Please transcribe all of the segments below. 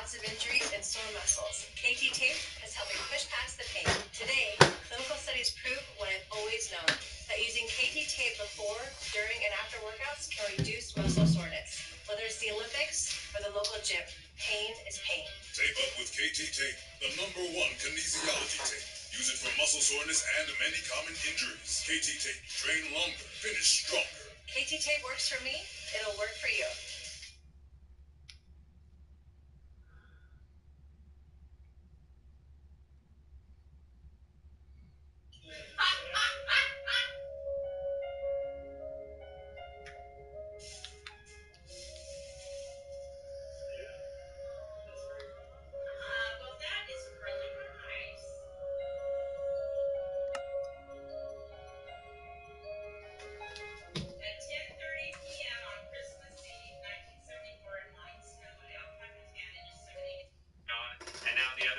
lots of injuries and sore muscles. KT tape has helped me push past the pain. Today, clinical studies prove what I've always known, that using KT tape before, during, and after workouts can reduce muscle soreness. Whether it's the Olympics or the local gym, pain is pain. Tape up with KT tape, the #1 kinesiology tape. Use it for muscle soreness and many common injuries. KT tape, train longer, finish stronger. KT tape works for me, it'll work for you.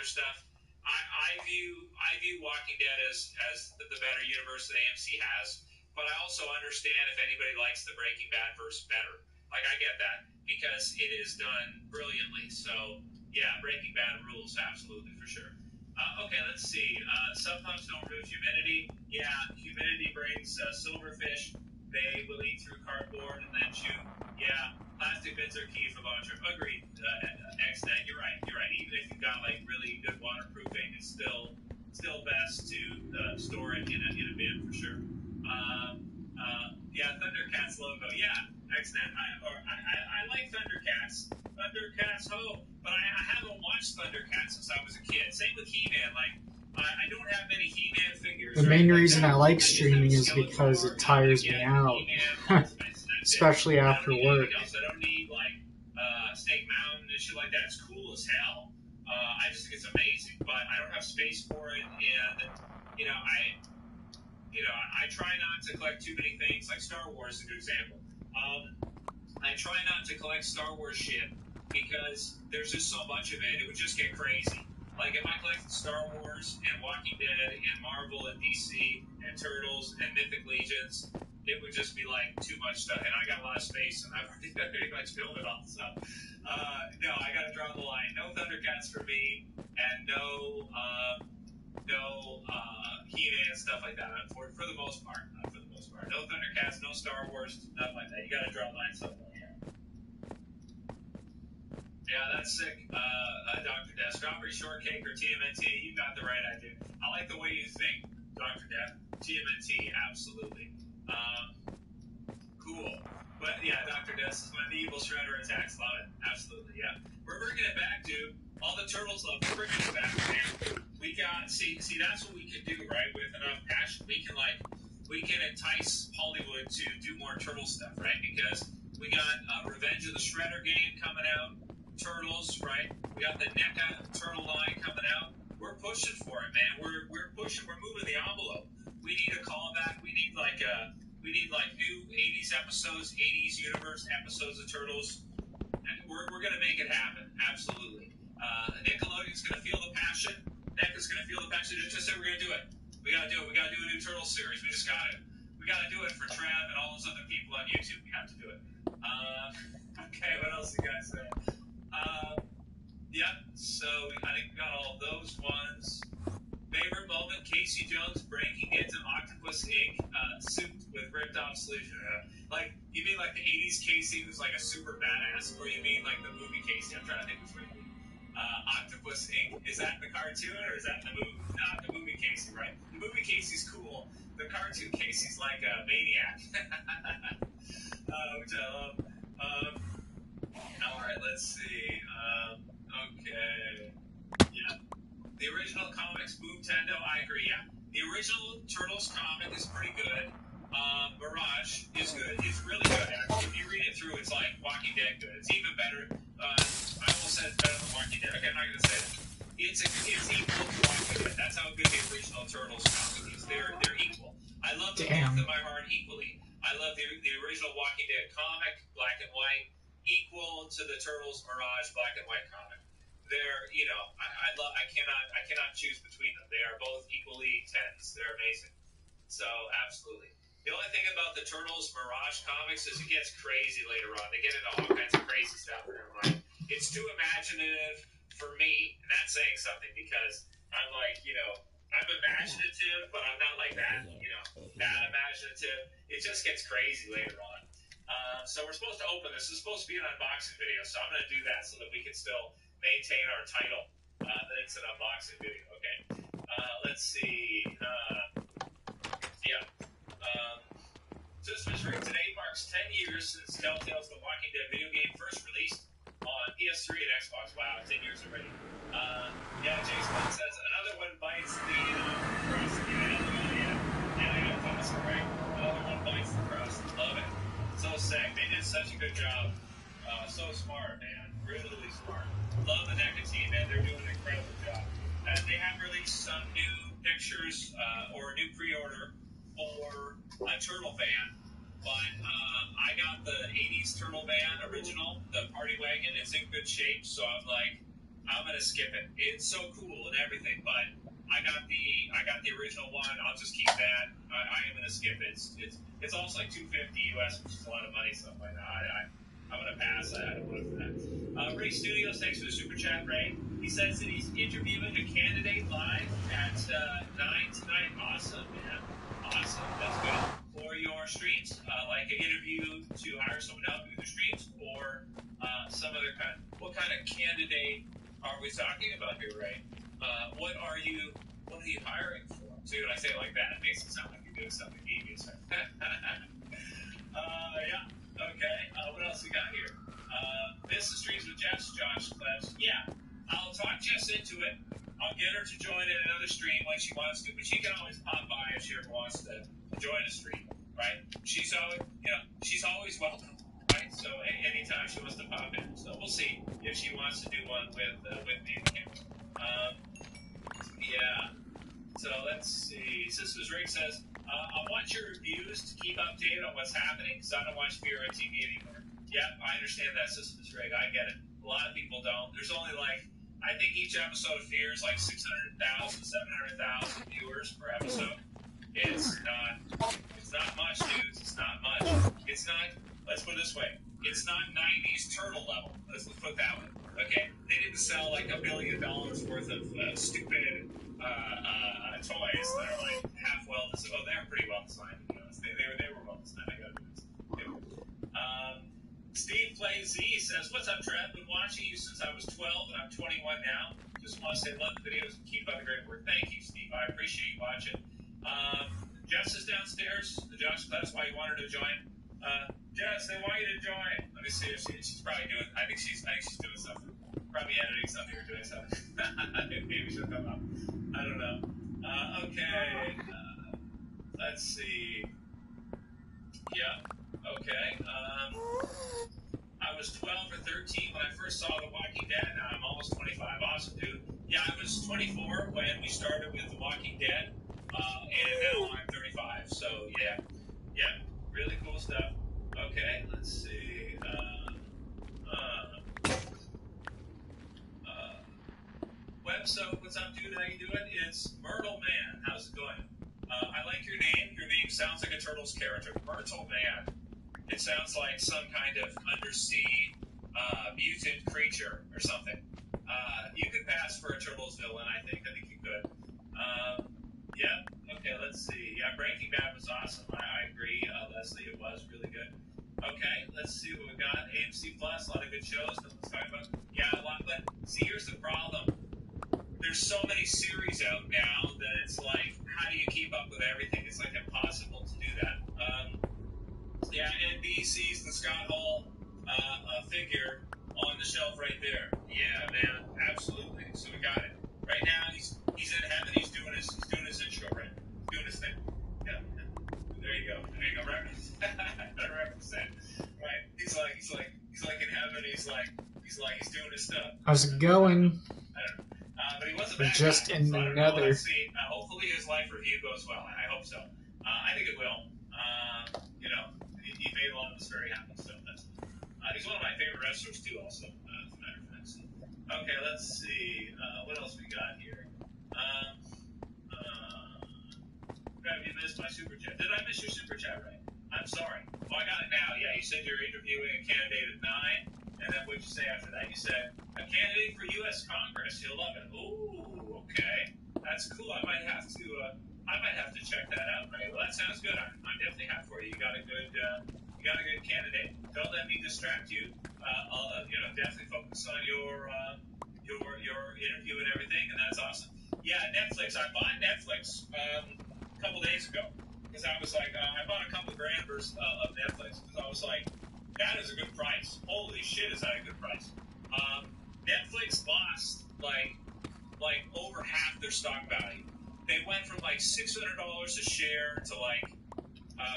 Stuff. I view Walking Dead as the better universe that AMC has, but I also understand if anybody likes the Breaking Bad verse better. Like, I get that because it is done brilliantly. So yeah, Breaking Bad rules, absolutely, for sure. Okay, let's see. Some pumps don't remove humidity. Yeah, humidity brings silverfish. They will eat through cardboard and then chew. Yeah, plastic bins are key for long term. Agreed. Excellent. You're right. Even if you've got like really good waterproofing, it's still best to store it in a bin for sure. Yeah, Thundercats logo. Yeah, excellent. I like Thundercats. Thundercats, but I haven't watched Thundercats since I was a kid. Same with He-Man. Like, I don't have many He-Man figures. The main reason I like streaming is because it tires me out, especially after work. I don't need like Snake Mountain and shit like that. It's cool as hell. I just think it's amazing, but I don't have space for it, and I try not to collect too many things. Like Star Wars is a good example. I try not to collect Star Wars shit because there's just so much of it. It would just get crazy. Like, if I collected Star Wars and Walking Dead and Marvel and DC and Turtles and Mythic Legions, it would just be, like, too much stuff. And I got a lot of space, and I've already pretty much filled it all. So, no, I got to draw the line. No Thundercats for me, and no He-Man and stuff like that, for the most part. No Thundercats, no Star Wars, nothing like that. You got to draw a line somewhere. Yeah, that's sick. Dr. Death. Strawberry shortcake or TMNT, you got the right idea. I like the way you think, Dr. Death. TMNT, absolutely. Cool. But yeah, Dr. Death is when the evil shredder attacks. Love it. Absolutely, yeah. We're bringing it back, dude. All the turtles love. We're bringing it back, man. We got, see, that's what we can do, right? With enough passion, we can entice Hollywood to do more turtle stuff, right? Because we got Revenge of the Shredder game coming out. Turtles, right? We got the NECA turtle line coming out. We're pushing for it, man. We're pushing. We're moving the envelope. We need a callback. We need like new 80s episodes, 80s universe episodes of Turtles. And we're gonna make it happen. Absolutely. Nickelodeon's gonna feel the passion. NECA's gonna feel the passion. Just said we're gonna do it. We gotta do it. We gotta do a new Turtle series. We just got it. We gotta do it for Trav and all those other people on YouTube. We have to do it. Okay, what else you guys say? Yep, so I think we got all those ones. Favorite moment, Casey Jones breaking into Octopus Inc. Suit with ripped off sleeves. Like, you mean like the 80s Casey who's like a super badass, or you mean like the movie Casey? I'm trying to think which one. Octopus Inc. Is that the cartoon or is that the movie? Not the movie Casey, right? The movie Casey's cool. The cartoon Casey's like a maniac. Which I love. Alright, let's see. Okay. Yeah. The original comics, Boomtendo, I agree, yeah. The original Turtles comic is pretty good. Mirage is good. It's really good, actually. If you read it through, it's like Walking Dead good. It's even better. I almost said it's better than Walking Dead. Okay, I'm not going to say that. It's equal to Walking Dead. That's how good the original Turtles comic is. They're equal. I love them both in my heart equally. I love the original Walking Dead comic, black and white, equal to the Turtles Mirage black and white comic. They're, I cannot choose between them. They are both equally tens. They're amazing. So, absolutely. The only thing about the Turtles Mirage comics is it gets crazy later on. They get into all kinds of crazy stuff. It's too imaginative. for me, and that's saying something because I'm like, I'm imaginative, but I'm not like that, that imaginative. It just gets crazy later on. So we're supposed to open this. This is supposed to be an unboxing video, so I'm going to do that so that we can still maintain our title that it's an unboxing video. Okay. Let's see. System's Rig today marks 10 years since Telltale's The Walking Dead video game first released on PS3 and Xbox. Wow, 10 years already. James Bond says another one bites the crust. Yeah, that's awesome, right? Another one bites the crust. Love it. So sick. They did such a good job. So smart, man. Really, really smart. Love the NECA team, man. They're doing an incredible job. They have released some new pictures or a new pre-order for a turtle van, but I got the 80s turtle van original, the party wagon. It's in good shape, so I'm like, I'm gonna skip it. It's so cool and everything, but I got the original one. I'll just keep that. I am gonna skip it. It's also like $250 US, which is a lot of money. So I'm like, I'm gonna pass. I don't want that. Ray Studios, thanks for the super chat, Ray. He says that he's interviewing a candidate live at 9 tonight. Awesome, man. Awesome. That's good. For your streams, like an interview to hire someone to help you with your streams, or some other kind. What kind of candidate are we talking about here, Ray? What are you hiring for? See, when I say it like that, it makes it sound like you're doing something devious. Yeah. Okay. What else we got here? This is Streams with Jess, Josh Klebs. Yeah, I'll talk Jess into it. I'll get her to join in another stream when she wants to, but she can always pop by if she ever wants to join a stream, right? She's always welcome, right? So anytime she wants to pop in, so we'll see if she wants to do one with me again. Yeah. So let's see. Sisters Rig says, I want your reviews to keep updated on what's happening because I don't watch Fear on TV anymore. Yep, I understand that, Sisters Rig. I get it. A lot of people don't. There's only I think each episode of Fear is 600,000, 700,000 viewers per episode. It's not much, dudes. It's not much. It's not, let's put it this way, it's not 90s turtle level. Let's put it that way. Okay? They didn't sell $1 billion worth of stupid toys that are half well designed. Oh, they're pretty well designed, to be honest. They were well designed. I gotta do this. Steve Plays Z says, what's up, Trev? Been watching you since I was 12 and I'm 21 now. Just want to say love the videos and keep up the great work. Thank you, Steve. I appreciate you watching. Jess is downstairs. The Josh Klebs, why you want her to join. Jess, they want you to join. Let me see if she's probably doing. I think she's doing something. Probably editing something or doing something. Maybe she'll come up. I don't know. Okay. Let's see. Yeah. Okay. I was 12 or 13 when I first saw The Walking Dead. Now I'm almost 25. Awesome, dude. Yeah, I was 24 when we started with The Walking Dead, and now I'm 35. So yeah, really cool stuff. Okay, let's see. Webso, what's up, dude? How you doing? It's Myrtle Man. How's it going? I like your name. Your name sounds like a Turtles character. Myrtle Man. It sounds like some kind of undersea mutant creature or something. You could pass for a Turtles villain, I think. I think you could. Yeah. Okay, let's see. Yeah, Breaking Bad was awesome. I agree, Leslie. It was really good. Okay, let's see what we got. AMC Plus, a lot of good shows. Let's talk about. Yeah, a lot. But see, here's the problem. There's so many series out now that it's how do you keep up with everything? It's impossible to do that. Yeah, NBC's the Scott Hall figure on the shelf right there. Yeah, man, absolutely. So we got it. Right now, he's in heaven. He's doing his intro, right? Doing his thing. Yeah. There you go. Represent. Right. He's in heaven. He's doing his stuff. How's it going? I don't know. But he was a bad Just guy, in so another. Let's see. Hopefully his life review goes well. I hope so. I think it will. He made a lot of us very happy. So he's one of my favorite wrestlers too. Also, as a matter of fact. So. Okay, let's see. What else we got here? Have you missed my super chat? Did I miss your super chat, right? I'm sorry. Oh, I got it now. Yeah, you said you're interviewing a candidate at 9, and then what'd you say after that? You said A candidate for U.S. Congress. You'll love it. Ooh, okay. That's cool. I might have to check that out. Right? Well, that sounds good. I'm definitely happy for you. You got a good candidate. Don't let me distract you. I'll definitely focus on your interview and everything, and that's awesome. Yeah, Netflix. I bought Netflix a couple days ago because I was like, I bought a couple of grand of Netflix because I was like, that is a good price. Holy shit, is that a good price? Netflix lost like over half their stock value. They went from like $600 a share to like,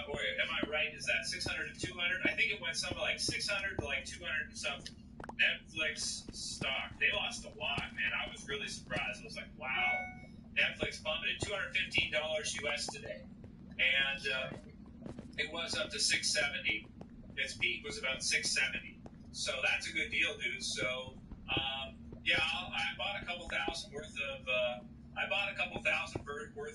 or am I right? Is that 600 to 200? I think it went something like 600 to like 200 and something. Netflix stock. They lost a lot, man. I was really surprised. I was like, wow. Netflix plummeted $215 US today. And it was up to 670. Its peak was about 670. So that's a good deal, dude. So, yeah, I bought a couple thousand worth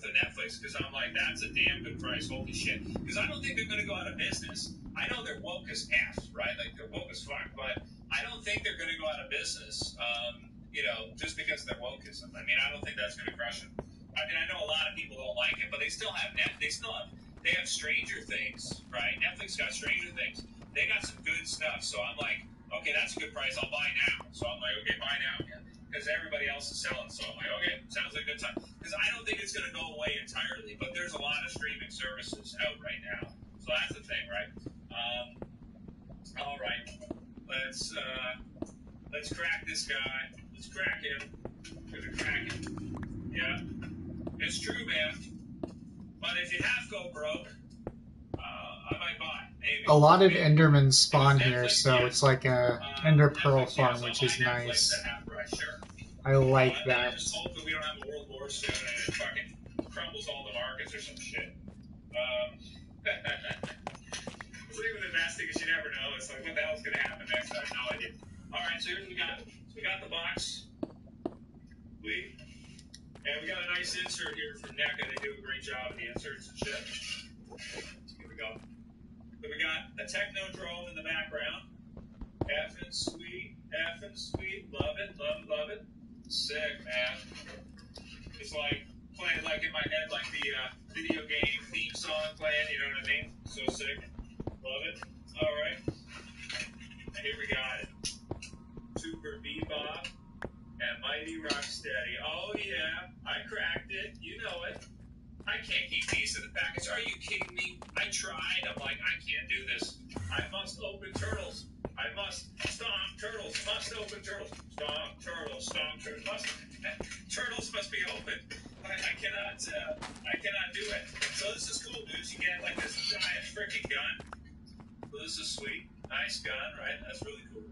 of Netflix because I'm like, that's a damn good price. Holy shit. Because I don't think they're going to go out of business. I know they're woke as F, right? Like, they're woke as fuck, but I don't think they're going to go out of business, just because of their wokeism. I mean, I don't think that's going to crush them. I mean, I know a lot of people don't like it, but they have Stranger Things, right? Netflix got Stranger Things. They got some good stuff, so I'm like, okay, that's a good price. I'll buy now. So I'm like, okay, buy now, because everybody else is selling. So I'm like, okay, sounds like a good time. Because I don't think it's going to go away entirely, but there's a lot of streaming services out right now. So that's the thing, right? All right, let's crack this guy. Let's crack him. Gonna crack him. Yeah, it's true, man. But if you have go broke, I might buy. Maybe. A lot of Endermen spawn here, so it's like a Ender Pearl farm, which is nice. I like that. Just hope that we don't have a world war soon and it fucking crumbles all the markets or some shit. It's like with investing, because you never know. It's like, what the hell's going to happen next? I have no idea. All right, so here's what we got. So we got the box. And we got a nice insert here from NECA. They do a great job of the inserts and shit. Here we go. So we got a Technodrome in the background. Effing sweet. Love it. Sick, man. It's like playing like in my head, like the video game theme song playing, you know what I mean? So sick. Love it. All right. And here we got it. Super Bebop and Mighty Rocksteady. Oh, yeah. I cracked it. You know it. I can't keep these in the package. Are you kidding me? I tried. I'm like, I can't do this. I must open turtles. I must stomp turtles. Must open turtles. Stomp turtles. Turtles must be open. I cannot do it. So this is cool, dudes. You get like this giant freaking gun. So this is sweet. Nice gun, right? That's really cool.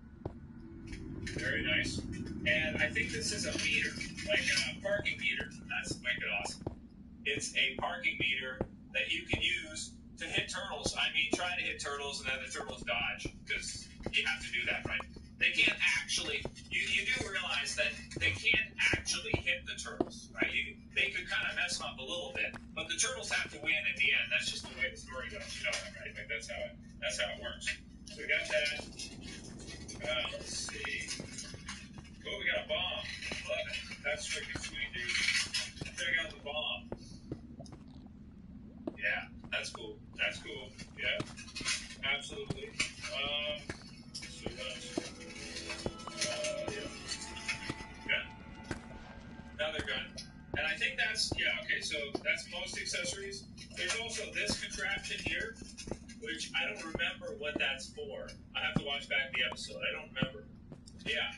Very nice. And I think this is a meter, like a parking meter. That's wicked awesome. It's a parking meter that you can use to hit turtles. I mean, try to hit turtles and then the turtles dodge, because you have to do that, right? They can't actually, you do realize that they can't actually hit the turtles, right? They could kind of mess them up a little bit, but the turtles have to win at the end. That's just the way the story goes. You know that, right? Like that's how it works. So we got that. Let's see. Oh, we got a bomb. Love it. That's freaking sweet, dude. Check out the bomb. Yeah, that's cool. Yeah, absolutely. So that's, yeah. Another gun. And I think that's, okay, so that's most accessories. There's also this contraption here, which I don't remember what that's for. I have to watch back the episode. I don't remember. Yeah,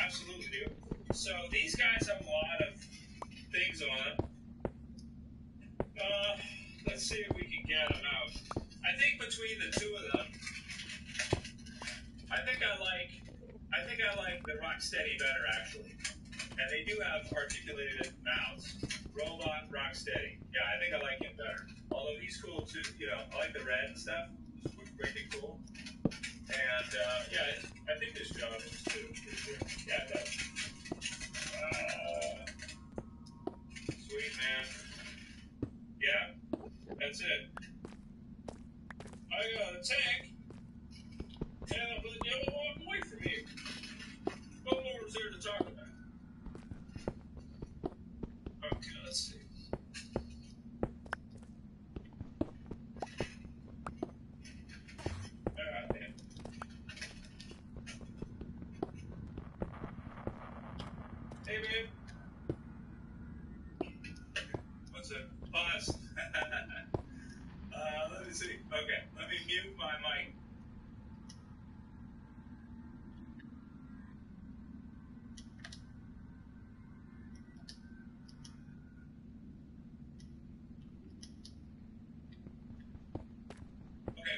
absolutely, dude. So these guys have a lot of things on them. Let's see if we can get them out. I think between the two of them, I think I like the Rocksteady better, actually. And they do have articulated mouths. Robot Rocksteady. Yeah, I think I like him better. Although he's cool too. I like the red and stuff. It's pretty cool. And yeah, I think this job is too. Yeah, it does. Sweet, man. Yeah, that's it. I got a tank, and I'm letting you walk away from me. Come over there.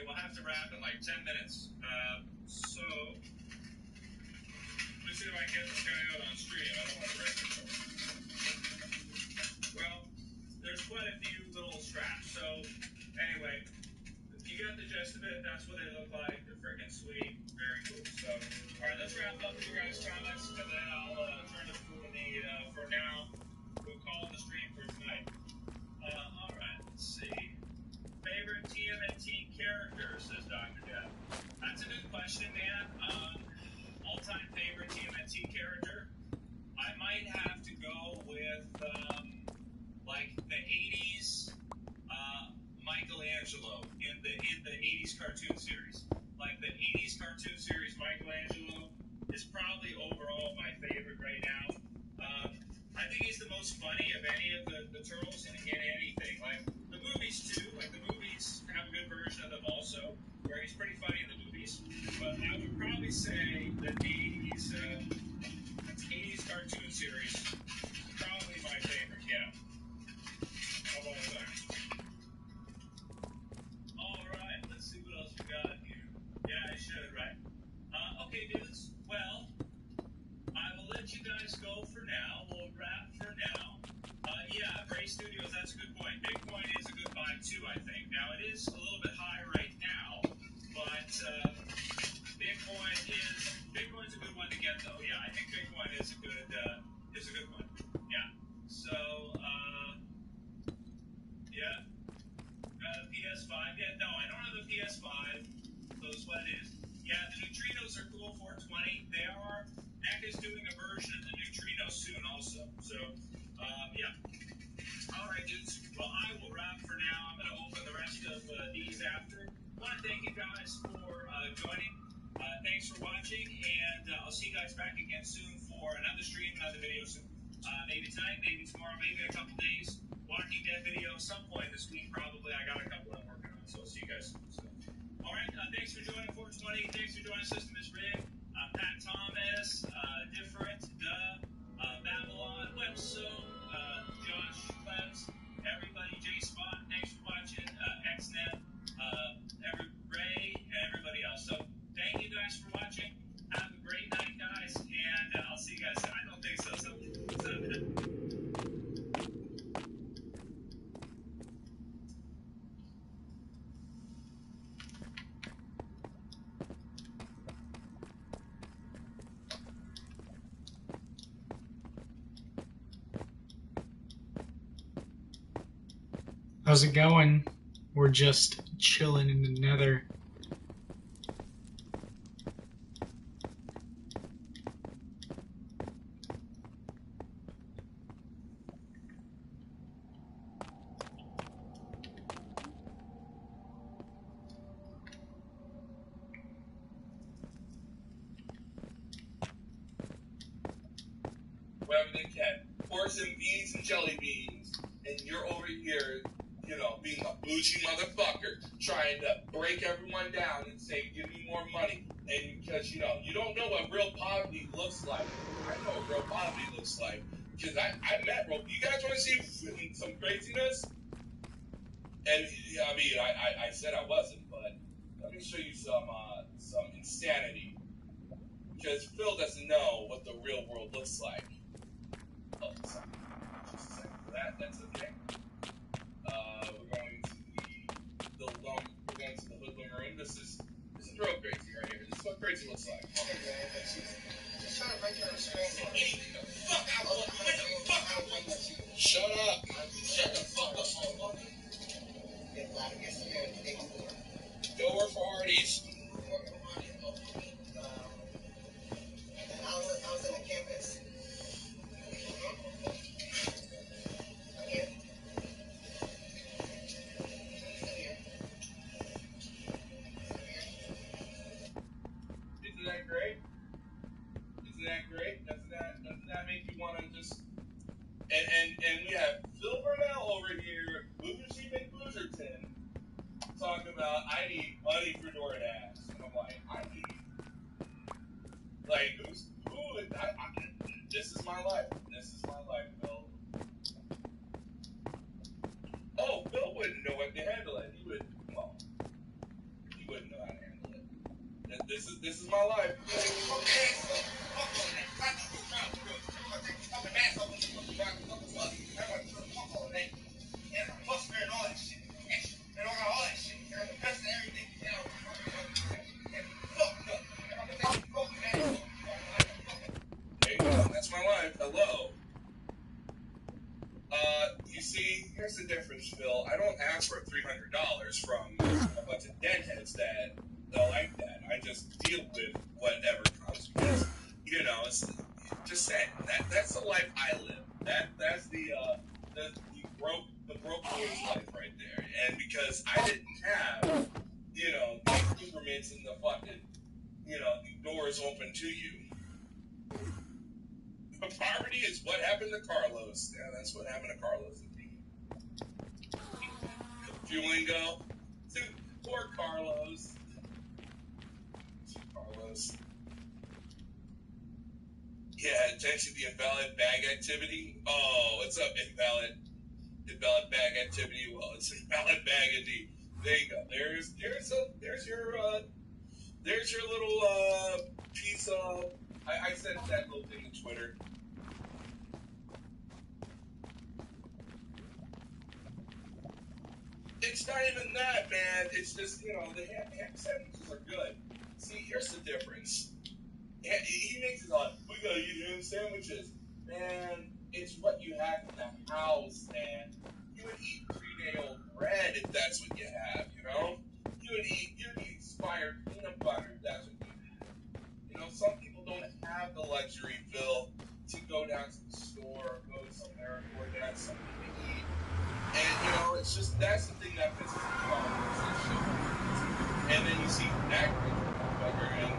we'll have to wrap in like 10 minutes. So, let me see if I can get this guy out on stream. I don't want to break it. Well, there's quite a few little straps. So, anyway, you got the gist of it. That's what they look like. They're freaking sweet. Very cool. So, all right, let's wrap up with your guys' comments, and then I'll turn to for now. We'll call it the stream for tonight. All right, let's see. Favorite TMNT character, says Dr. Death. That's a good question, man. All-time favorite TMNT character? I might have to go with, like, the 80s Michelangelo in the 80s cartoon series. Like, the 80s cartoon series Michelangelo is probably overall my favorite right now. I think he's the most funny of any of the turtles in anything. Like, the movies, too. Like, the movies have a good version of them also, where he's pretty funny in the movies. But I would probably say that the 80s cartoon series is probably my favorite, yeah. How about that? All right, let's see what else we got here. Yeah, I should, right? Okay, dudes. Well, I will let you guys go for now. We'll wrap for now. Yeah, Bray Studios, that's a good point. Bitcoin is a good buy, too, I think. Now, it is a little bit high right now, but Bitcoin's a good one to get, though. Yeah, I think Bitcoin is a good one. Yeah. So, yeah. Got a PS5. Yeah, no, I don't have a PS5. So that's what it is. Yeah, the neutrinos are cool, 420. They are. NEC is doing a version of the neutrinos soon also. So, yeah. All right, dudes. Well, I will wrap for now. I'm going to open the rest of these after. I want to thank you guys for joining. Thanks for watching, and I'll see you guys back again soon for another stream, another video soon. Maybe tonight, maybe tomorrow, maybe in a couple days. Walking Dead video some point this week, probably. I got a couple I'm working on, so I'll see you guys soon. So, all right, thanks for joining 420. Thanks for joining System is Rigged. Pat Thomas, Different, Babylon, Webso, Josh Klebs, everybody, J-Spot, thanks for watching, XNet, Ray, and everybody else. So, thank you guys for watching. Have a great night, guys, and I'll see you guys soon. I don't think so. How's it going? We're just chilling in the nether. Whatever they can. Pour some beans and jelly beans. And you're over here, being a bougie motherfucker, trying to break everyone down and say, give me more money. And because, you don't know what real poverty looks like. I know what real poverty looks like. Because I met real. You guys want to see some craziness? And, I said I wasn't, but let me show you some insanity. Because Phil doesn't know what the real world looks like. Oh, sorry. Just a second for that. That's okay. We're going to the hoodlum room. This is real crazy right here. This is what crazy looks like. Just trying to break your restraint. Shut up. Shut the fuck up. Go work for Hardee's. I was in the campus. Isn't that great? Doesn't that make you want to just and we have Phil Burnell over here, Boozer Boozerton, talking about I need money for DoorDash. And I'm like, this is my life. This is my life, Phil. Oh, Phil wouldn't know what to handle it. He is my life. There you go. That's my life. Hello. You see, here's the difference, Phil. I don't ask for $300 from a bunch of deadheads that don't like that. I just deal with whatever comes because, it's just saying that's the life I live. That's the broke boy's life right there. And because I didn't have, the increments and the fucking, the doors open to you. Poverty is what happened to Carlos. Yeah, that's what happened to Carlos. Fuelingo. Poor Carlos. Carlos. Yeah, attention to the invalid bag activity. Oh, what's up, invalid bag activity? Well, it's invalid bag indeed. There you go. There's your little piece of. I sent that little thing to Twitter. It's not even that, man. It's just, the ham sandwiches are good. See, here's the difference. He makes it on, we gotta eat ham sandwiches. Man, it's what you have in the house, man. You would eat 3-day-old bread if that's what you have, You would eat expired peanut butter if that's what you have. Some people don't have the luxury, Phil, to go down to the store or go somewhere or get something to eat. And, it's just, that's the thing that pisses me off. And then you see that motherfucker and,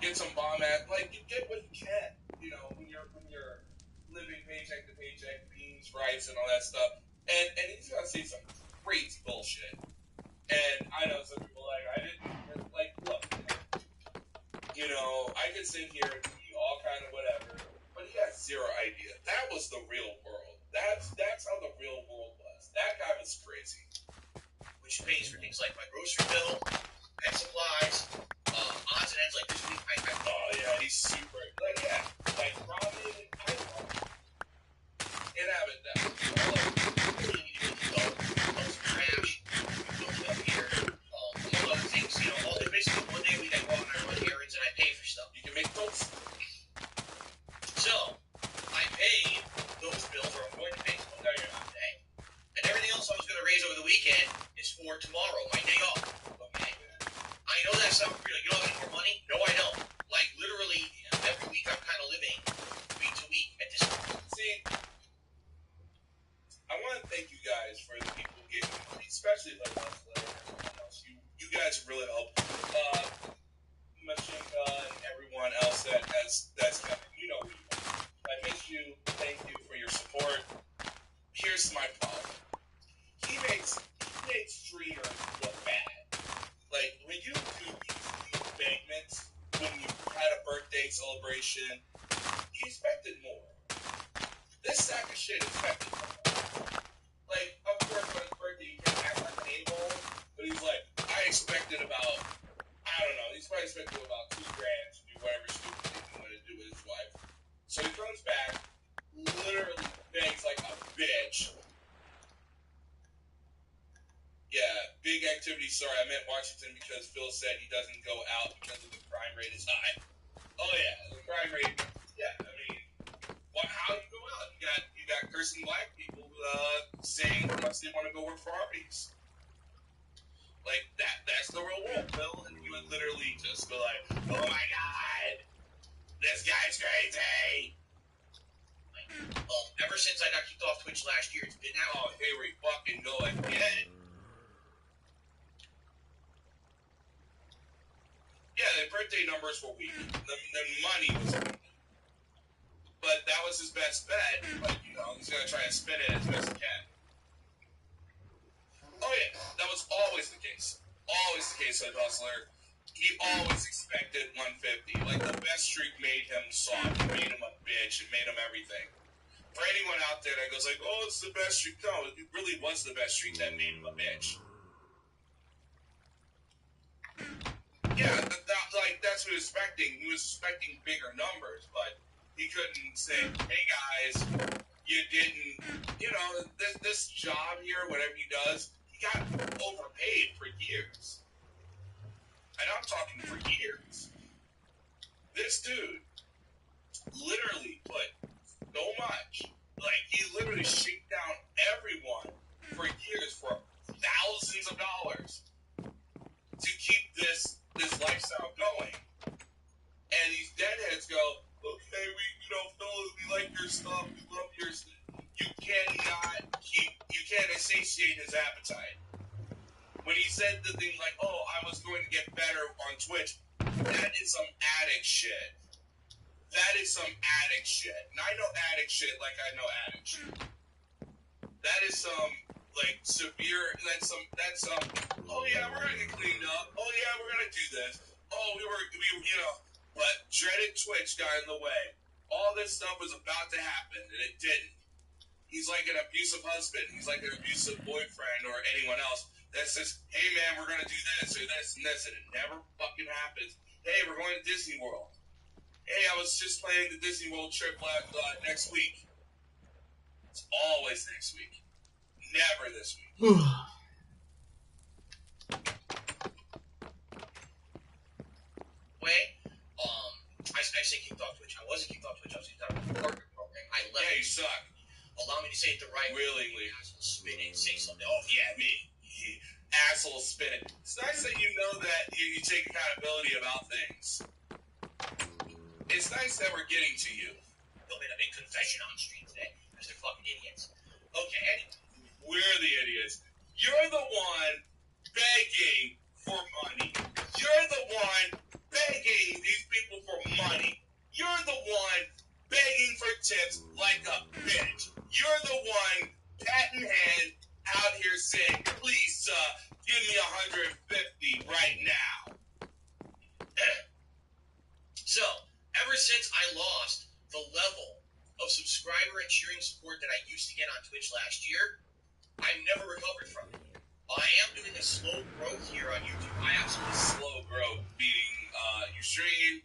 get some bomb at, you get what you can, when you're living paycheck to paycheck, beans, rice, and all that stuff. And he's gonna say some crazy bullshit. And I know some people look, I could sit here and be all kind of whatever, but he has zero idea. That was the real world. That's how the real world was. That guy was crazy. Which pays for things like my grocery bill, pet supplies, odds and ends like this week. Oh yeah, he's super. Robin and Python. Get out of it now. Trash, building up here, all other things. Basically one day we go out and I run errands and I pay for stuff. You can make books. So I paid those bills, or I'm going to pay them today, and everything else I was going to raise over the weekend is for tomorrow, my day off. Okay. I know that sounds weird. You don't have any more money? No, I don't. Literally, every week I'm kind of living week to week at this point. See, I want to thank you guys for the people who gave me money, especially us and everyone else. You guys really helped. Mashinka and everyone else that's coming. I miss you. Thank you for your support. Here's my problem. He makes streamers look bad. When you do these segments, when you had a birthday celebration, he expected more. This sack of shit expected more. Of course, on his birthday, you can't act like an a-hole, but he's like, I expected about, I don't know, he's probably expected about $2,000 to do whatever stupid thing he wanted to do with his wife. So he comes back, literally begs like a bitch. Yeah, big activity. Sorry, I meant Washington because Phil said he doesn't go out because of the crime rate is high. Oh yeah, the crime rate. Yeah, I mean, how do you go out? You got cursing black people saying how much they want to go work for Arby's. That's the real world, Phil. And you would literally just be like, oh my god, this guy's crazy. Ever since I got kicked off Twitch last year, it's been that. Oh, here we fucking go again. Yeah, the birthday numbers were weak. The money was weak. But that was his best bet. But, he's going to try and spin it as best he can. Oh, yeah. That was always the case. Always the case with Hustler. He always expected 150. The best streak made him soft. It made him a bitch. It made him everything. For anyone out there that goes oh, it's the best streak. No, it really was the best streak that made him a bitch. that's what he was expecting. He was expecting bigger numbers, but he couldn't say, hey guys, you didn't, this job here, whatever he does, he got overpaid for years. And I'm talking for years. This dude literally put so much, like he literally shanked down everyone for years for thousands of dollars to keep this lifestyle going. And these deadheads go, okay, fellas, we like your stuff, we love your stuff. You can't satiate his appetite. When he said the thing like, oh, I was going to get better on Twitch, that is some addict shit. That is some addict shit. And I know addict shit like I know addict shit. That is some, like, severe, that's some, oh yeah, we're gonna get cleaned up. Oh yeah, we're gonna do this. Oh, we but dreaded Twitch got in the way. All this stuff was about to happen, and it didn't. He's like an abusive husband. He's like an abusive boyfriend or anyone else that says, hey man, we're gonna do this or this and this, and it never fucking happens. Hey, we're going to Disney World. Hey, I was just planning the Disney World trip next week. It's always next week. Never this week. I say kicked off Twitch. I wasn't kicked off Twitch. I was kicked out of the partner program. I left. Yeah, you suck. Allow me to say it the right willingly. Spin it, say something. Oh, yeah, me. Asshole spin it. It's nice that you know that you take accountability about things. It's nice that we're getting to you. They'll make a big confession on stream today because they're fucking idiots. Okay, anyway. We're the idiots. You're the one begging for money. You're the one begging these people for money. You're the one begging for tips like a bitch. You're the one pat in hand out here saying, please, give me 150 right now. So, ever since I lost the level of subscriber and cheering support that I used to get on Twitch last year, I've never recovered from it. I am doing a slow growth here on YouTube. I absolutely slow growth, meaning you stream,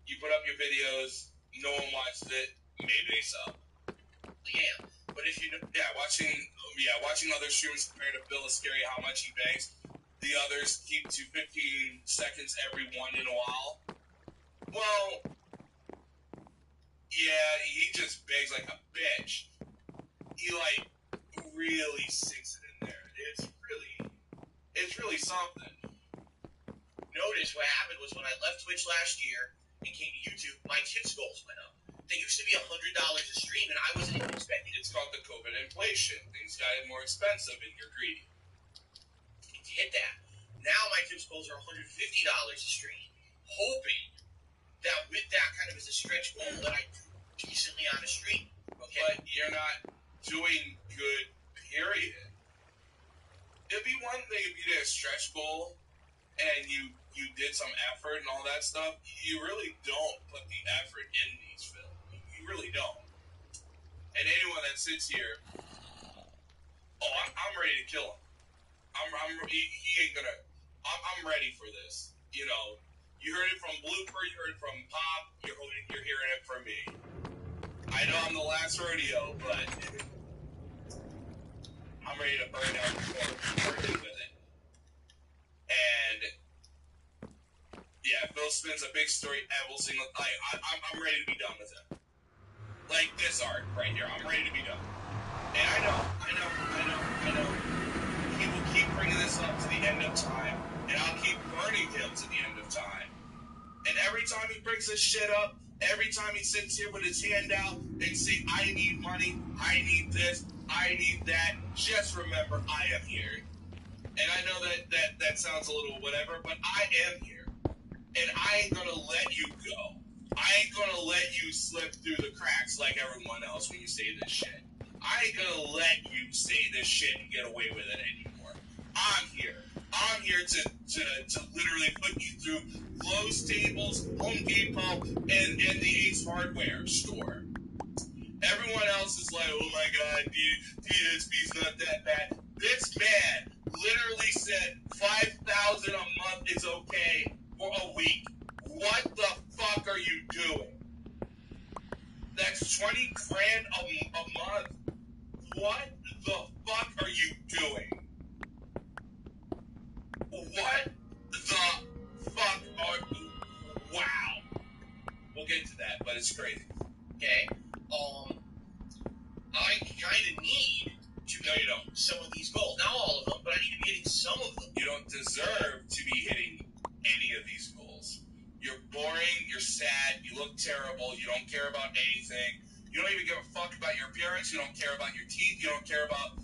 you put up your videos, no one watches it, maybe they sub. Yeah, but if you know, watching other streamers compare to Bill is scary how much he begs. The others keep to 15 seconds every one in a while. Well, yeah, he just begs like a bitch. He like really sinks it in there. It's really something. Notice what happened was when I left Twitch last year and came to YouTube, my tips goals went up. They used to be $100 a stream, and I wasn't even expecting it. It's called the COVID inflation. Things got more expensive, and you're greedy. To hit that. Now my tips goals are $150 a stream, hoping that with that kind of as a stretch goal that I do decently on a stream. Okay? But you're not doing good, period. It'd be one thing if you did a stretch goal and you did some effort and all that stuff. You really don't put the effort in these films. You really don't. And anyone that sits here, I'm ready to kill him. He ain't gonna. I'm ready for this. You heard it from Blooper, you heard it from Pop, you're hearing it from me. I know I'm the last rodeo, but I'm ready to burn down the court with it. And yeah, Phil spins a big story every single. I'm ready to be done with it. Like this arc right here, I'm ready to be done. And I know. He will keep bringing this up to the end of time, and I'll keep burning him to the end of time. And every time he brings this shit up, every time he sits here with his hand out and say, I need money, I need this, I need that, just remember I am here. And I know that sounds a little whatever, but I am here. And I ain't gonna let you go. I ain't gonna let you slip through the cracks like everyone else when you say this shit. I ain't gonna let you say this shit and get away with it anymore. I'm here. I'm here to literally put you through Lowe's tables, Home Depot, and the Ace Hardware store. Everyone else is like, oh my god, DSP's not that bad. This man literally said $5,000 a month is okay for a week. What That's 20 grand a month. What the fuck are you doing? What the fuck are you? Wow. We'll get to that, but it's crazy. Okay. I kind of need to No, you don't. some of these goals. Not all of them, but I need to be hitting some of them. You don't deserve to be hitting any of these goals. You're boring, you're sad, you look terrible, you don't care about anything. You don't even give a fuck about your appearance, you don't care about your teeth, you don't care about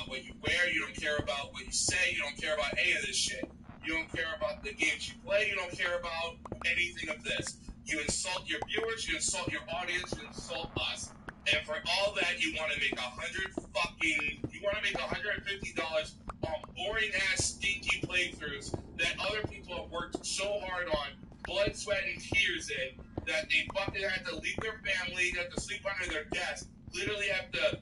what you wear, you don't care about what you say, you don't care about any of this shit. You don't care about the games you play, you don't care about anything of this. You insult your viewers, you insult your audience, you insult us. And for all that, you want to make $150 on boring ass stinky playthroughs that other people have worked so hard on, blood, sweat, and tears in, that they fucking have to leave their family, have to sleep under their desk, literally have to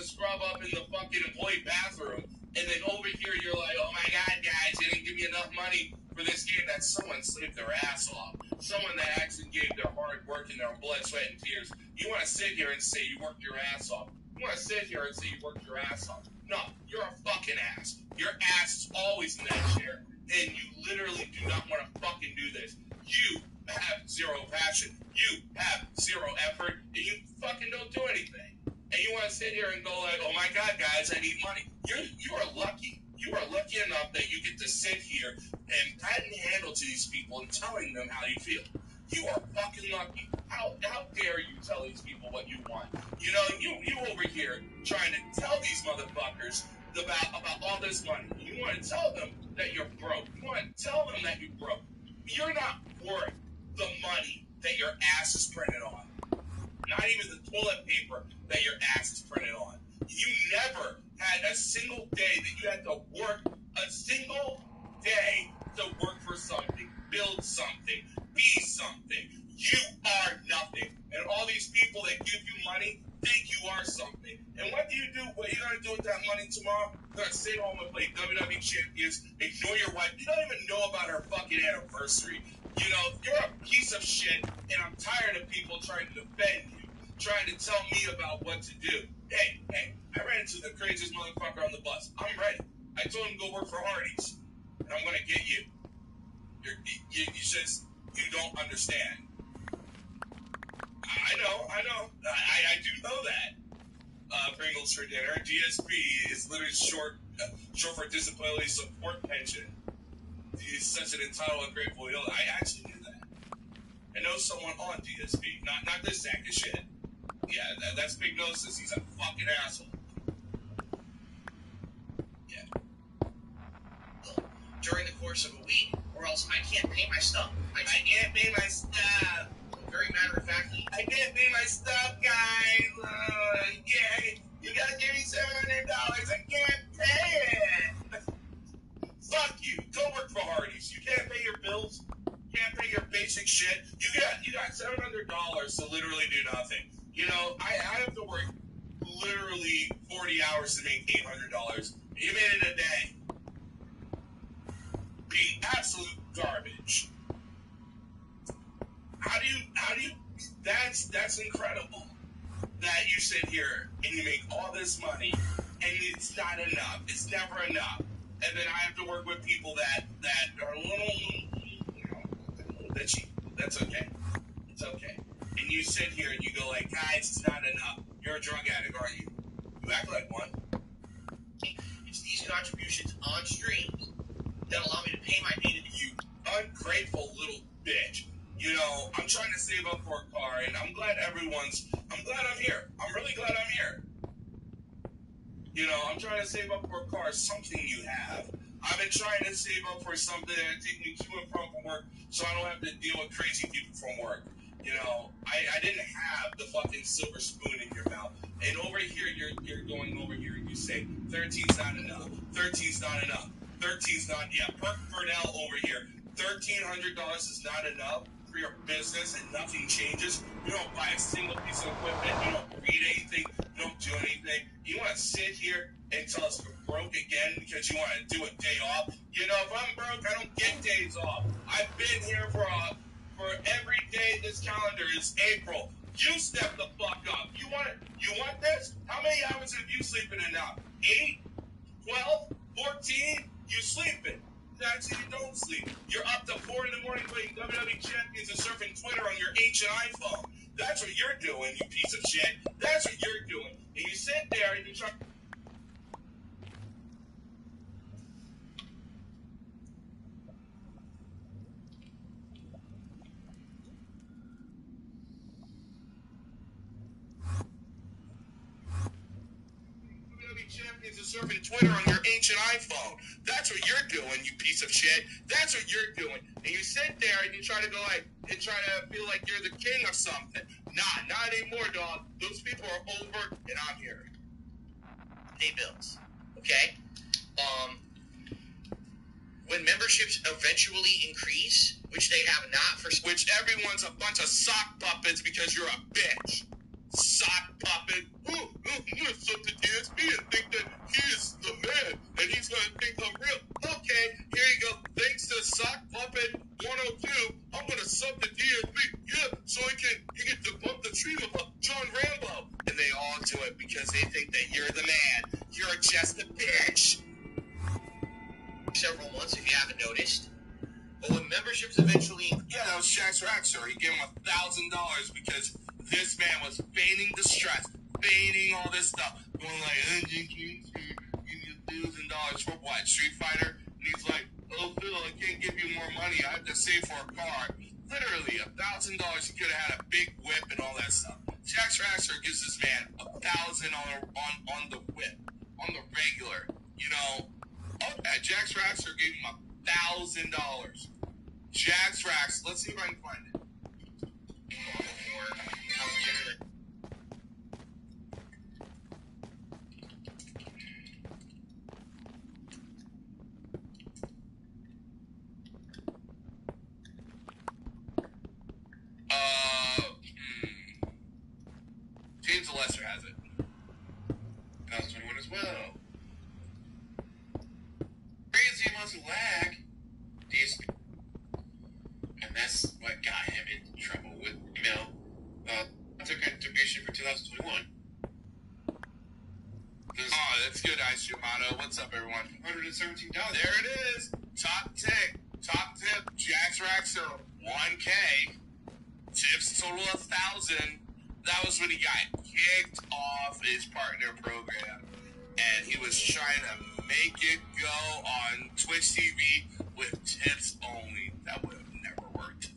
scrub up in the fucking employee bathroom, and then over here you're like, oh my god, guys, you didn't give me enough money for this game. That someone slaved their ass off. Someone that actually gave their hard work and their blood, sweat, and tears. You want to sit here and say you worked your ass off. You want to sit here and say you worked your ass off. No, you're a fucking ass. Your ass is always in that chair, and you literally do not want to fucking do this. You have zero passion. You have zero effort, and you fucking don't do anything. And you want to sit here and go like, oh my god, guys, I need money. You are lucky. You are lucky enough that you get to sit here and pat and handle to these people and telling them how you feel. You are fucking lucky. How dare you tell these people what you want? You know, you over here trying to tell these motherfuckers about all this money. You want to tell them that you're broke. You want to tell them that you're broke. You're not worth the money that your ass is printed on. Not even the toilet paper that your ass is printed on. You never had a single day that you had to work a single day to work for something, build something, be something. You are nothing. And all these people that give you money think you are something. And what do? What are you going to do with that money tomorrow? You're going to sit home and play WWE Champions, ignore your wife. You don't even know about her fucking anniversary. You know, you're a piece of shit, and I'm tired of people trying to defend you, trying to tell me about what to do. Hey, I ran into the craziest motherfucker on the bus. I'm ready. I told him to go work for Hardee's, and I'm going to get you. You don't understand. I know. I do know that. Pringles for dinner. DSP is literally short for disability support pension. He's such an entitled and grateful. I actually knew that. I know someone on DSP. Not this sack of shit. Yeah, that's Big Gnosis. He's a fucking asshole. Yeah. Well, during the course of a week, or else I can't pay my stuff. I can't pay my stuff. Very matter-of-factly. I can't pay my stuff, guys. You gotta give me $700. I can't pay it. Fuck you. Go work for Hardee's. You can't pay your bills. You can't pay your basic shit. You got $700 to literally do nothing. You know, I have to work literally 40 hours to make $800. You made it a day. Being absolute garbage. How do you, that's incredible that you sit here and you make all this money and it's not enough. It's never enough. And then I have to work with people that are a little bit cheap. That's okay. It's okay. And you sit here and you go like, guys, it's not enough. You're a drug addict, aren't you? You act like one. It's these contributions on stream that allow me to pay my data. You ungrateful little bitch. You know, I'm trying to save up for a car, and I'm glad I'm here. I'm really glad I'm here. You know, I'm trying to save up for a car, something you have. I've been trying to save up for something that take me to and from work so I don't have to deal with crazy people from work. You know, I didn't have the fucking silver spoon in your mouth. And over here, you're going over here and you say, 13's not enough. 13's not enough. 13's not, yeah, Perk Burnell over here. $1,300 is not enough for your business and nothing changes. You don't buy a single piece of equipment. You don't read anything. You don't do anything. You want to sit here and tell us we're broke again because you want to do a day off? You know, if I'm broke, I don't get days off. I've been here for every day this calendar is April. You step the fuck many hours have you sleeping in now? 8, 12, 14? You sleeping. Actually, you don't sleep. You're up to 4 in the morning playing WWE Champions and surfing Twitter on your ancient iPhone. That's what you're doing, you piece of shit. That's what you're doing. And you sit there and you try... Champions and surfing Twitter on your ancient iPhone. That's what you're doing, you piece of shit. That's what you're doing. And you sit there and you try to go like, and try to feel like you're the king of something. Not anymore, dog. Those people are over and I'm here. Pay bills. Okay? When memberships eventually increase, which they have not for... Which everyone's a bunch of sock puppets because you're a bitch. Sock puppet. I'm gonna sub to DSP and think that he is the man, and he's gonna think I'm real. Okay, here you go. Thanks to Sock Puppet 102, I'm gonna sub to DSP. Yeah, so he can debunk the dream of John Rambo. And they all do it because they think that you're the man. You're just a bitch. Several months, if you haven't noticed. But when memberships eventually... Yeah, that was Shaq's rack, sir. He gave him $1,000 because this man was feigning distress, feigning all this stuff, going like, give me $1,000 for what? Street Fighter? And he's like, oh, Phil, I can't give you more money. I have to save for a car. Literally, $1,000. He could have had a big whip and all that stuff. Shaq's rack, sir, gives this man $1,000 on the whip, on the regular. You know, okay, Jack's Raxer gave him $1,000. Jack's Rax, let's see if I can find it. James Lesser has it. 2021 as well. Crazy amounts of lag. DSP. And that's what got him in trouble with email. Took contribution for 2021. Oh, that's good, Ice Yamato. What's up, everyone? $117. There it is. Top tip. Jack's Raxer, 1K. Tips total 1,000. That was when he got kicked off his partner program. And he was trying to make it go on Twitch TV with tips only. That would have never worked.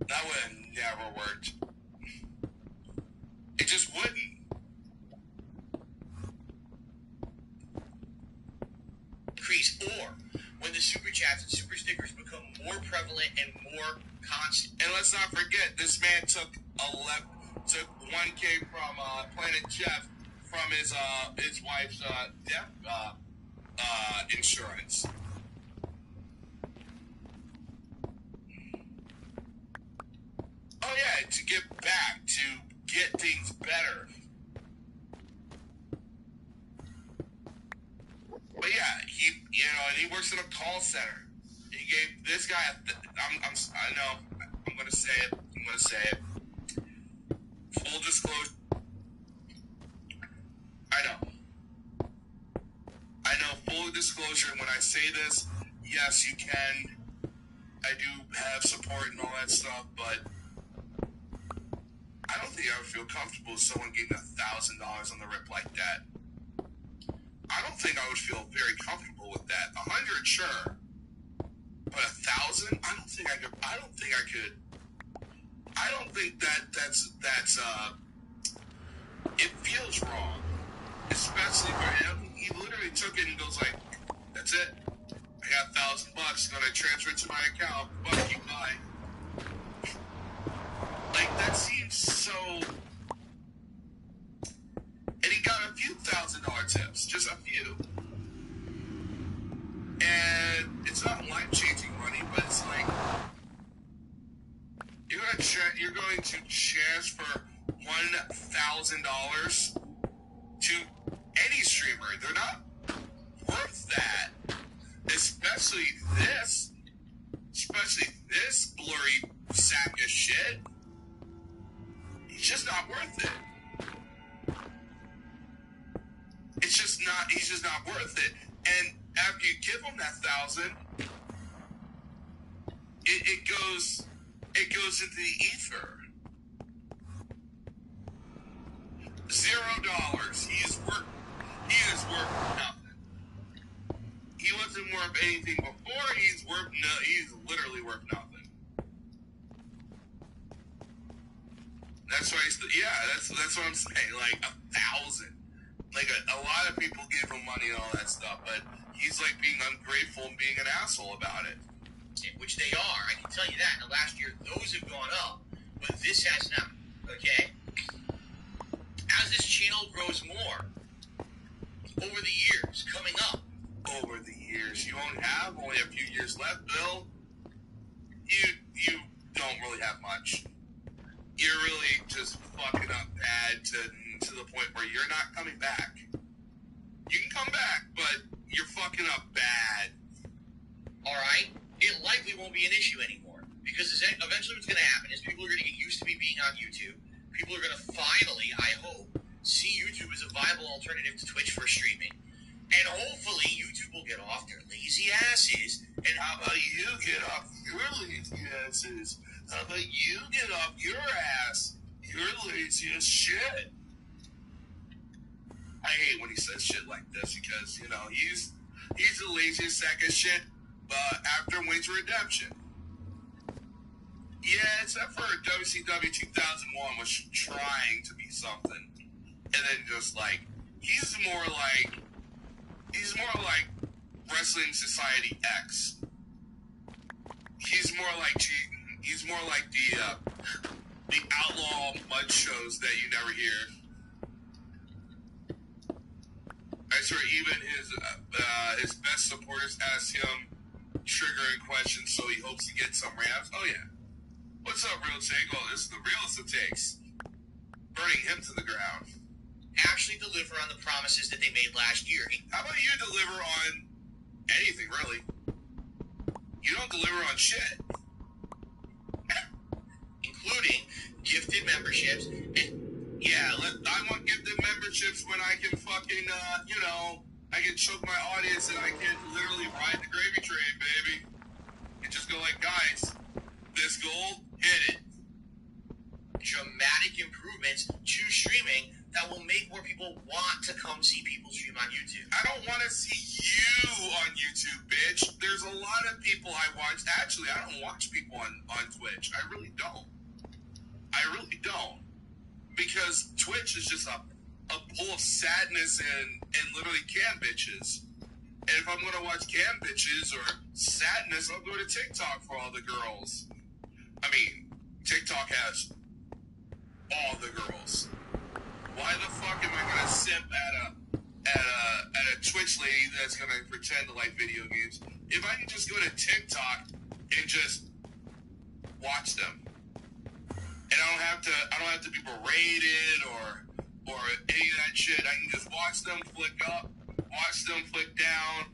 That would have never worked. It just wouldn't. Increase, or when the super chats and super stickers become more prevalent and more constant. And let's not forget, this man took 1K from Planet Jeff from his wife's death insurance. Oh yeah, to get back, to get things better. But yeah, and he works in a call center. He gave this guy I know, I'm gonna say it. Full disclosure. I know, full disclosure, when I say this, yes, you can. I do have support and all that stuff, but I don't think I would feel comfortable if someone gave me $1,000 on the rip like that. I don't think I would feel very comfortable with that. 100, sure. But 1,000? I don't think I could. I don't think that's it feels wrong. Especially for him. He literally took it and goes like, that's it. I got $1,000, gonna transfer it to my account. Fuck you, bye. Like, that seems so... And he got a few $1,000 tips, just a few. And it's not life-changing money, but it's like, you're going to transfer $1,000 to any streamer. They're not worth that. Especially this blurry sack of shit. It's just not worth it. he's just not worth it. And after you give him that $1,000, it goes into the ether. $0. He is worth nothing. He wasn't worth anything before. He's literally worth nothing. That's why that's what I'm saying. Like 1,000. Like a lot of people give him money and all that stuff, but he's like being ungrateful and being an asshole about it. Which they are, I can tell you that. Now, last year, those have gone up, but this has not, okay? As this channel grows more, over the years, coming up. Over the years, you only a few years left, Bill. You don't really have much. You're really just fucking up bad to the point where you're not coming back. You can come back, but you're fucking up bad. Alright? It likely won't be an issue anymore. Because eventually what's going to happen is people are going to get used to me being on YouTube. People are going to finally, I hope, see YouTube as a viable alternative to Twitch for streaming. And hopefully YouTube will get off their lazy asses. And how about you get off your lazy asses? How about you get off your ass? You're lazy as shit. I hate when he says shit like this because, you know, he's the laziest sack of shit after Wings Redemption. Yeah, except for WCW 2001 was trying to be something. And then just like, he's more like Wrestling Society X. He's more like the outlaw mud shows that you never hear. I swear, even his best supporters ask him triggering questions, so he hopes to get some raps. Oh yeah, what's up, Real Take? Oh, this is the realest it takes. Burning him to the ground. Actually deliver on the promises that they made last year. How about you deliver on anything, really? You don't deliver on shit. Including gifted memberships. And yeah, I want gifted memberships when I can fucking, I can choke my audience and I can literally ride the gravy train, baby. And just go like, guys, this gold, hit it. Dramatic improvements to streaming that will make more people want to come see people stream on YouTube. I don't want to see you on YouTube, bitch. There's a lot of people I watch. Actually, I don't watch people on Twitch. I really don't. Because Twitch is just a pool of sadness and literally cam bitches. And if I'm going to watch cam bitches or sadness, I'll go to TikTok for all the girls. I mean, TikTok has all the girls. Why the fuck am I gonna simp at a Twitch lady that's gonna pretend to like video games? If I can just go to TikTok and just watch them, and I don't have to be berated or any of that shit. I can just watch them flick up, watch them flick down,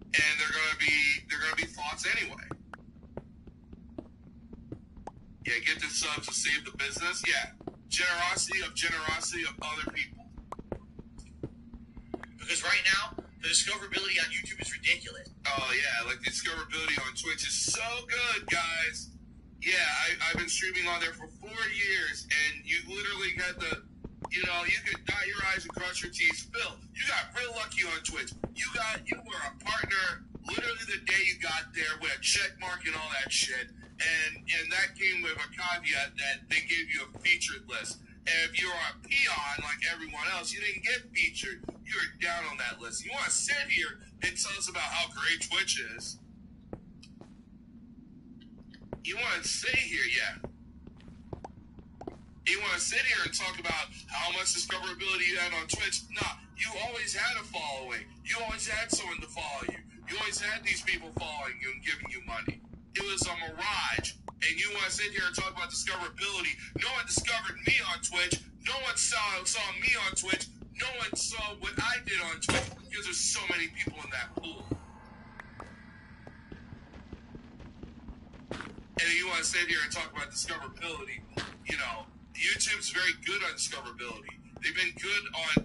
and they're gonna be thoughts anyway. Yeah, get the subs to save the business. Yeah. Generosity of other people. Because right now, the discoverability on YouTube is ridiculous. Oh yeah, like the discoverability on Twitch is so good, guys. Yeah, I've been streaming on there for 4 years, and you literally got you could dot your eyes and cross your T's. Phil, you got real lucky on Twitch. You were a partner literally the day you got there with a check mark and all that shit. And that came with a caveat that they gave you a featured list. And if you're a peon like everyone else, you didn't get featured. You were down on that list. You want to sit here and tell us about how great Twitch is? You want to sit here, yeah. You want to sit here and talk about how much discoverability you had on Twitch? Nah, you always had a following. You always had someone to follow you. You always had these people following you and giving you money. It was a mirage, and you want to sit here and talk about discoverability. No one discovered me on Twitch. No one saw me on Twitch. No one saw what I did on Twitch because there's so many people in that pool. And you want to sit here and talk about discoverability. YouTube's very good on discoverability. They've been good on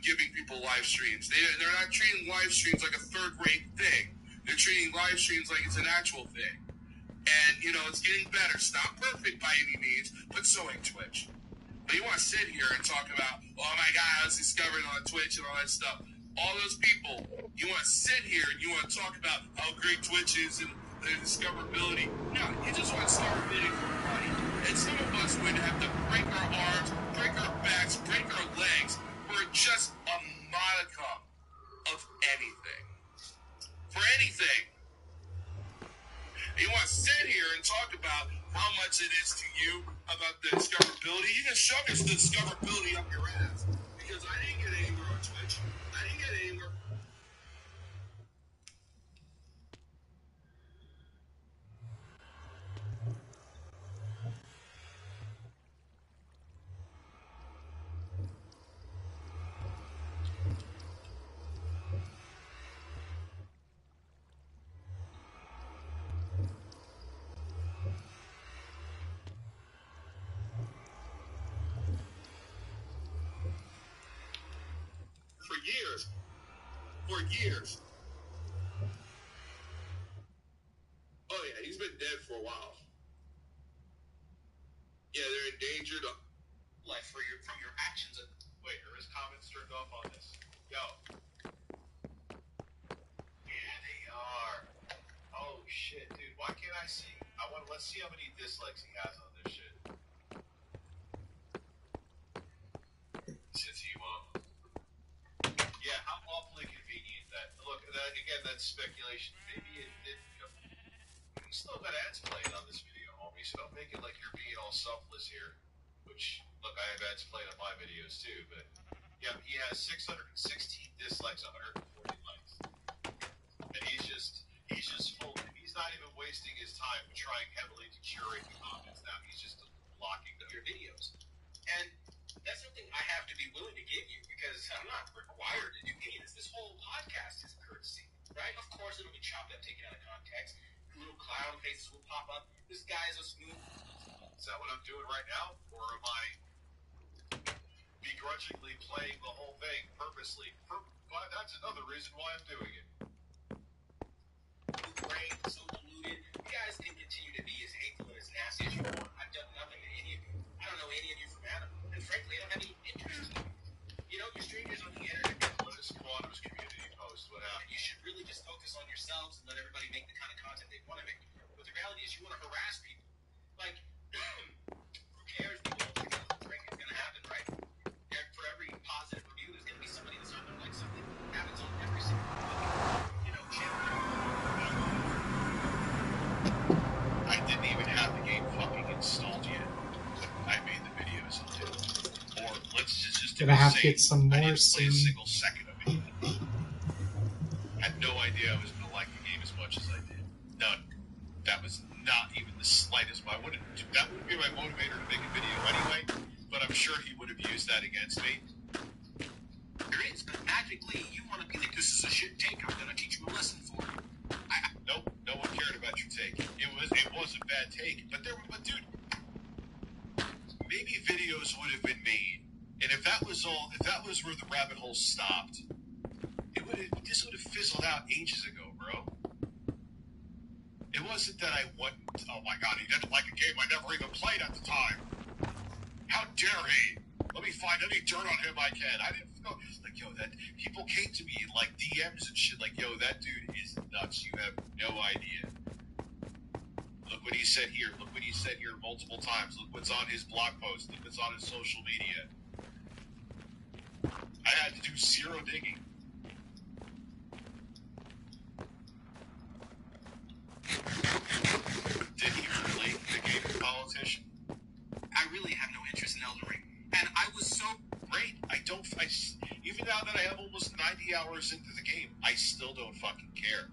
giving people live streams. They're not treating live streams like a third-rate thing. They're treating live streams like it's an actual thing. And, you know, it's getting better. It's not perfect by any means, but so ain't Twitch. But you want to sit here and talk about, oh my God, I was discovered on Twitch and all that stuff. All those people, you want to sit here and you want to talk about how great Twitch is and the discoverability. No, you just want discoverability for money. And some of us would have to break our arms, break our backs, break our legs for just a modicum of anything. For anything. You want to sit here and talk about how much it is to you about the discoverability. You can shove this discoverability up your ass. Because I didn't get anywhere on Twitch. I didn't get anywhere. For years. Oh yeah, he's been dead for a while. Yeah, they're endangered. Like from your actions. Wait, are his comments turned off on this? Yo. Yeah, they are. Oh shit, dude. Why can't I see? Let's see how many dislikes he has on this shit. Since he yeah, how awfully convenient that. Look, again, that's speculation. Maybe it did. You still got ads playing on this video, homie. So don't make it like you're being all selfless here. Which, look, I have ads playing on my videos too. But yeah, he has 616 dislikes, 140 likes, and he's just full. He's not even wasting his time trying heavily to curate the comments now. He's just blocking your videos, and that's something I have to be willing to give you because I'm not required to do any of this. This whole podcast is a courtesy, right? Of course, it'll be chopped up, taken out of context. Little clown faces will pop up. This guy is a smooth. Is that what I'm doing right now, or am I begrudgingly playing the whole thing purposely? But that's another reason why I'm doing it. Brain so polluted. You guys can continue to be as hateful and as nasty as you want. I've done nothing to any of you. I don't know any of you from Adam, and frankly, I don't have any interest in you. You know, you're strangers on the internet. What is Quantum's community post? What happened? You should really just focus on yourselves and let everybody make the kind of content they want to make. But the reality is, you want to harass people. Like, who cares? People don't think it's going to happen, right? And for every positive review, there's going to be somebody that's not going to like something. It happens on every single you know, channel. I didn't even have the game fucking installed yet. I made the videos on it. Or let's just Gonna have to get some more soon. I didn't play a single second of it. I had no idea I was going to like the game as much as I did. None. That was not even the slightest. That wouldn't be my motivator to make a video anyway, but I'm sure he would have used that against me. There is, but magically, you want to be like, this is a shit take, I'm going to teach you a lesson for it. Nope, no one cared about your take. It was a bad take, but dude, maybe videos would have been made, and if that was where the rabbit hole stopped, this would have fizzled out ages ago, bro. It wasn't that I wouldn't. Oh my God, he didn't like a game I never even played at the time. How dare he? Let me find any dirt on him I can. I didn't know. Like, yo, that people came to me in like DMs and shit. Like, yo, that dude is nuts. You have no idea. Look what he said here. Look what he said here multiple times. Look what's on his blog post. Look what's on his social media. I had to do zero digging. Did he really become a politician? I really have no interest in Elden Ring. And I was so great. Even now that I have almost 90 hours into the game, I still don't fucking care.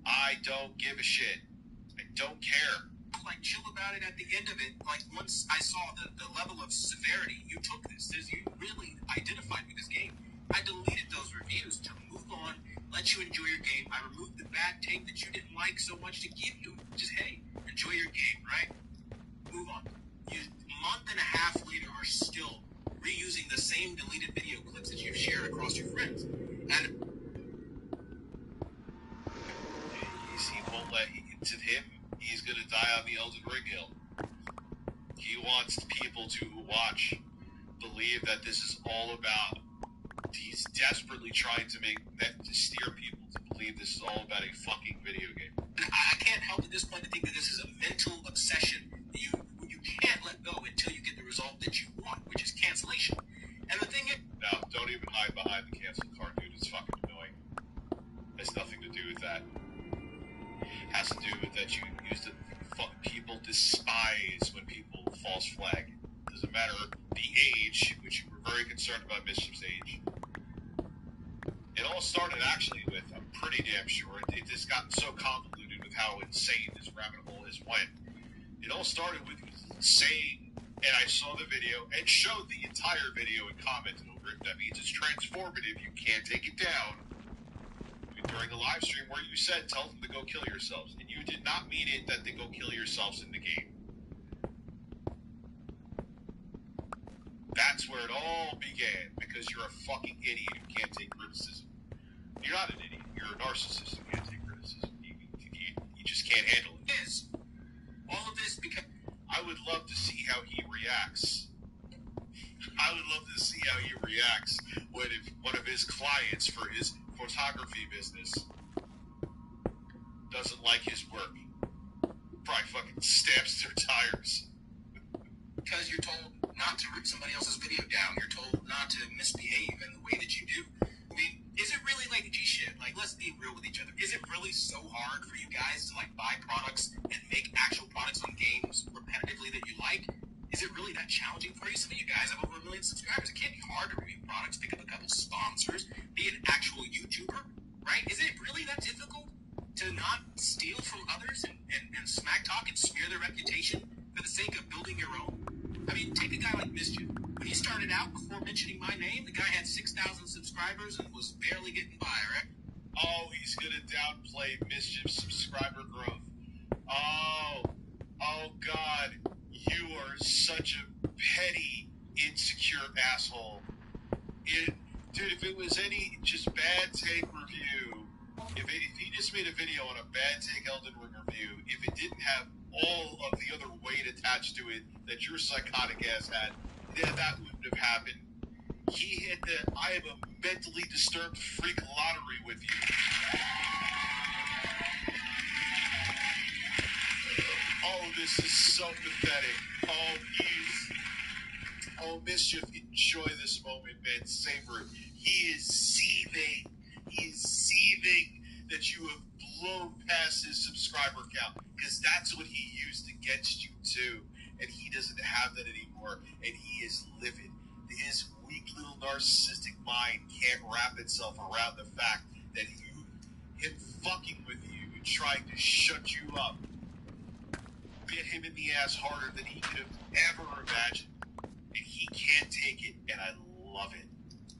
I don't give a shit. I don't care. Like, chill about it at the end of it. Like, once I saw the level of severity you took this, you really identified with this game. I deleted those reviews to move on, let you enjoy your game. I removed the bad tape that you didn't like so much to give you. Just, hey, enjoy your game, right? Move on. month and a half later are still reusing the same deleted video clips that you've shared across your friends. And he won't let, to him, he's going to die on the Elden Ring hill. He wants people to watch believe that this is all about, he's desperately trying to steer people to believe this is all about a fucking video game. I can't help at this point to think that this is a mental obsession that you can't let go until you get the result that you want, which is cancellation. And the thing is... No, don't even hide behind the cancel card, dude. It's fucking annoying. It has nothing to do with that. It has to do with that you use the... People despise when people false flag. It doesn't matter the age, which you were very concerned about Mischief's age. It all started actually with, I'm pretty damn sure, it just got so convoluted with how insane this rabbit hole has went. It all started with saying, and I saw the video and showed the entire video and commented over it. That means it's transformative. You can't take it down. During the live stream where you said, tell them to go kill yourselves. And you did not mean it that they go kill yourselves in the game. That's where it all began, because you're a fucking idiot who can't take criticism. You're not an idiot. You're a narcissist who can't take criticism. You just can't handle it. Yes. All of this because... I would love to see how he reacts. I would love to see how he reacts when if one of his clients for his photography business doesn't like his work. Probably fucking stamps their tires. Because you're told not to rip somebody else's video down. You're told not to misbehave in the way that you do. I mean, is it really like G-shit? Like, let's be real with each other. Is it really so hard for you guys to, like, buy products and make actual products on games repetitively that you like? Is it really that challenging for you? Some of you guys have over 1 million subscribers. It can't be hard to review products, pick up a couple sponsors, be an actual YouTuber, right? Is it really that difficult to not steal from others and smack talk and smear their reputation for the sake of building your own? I mean, take a guy like Mischief. When he started out, before mentioning my name, the guy had 6,000 subscribers and was barely getting by, right? Oh, he's gonna downplay Mischief's subscriber growth. Oh God, you are such a petty, insecure asshole. Dude, if it was any just bad take review, if he just made a video on a bad take Elden Ring review, if it didn't have all of the other weight attached to it that your psychotic ass had, then that wouldn't have happened. He hit the I am a mentally disturbed freak lottery with you. Oh, this is so pathetic. Oh, Mischief, enjoy this moment, man. Savor it. He is seething. He is seething that you have blown past his subscriber count, because that's what he used against you too, and he doesn't have that anymore, and he is livid. His weak little narcissistic mind can't wrap itself around the fact that him fucking with you and trying to shut you up bit him in the ass harder than he could have ever imagined, and he can't take it, and I love it.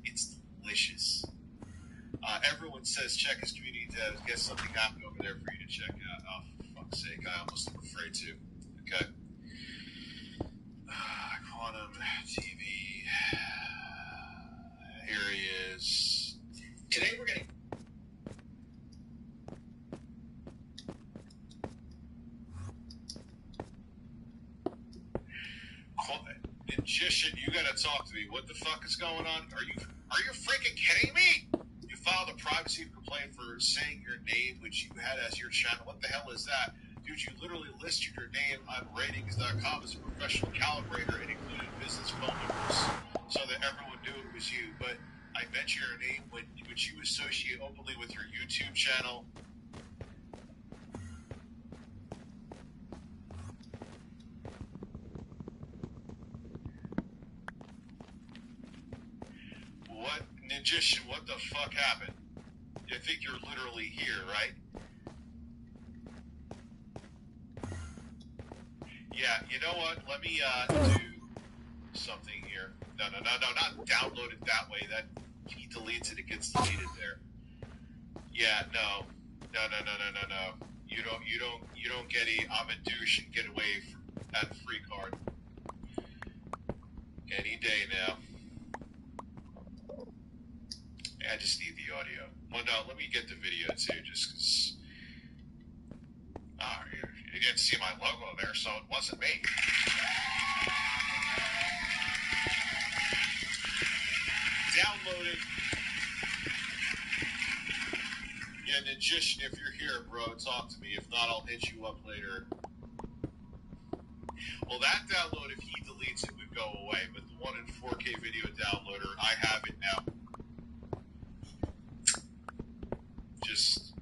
It's delicious. Everyone says check his community tabs. Guess something happened over there for you to check out. Oh, for fuck's sake, I almost am afraid to. Okay. Quantum TV. Here he is. Today we're going to... Magician, you gotta talk to me. What the fuck is going on? Are you freaking kidding me? You filed a privacy complaint for saying your name, which you had as your channel. What the hell is that? Dude, you literally listed your name on ratings.com as a professional calibrator and included business phone numbers so that everyone knew it was you. But I mentioned your name, which you associate openly with your YouTube channel. What, Magician, what the fuck happened? I think you're literally here, right? Yeah, you know what? Let me do something here. No, not download it that way. That he deletes it, it gets deleted there. Yeah, no. You don't get a I'm a douche and get away from that free card. Any day now. I just need the audio. Well, no, let me get the video too, just because. You didn't see my logo there, so it wasn't me. Downloaded. Yeah, Magician, if you're here, bro, talk to me. If not, I'll hit you up later. Well, that download, if he deletes it, would go away. But the one in 4K video downloader, I have it now. Just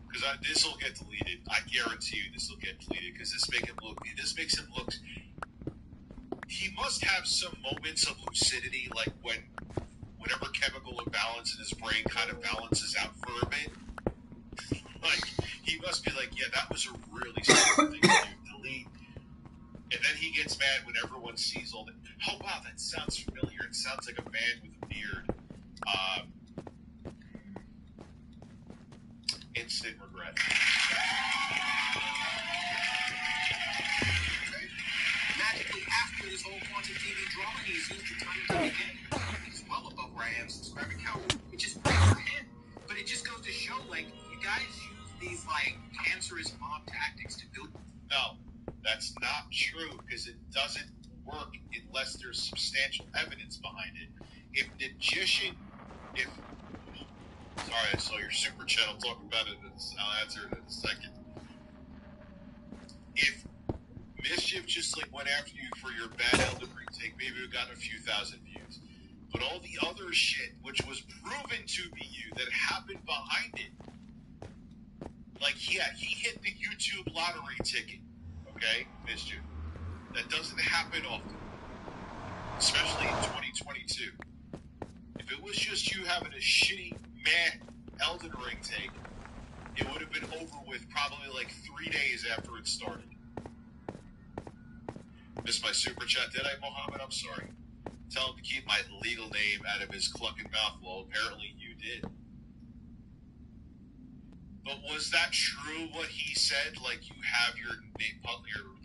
because this will get deleted. I guarantee you this will get deleted because this makes him look. He must have some moments of lucidity, like when whatever chemical imbalance in his brain kind of balances out for a bit. Like, he must be like, yeah, that was a really stupid thing to do. Delete. And then he gets mad when everyone sees all that. Oh, wow, that sounds familiar. It sounds like a man with a beard. Instant regret. Magically, after this whole Quantum TV drama, he's used the time to begin. He's well above where I am subscriber count, which is great for him. But it just goes to show, like, you guys use these, like, cancerous mob tactics to build. No, that's not true, because it doesn't work unless there's substantial evidence behind it. Sorry, I saw your super chat. I'll talk about it. I'll answer it in a second. If Mischief just like went after you for your bad Elden Ring take, maybe we've gotten a few thousand views. But all the other shit, which was proven to be you, that happened behind it, like, yeah, he hit the YouTube lottery ticket, okay, Mischief. That doesn't happen often, especially in 2022. If it was just you having a shitty, meh Elden Ring take, it would have been over with probably like 3 days after it started. Missed my super chat, did I, Mohammed? I'm sorry. Tell him to keep my legal name out of his clucking mouth. Well, apparently you did. But was that true what he said? Like, you have your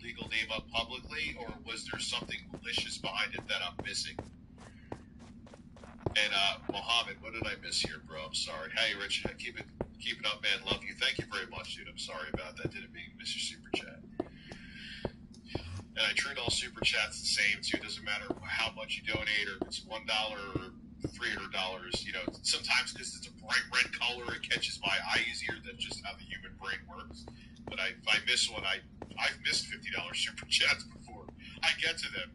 legal name up publicly, or was there something malicious behind it that I'm missing? And Mohammed, what did I miss here, bro? I'm sorry. Hey, Rich, keep it up, man. Love you. Thank you very much, dude. I'm sorry about that. Didn't mean to miss your super chat. And I treat all super chats the same too. Doesn't matter how much you donate, or if it's $1 or $300. You know, sometimes because it's a bright red color, it catches my eye easier. That's just how the human brain works. But if I miss one, I've missed $50 super chats before. I get to them,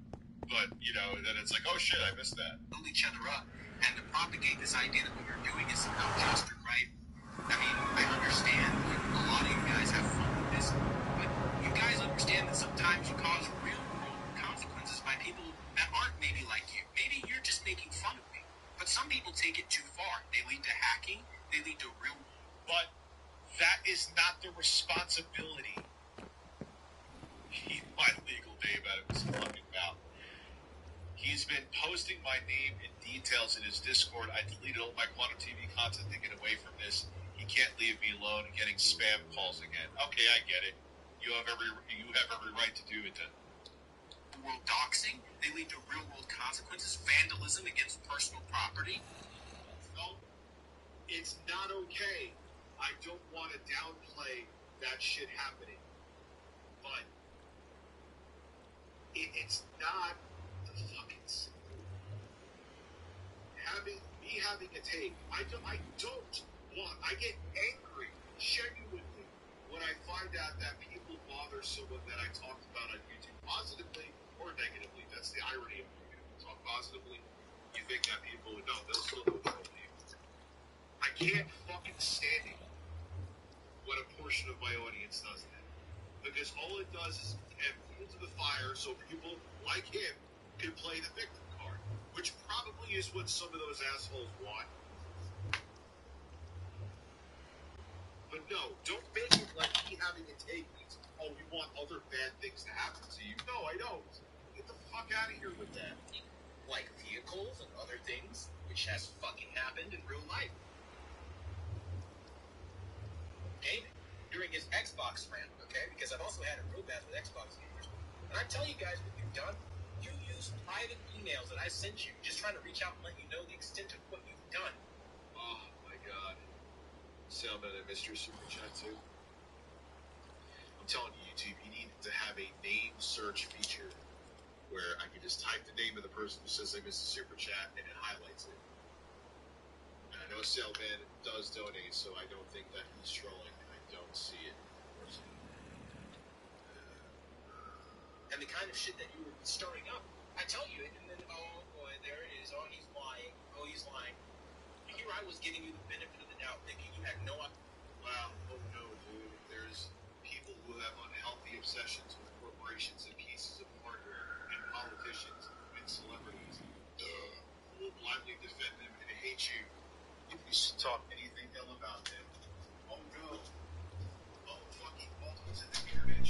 but you know, then it's like, oh shit, I missed that. Build each other up and to propagate this idea that what you're doing is somehow just or right. I mean, I understand that a lot of you guys have fun with this, but you guys understand that sometimes you cause real world consequences by people that aren't maybe like you. Maybe you're just making fun of me. But some people take it too far. They lead to hacking. They lead to real. But that is not the responsibility. Keep my legal name out of his fucking mouth. He's been posting my name and details in his Discord. I deleted all my Quantum TV content to get away from this. He can't leave me alone and getting spam calls again. Okay, I get it. You have every right to do it then. World doxing. They lead to real world consequences. Vandalism against personal property. No, it's not okay. I don't want to downplay that shit happening, but it's not the fucking same. Having a take. I don't want. I get angry genuinely when I find out that people bother someone that I talked about on YouTube positively or negatively. That's the irony of it. You talk positively, you think that people would know. They'll still control you. I can't fucking stand it when a portion of my audience does that. Because all it does is add fuel to the fire so people like him can play the victim card. Which probably is what some of those assholes want. But no, don't make it like me having a take means, oh, we want other bad things to happen to you. No, I don't. Get the fuck out of here with that. Like vehicles and other things, which has fucking happened in real life. Gaming. During his Xbox rant, okay? Because I've also had a real bad with Xbox gamers. And I tell you guys what you've done. You use those private emails that I sent you, just trying to reach out and let you know the extent of what you've done. Oh my God. Salmon, I missed your super chat too. I'm telling you, YouTube, you need to have a name search feature where I can just type the name of the person who says they missed a super chat and it highlights it. And I know Salmon does donate, so I don't think that he's trolling. I don't see it. And the kind of shit that you were stirring up. I tell you, and then, oh boy, there it is. Oh, he's lying. Oh, he's lying. Here I was giving you the benefit of the doubt, thinking you had no idea. Wow, oh no, dude. There's people who have unhealthy obsessions with corporations and pieces of hardware, and politicians and celebrities who will blindly defend them and hate you if you talk anything ill about them. Oh no. Oh, fucking multiples in the internet.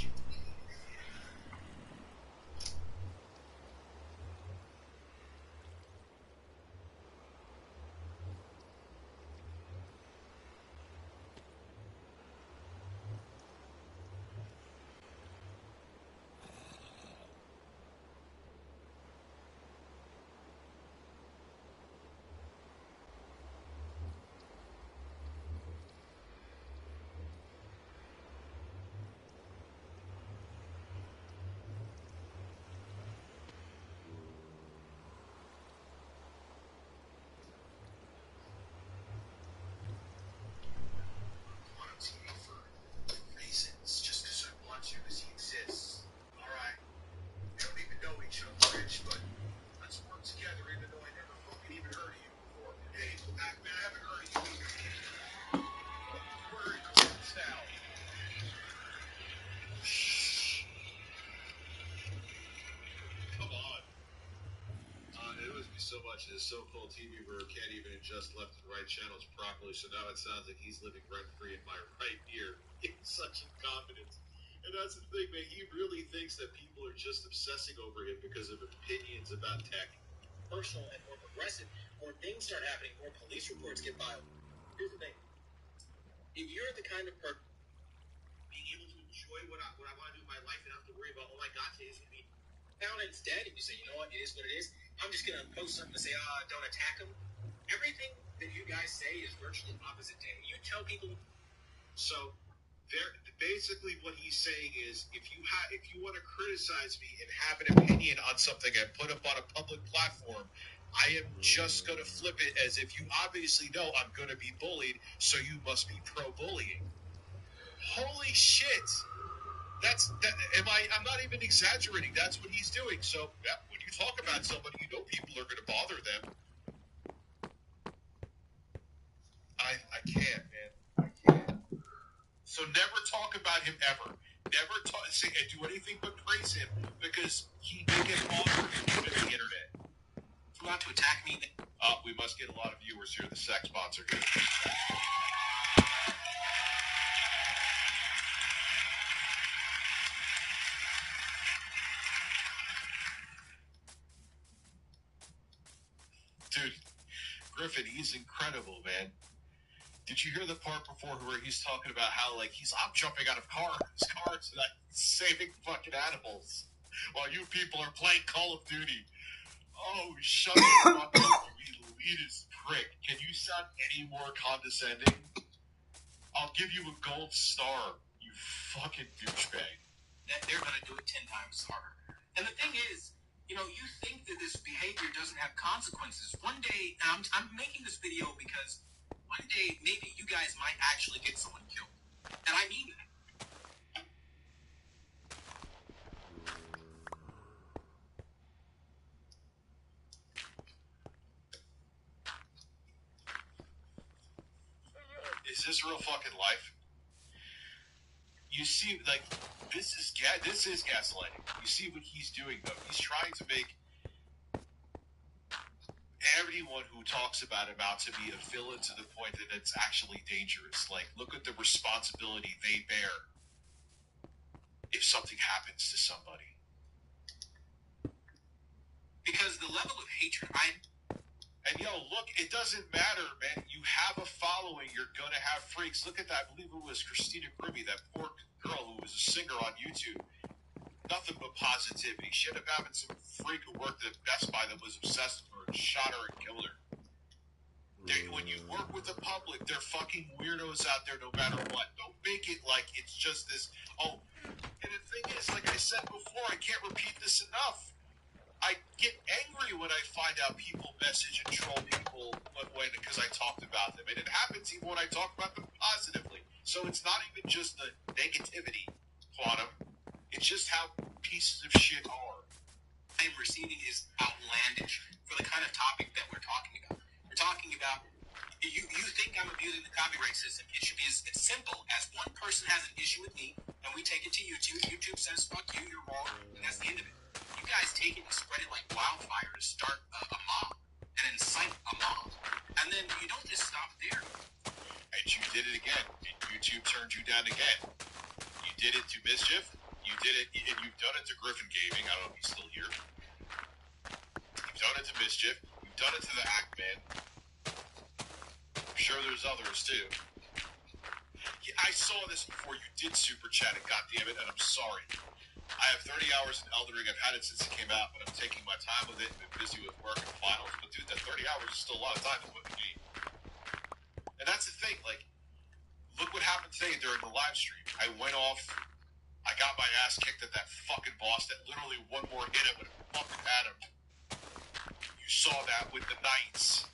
So much this so-called TV viewer can't even adjust left and right channels properly, so now it sounds like he's living rent-free in my right ear. He's such incompetence. And that's the thing, man. He really thinks that people are just obsessing over him because of opinions about tech. Personal and more progressive, more things start happening, more police reports get filed. Here's the thing. If you're the kind of person being able to enjoy what I want to do in my life and not have to worry about, oh my God, today's going to be down and it's dead, and you say, you know what, it is what it is. I'm just going to post something to say, don't attack them. Everything that you guys say is virtually opposite day. You tell people. So, basically what he's saying is, if you want to criticize me and have an opinion on something and put up on a public platform, I am just going to flip it as if you obviously know I'm going to be bullied, so you must be pro-bullying. Holy shit! I'm not even exaggerating. That's what he's doing. So when you talk about somebody, you know people are going to bother them. I can't, man. I can't. So never talk about him ever. Never say and do anything but praise him because he may get bothered on the internet. You want to attack me? We must get a lot of viewers here. The sex bots are good. Dude, Griffin, he's incredible, man. Did you hear the part before where he's talking about how, like, I'm jumping out of cars and I'm saving fucking animals while you people are playing Call of Duty? Oh, shut the fuck up, you elitist prick. Can you sound any more condescending? I'll give you a gold star, you fucking douchebag. They're going to do it 10 times harder. And the thing is, you think that this behavior doesn't have consequences. One day, I'm making this video because one day, maybe you guys might actually get someone killed. And I mean that. Is this real fucking life? You see, like, this is gaslighting. You see what he's doing, though. He's trying to make everyone who talks about him out to be a villain to the point that it's actually dangerous. Like, look at the responsibility they bear if something happens to somebody. Because the level of hatred And look, it doesn't matter, man. You have a following. You're gonna have freaks. Look at that. I believe it was Christina Grimmie, that poor girl who was a singer on YouTube. Nothing but positivity. She ended up having some freak who worked at Best Buy that was obsessed with her and shot her and killed her. When you work with the public, they're fucking weirdos out there no matter what. Don't make it like it's just this, oh, and the thing is, like I said before, I can't repeat this enough. I get angry when I find out people message and troll people because I talked about them. And it happens even when I talk about them positively. So it's not even just the negativity, Quantum. It's just how pieces of shit are. I'm receiving is outlandish for the kind of topic that we're talking about. We're talking about, you think I'm abusing the copyright system. It should be as simple as one person has an issue with me, and we take it to YouTube. YouTube says, fuck you, you're wrong, and that's the end of it. You guys take it and spread it like wildfire to start a mob and incite a mob. And then you don't just stop there. And you did it again. And YouTube turned you down again. You did it to Mischief. You did it, and you've done it to Griffin Gaming. I don't know if he's still here. You've done it to Mischief. You've done it to the Ackman. I'm sure there's others too. Yeah, I saw this before you did Super Chat, and goddammit, and I'm sorry. I have 30 hours in Elden Ring. I've had it since it came out, but I'm taking my time with it and been busy with work and finals. But dude, that 30 hours is still a lot of time to put in the game. And that's the thing, like, look what happened today during the live stream. I went off, I got my ass kicked at that fucking boss that literally one more hit it would have fucking had him. You saw that with the Knights.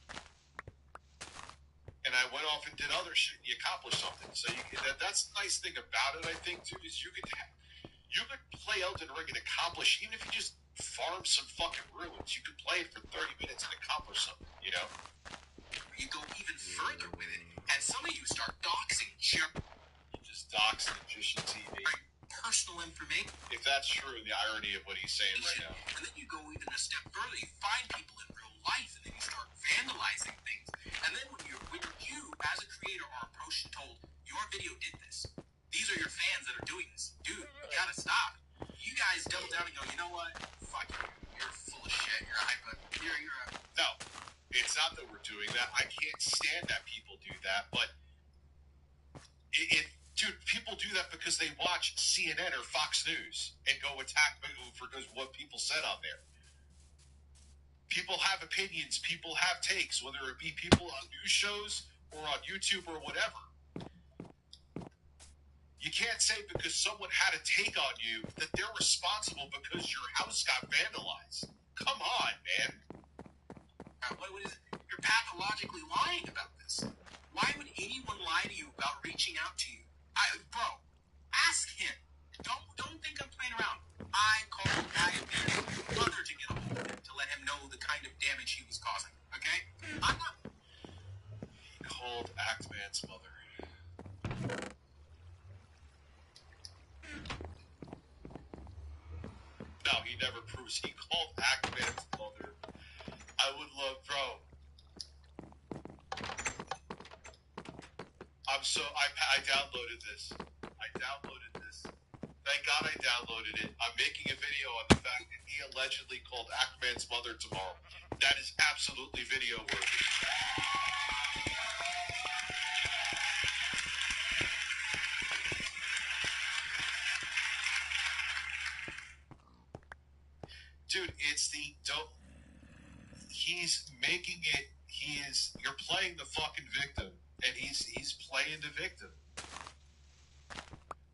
And I went off and did other shit. You accomplished something. So that's the nice thing about it, I think, too, is you could play Elden Ring and accomplish, even if you just farm some fucking ruins, you could play it for 30 minutes and accomplish something, you know? You go even further with it, and some of you start doxing, You just dox Magician TV. Right, personal information. If that's true, the irony of what he's saying right now. And then you go even a step further, you find people in real life, and then you start vandalizing things. And then when you, as a creator, are approached and told, your video did this. These are your fans that are doing this. Dude, you gotta stop. You guys double down and go, you know what? Fuck you. You're full of shit. You're a hyper. You're a... No, it's not that we're doing that. I can't stand that people do that, but dude, people do that because they watch CNN or Fox News and go attack for what people said on there. People have opinions. People have takes, whether it be people on news shows or on YouTube or whatever. You can't say because someone had a take on you that they're responsible because your house got vandalized. Come on, man. What is it? You're pathologically lying about this. Why would anyone lie to you about reaching out to you? Bro, ask him. Don't think I'm playing around. I called Agatha's mother to get a hold of him to let him know the kind of damage he was causing. Okay? I'm not. He called Actman's mother. No, he never proves. He called Ackman's mother. I would love, bro. I downloaded this. Thank God I downloaded it. I'm making a video on the fact that he allegedly called Ackman's mother tomorrow. That is absolutely video worthy. Dude, he's making it, you're playing the fucking victim, and he's playing the victim.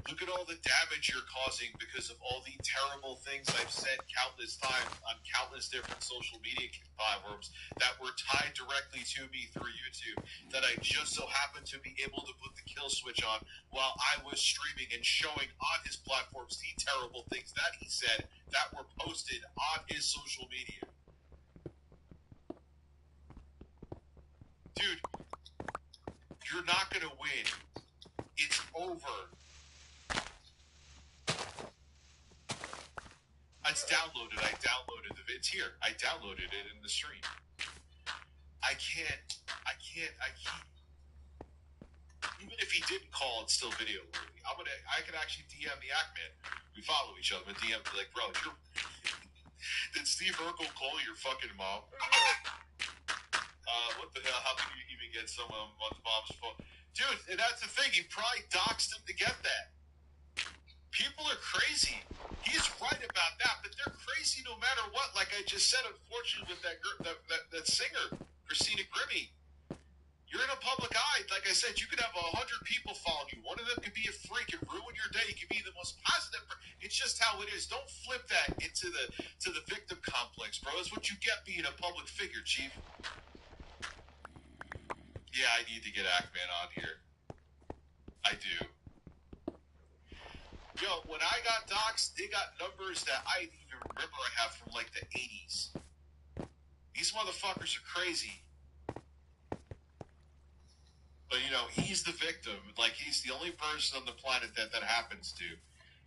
Look at all the damage you're causing because of all the terrible things I've said countless times on countless different social media platforms that were tied directly to me through YouTube, that I just so happened to be able to put the kill switch on while I was streaming and showing on his platforms the terrible things that he said that were posted on his social media. Dude, you're not going to win. It's over. It's downloaded. It's here. I downloaded it in the stream. I can't. Even if he didn't call, it's still video worthy. I could actually DM the Ackman. We follow each other, but DM be like, bro, did Steve Urkel call your fucking mom? What the hell? How could you even get someone on the mom's phone? Dude, and that's the thing. He probably doxed him to get that. People are crazy. He's right about that, but they're crazy no matter what. Like I just said, unfortunately, with that singer, Christina Grimmie. You're in a public eye. Like I said, you could have 100 people following you. One of them could be a freak and ruin your day. You could be the most positive. It's just how it is. Don't flip that into the victim complex, bro. That's what you get being a public figure, Chief. Yeah, I need to get Ackman on here. I do. Yo, when I got doxxed, they got numbers that I didn't even remember I have from like the 80s. These motherfuckers are crazy. But, you know, he's the victim. Like, he's the only person on the planet that happens to.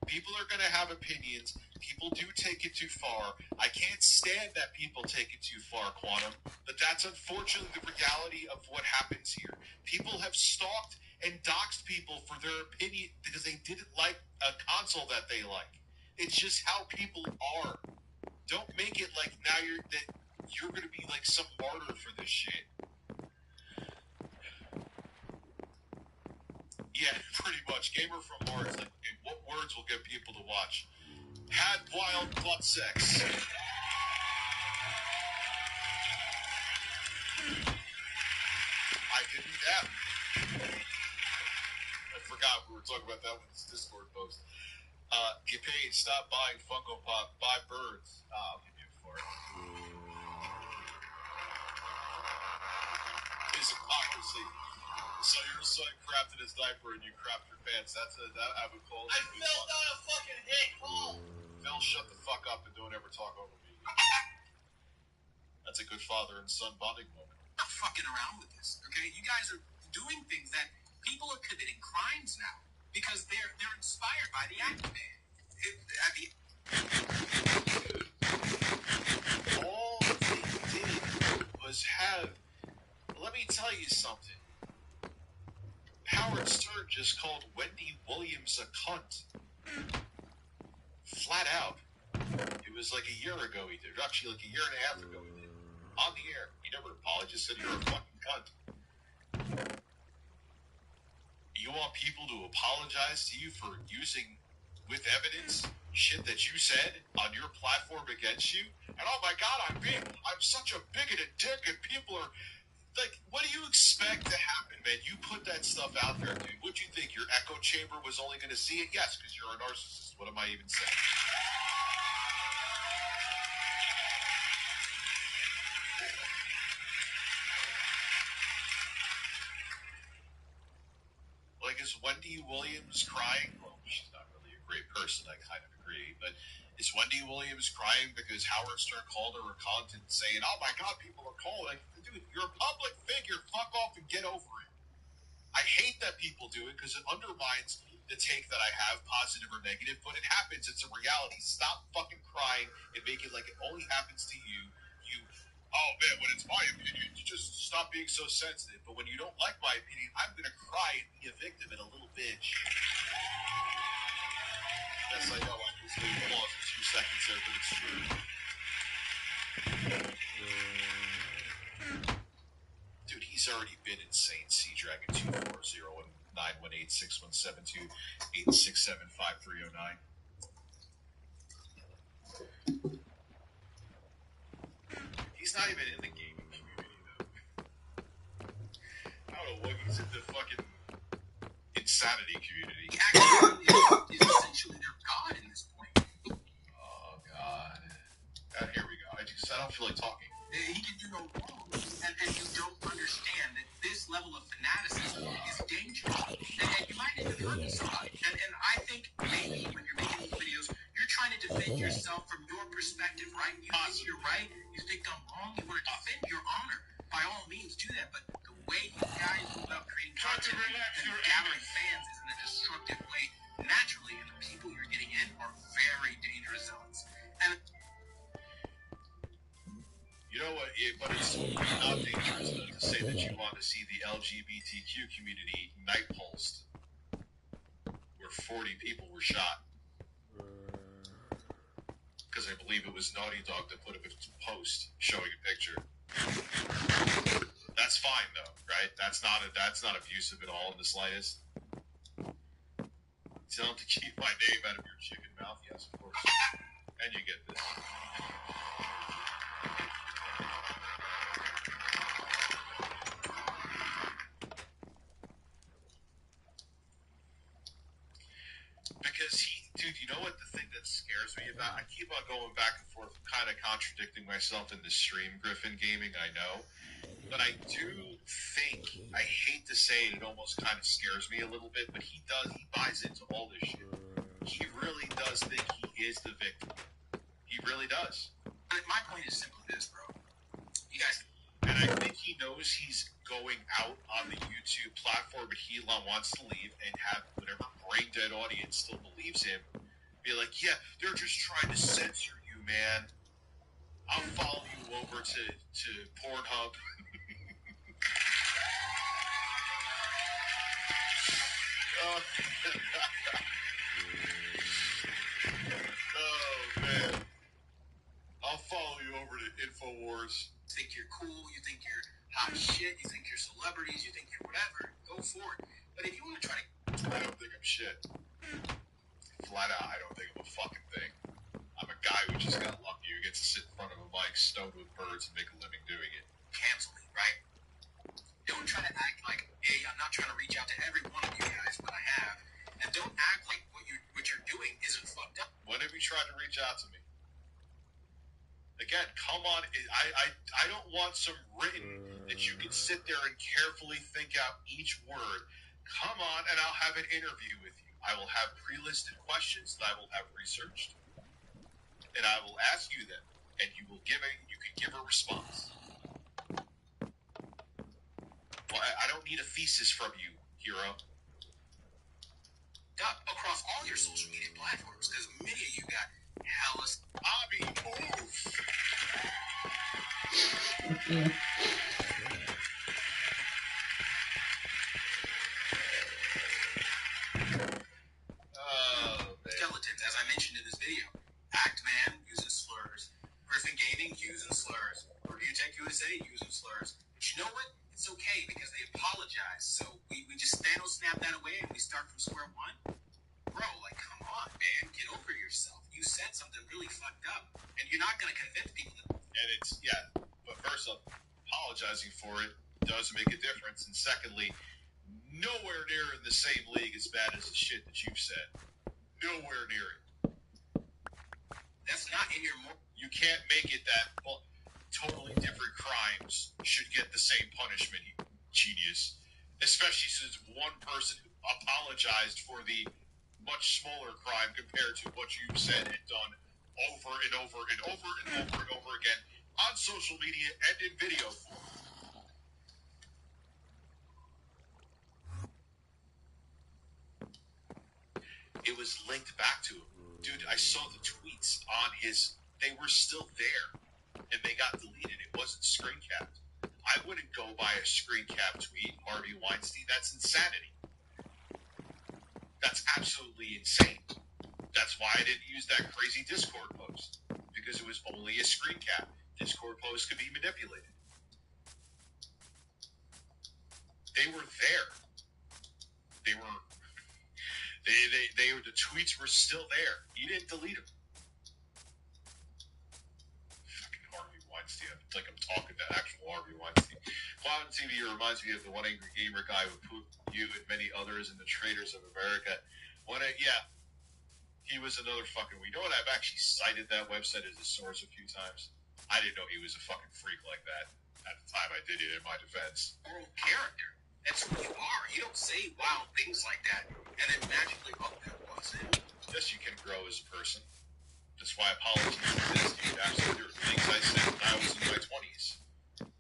People are going to have opinions. People do take it too far. I can't stand that people take it too far, Quantum. But that's unfortunately the reality of what happens here. People have stalked and doxed people for their opinion because they didn't like a console that they like. It's just how people are. Don't make it like now you're going to be like some martyr for this shit. Yeah, pretty much. Gamer from Mars, like, okay, what words will get people to watch? Had wild butt sex. I didn't have. I forgot we were talking about that with this Discord post. Get paid, stop buying Funko Pop, buy birds. I'll give you a fart. It's hypocrisy. So your son crapped in his diaper and you crapped your pants. That I would call. I fell down a fucking hit hole. Phil, shut the fuck up and don't ever talk over me. That's a good father and son bonding moment. I'm not fucking around with this, okay? You guys are doing things that people are committing crimes now because they're inspired by the Actman. All they did was have. Let me tell you something. Howard Stern just called Wendy Williams a cunt. Flat out. It was like a year ago he did. Actually, like a year and a half ago he did. On the air. He never apologized, said you're a fucking cunt. You want people to apologize to you for using, with evidence, shit that you said on your platform against you? And oh my god, I'm such a bigoted dick and people are... Like, what do you expect to happen, man? You put that stuff out there, dude. What'd you think? Your echo chamber was only going to see it? Yes, because you're a narcissist. What am I even saying? Like, is Wendy Williams crying? Well, she's not really a great person. I kind of agree. But is Wendy Williams crying because Howard Stern called her a cunt and saying, oh my god, people are calling? Like, dude, you're a public figure. Fuck off and get over it. I hate that people do it because it undermines the take that I have, positive or negative, but it happens. It's a reality. Stop fucking crying and make it like it only happens to you. Oh man, when it's my opinion, you just stop being so sensitive. But when you don't like my opinion, I'm going to cry and be a victim and a little bitch. Yes, I know. I just made applause in 2 seconds there, but it's true. Dude, he's already been insane. Sea Dragon 240 and 918-6172-867-5309. He's not even in the gaming community, though. I don't know what he's in the fucking insanity community. The Actman is essentially their god in this point. Oh, God. Here we go. I don't feel like talking. He can do no wrong. And you don't understand that this level of fanaticism is dangerous. And you might end up hurting somebody. And I think maybe when you're making these videos, you're trying to defend yourself from your perspective, right? You think you're right, you think I'm wrong, you want to defend your honor. By all means, do that. But the way you guys go about creating content and gathering fans is in a destructive way naturally. And the people you're getting in are very dangerous zones. And you know what? But it's not dangerous enough to say that you want to see the LGBTQ community night pulsed, where 40 people were shot. Because I believe it was Naughty Dog that put up a post showing a picture. That's fine though, right? That's not abusive at all in the slightest. To tell him to keep my name out of your chicken mouth? Yes, of course. And you get this. Because dude, you know what the thing that scares me about? I keep on going back and forth, kind of contradicting myself in the stream, Griffin Gaming, I know. But I do think, I hate to say it, it almost kind of scares me a little bit, but he buys into all this shit. He really does think he is the victim. He really does. But my point is simply this, bro. You guys... And I think he knows he's going out on the YouTube platform, but he wants to leave and have whatever brain-dead audience still believes him be like, yeah, they're just trying to censor you, man. I'll follow you over to Pornhub. Oh, oh, man. I'll follow you over to InfoWars. You think you're cool, you think you're hot shit, you think you're celebrities, you think you're whatever, go for it. But if you want to try to... I don't think I'm shit. Flat out, I don't think I'm a fucking thing. I'm a guy who just got lucky who gets to sit in front of a mic, stoned with birds, and make a living doing it. Cancel me, right? Don't try to act like, hey, I'm not trying to reach out to every one of you guys, but I have. And don't act like what you're doing isn't fucked up. When have you tried to reach out to me? Again, come on. I don't want some written that you can sit there and carefully think out each word. Come on, and I'll have an interview with you. I will have pre-listed questions that I will have researched, and I will ask you them, and you can give a response. Well, I don't need a thesis from you, hero. Across all your social media platforms, because many of you got hella... Bobby, move! Skeletons, as I mentioned in this video. Actman using slurs. Griffin Gaming using slurs. Review Tech USA using slurs. But you know what? It's okay because they apologize. So we just snap that away and we start from square one. Bro, like, come on, man. Get over yourself. You said something really fucked up. And you're not going to convince people that... And it's, yeah, but first off, apologizing for it does make a difference. And secondly, nowhere near in the same league as bad as the shit that you've said. Nowhere near it. That's not in your... You can't make it that, well, totally different crimes should get the same punishment, you genius. Especially since one person apologized for the much smaller crime compared to what you've said and done over and over and over and over and over again on social media and in video form. It was linked back to him. Dude, I saw the tweets on his... They were still there, and they got deleted. It wasn't screen capped. I wouldn't go by a screen cap tweet, Harvey Weinstein. That's insanity. That's absolutely insane. That's why I didn't use that crazy Discord post, because it was only a screen cap. Discord posts could be manipulated. They were there. They were... the tweets were still there. You didn't delete them. Fucking Harvey Weinstein. It's like I'm talking to actual Harvey Weinstein. Cloud TV reminds me of the one angry gamer guy who put you and many others in the traitors of America. He was another fucking... You know what? I've actually cited that website as a source a few times. I didn't know he was a fucking freak like that. At the time I did it in my defense. Moral character. That's who you are. You don't say wild things like that and then magically, oh, that was it. Yes, you can grow as a person. That's why apologies exist, dude. Actually, there were things I said when I was in my 20s,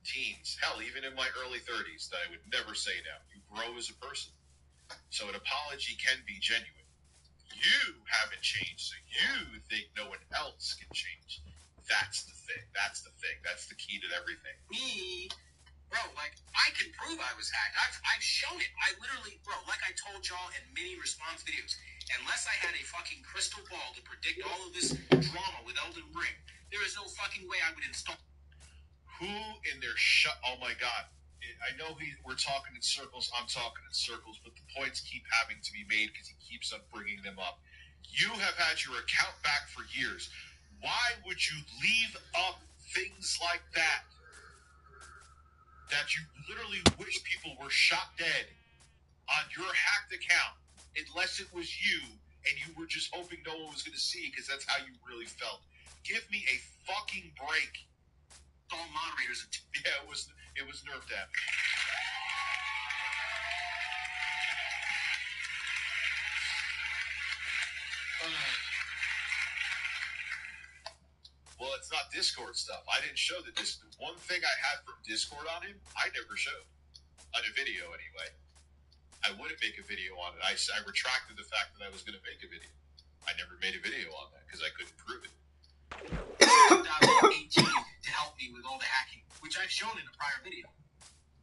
teens, hell, even in my early 30s that I would never say now. You grow as a person. So an apology can be genuine. You haven't changed, so you think no one else can change. That's the thing. That's the thing. That's the key to everything. Me... Bro, like, I can prove I was hacked. I've shown it. I literally, bro, like I told y'all in many response videos, unless I had a fucking crystal ball to predict all of this drama with Elden Ring, there is no fucking way I would install... Who in their oh my god. I know we're talking in circles, I'm talking in circles, but the points keep having to be made because he keeps on bringing them up. You have had your account back for years. Why would you leave up things like that? That you literally wish people were shot dead on your hacked account, unless it was you and you were just hoping no one was going to see because that's how you really felt. Give me a fucking break. All moderators. Yeah, it was nerve damage. Well, it's not Discord stuff. I didn't show the one thing I had from Discord on him, I never showed. On a video, anyway. I wouldn't make a video on it. I retracted the fact that I was going to make a video. I never made a video on that because I couldn't prove it. 2018 to help me with all the hacking, which I've shown in a prior video,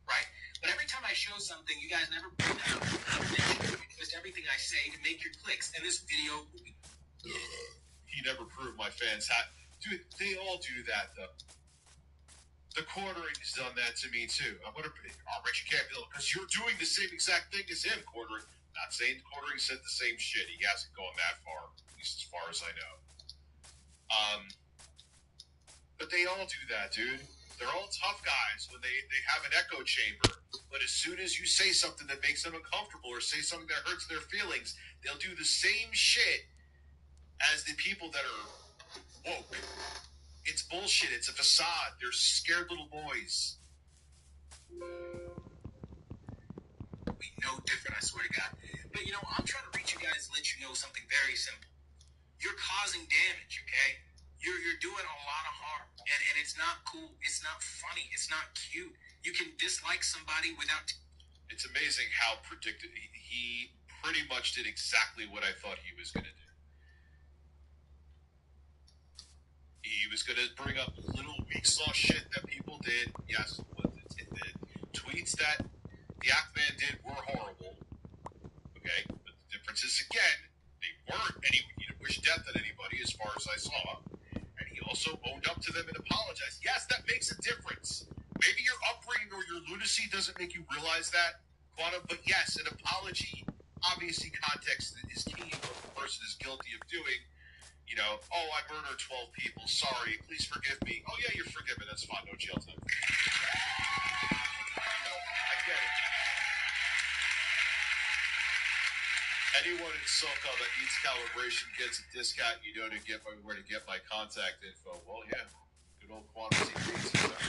right? But every time I show something, you guys never bring that up. Just everything I say to make your clicks, and this video. He never proved my fans had. Dude, they all do that though. The Quartering has done that to me too. I'm gonna Rich, you can't be because you're doing the same exact thing as him, Quartering. Not saying Quartering said the same shit. He hasn't gone that far, at least as far as I know. But they all do that, dude. They're all tough guys when they have an echo chamber. But as soon as you say something that makes them uncomfortable or say something that hurts their feelings, they'll do the same shit as the people that are woke. It's bullshit. It's a facade. They're scared little boys. Be no different, I swear to God. But, I'm trying to reach you guys and let you know something very simple. You're causing damage, okay? You're doing a lot of harm. And it's not cool. It's not funny. It's not cute. You can dislike somebody without... It's amazing how predicted... He pretty much did exactly what I thought he was going to do. He was going to bring up little weak sauce shit that people did. Yes, the tweets that the Ackman did were horrible. Okay, but the difference is, again, they weren't he didn't wish death on anybody as far as I saw. And he also owned up to them and apologized. Yes, that makes a difference. Maybe your upbringing or your lunacy doesn't make you realize that, Quantum, but yes, an apology, obviously context is key of what the person is guilty of doing. Oh, I murdered 12 people. Sorry, please forgive me. Oh, yeah, you're forgiven. That's fine. No jail time. I get it. Anyone in SoCal that needs calibration gets a discount. You know where to get my contact info. Well, yeah. Good old Quantum TV.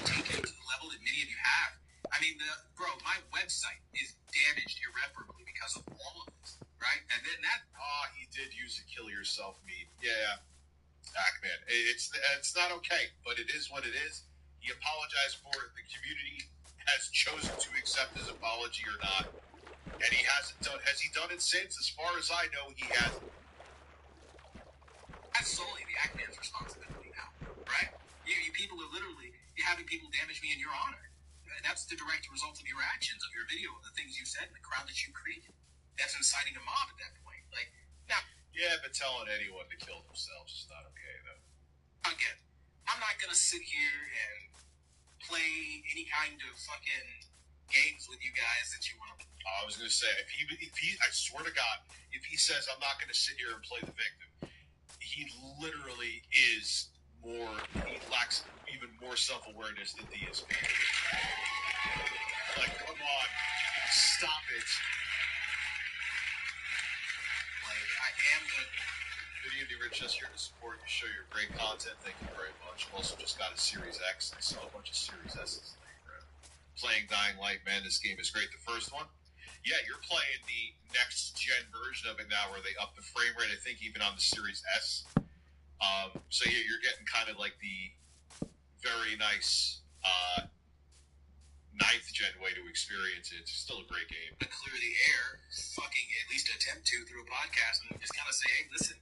Take it to the level that many of you have. I mean, bro, my website is damaged irreparably because of all of this, right? And then that... he did use a kill yourself meme. Yeah. Ackman. It's not okay, but it is what it is. He apologized for it. The community has chosen to accept his apology or not. And he hasn't done... Has he done it since? As far as I know, he hasn't. That's solely the Ackman's responsibility now, right? You people are literally... You're having people damage me in your honor. That's the direct result of your actions, of your video, of the things you said, and the crowd that you created. That's inciting a mob at that point. Like, now... Yeah, but telling anyone to kill themselves is not okay, though. Again, I'm not gonna sit here and play any kind of fucking games with you guys that you want to... I was gonna say, if he, I swear to God, if he says, I'm not gonna sit here and play the victim, he literally is he lacks even more self-awareness than DSP. Like, come on, stop it. Like, I am good. Good evening, Rich. Just here to support you, show your great content. Thank you very much. I've also just got a Series X. I saw a bunch of Series S's laying around. Playing Dying Light, man, this game is great. The first one, yeah, you're playing the next-gen version of it now where they up the frame rate, I think, even on the Series S. So, yeah, you're getting kind of like the very nice 9th-gen way to experience it. It's still a great game. To clear the air, fucking at least attempt to through a podcast, and just kind of say, hey, listen,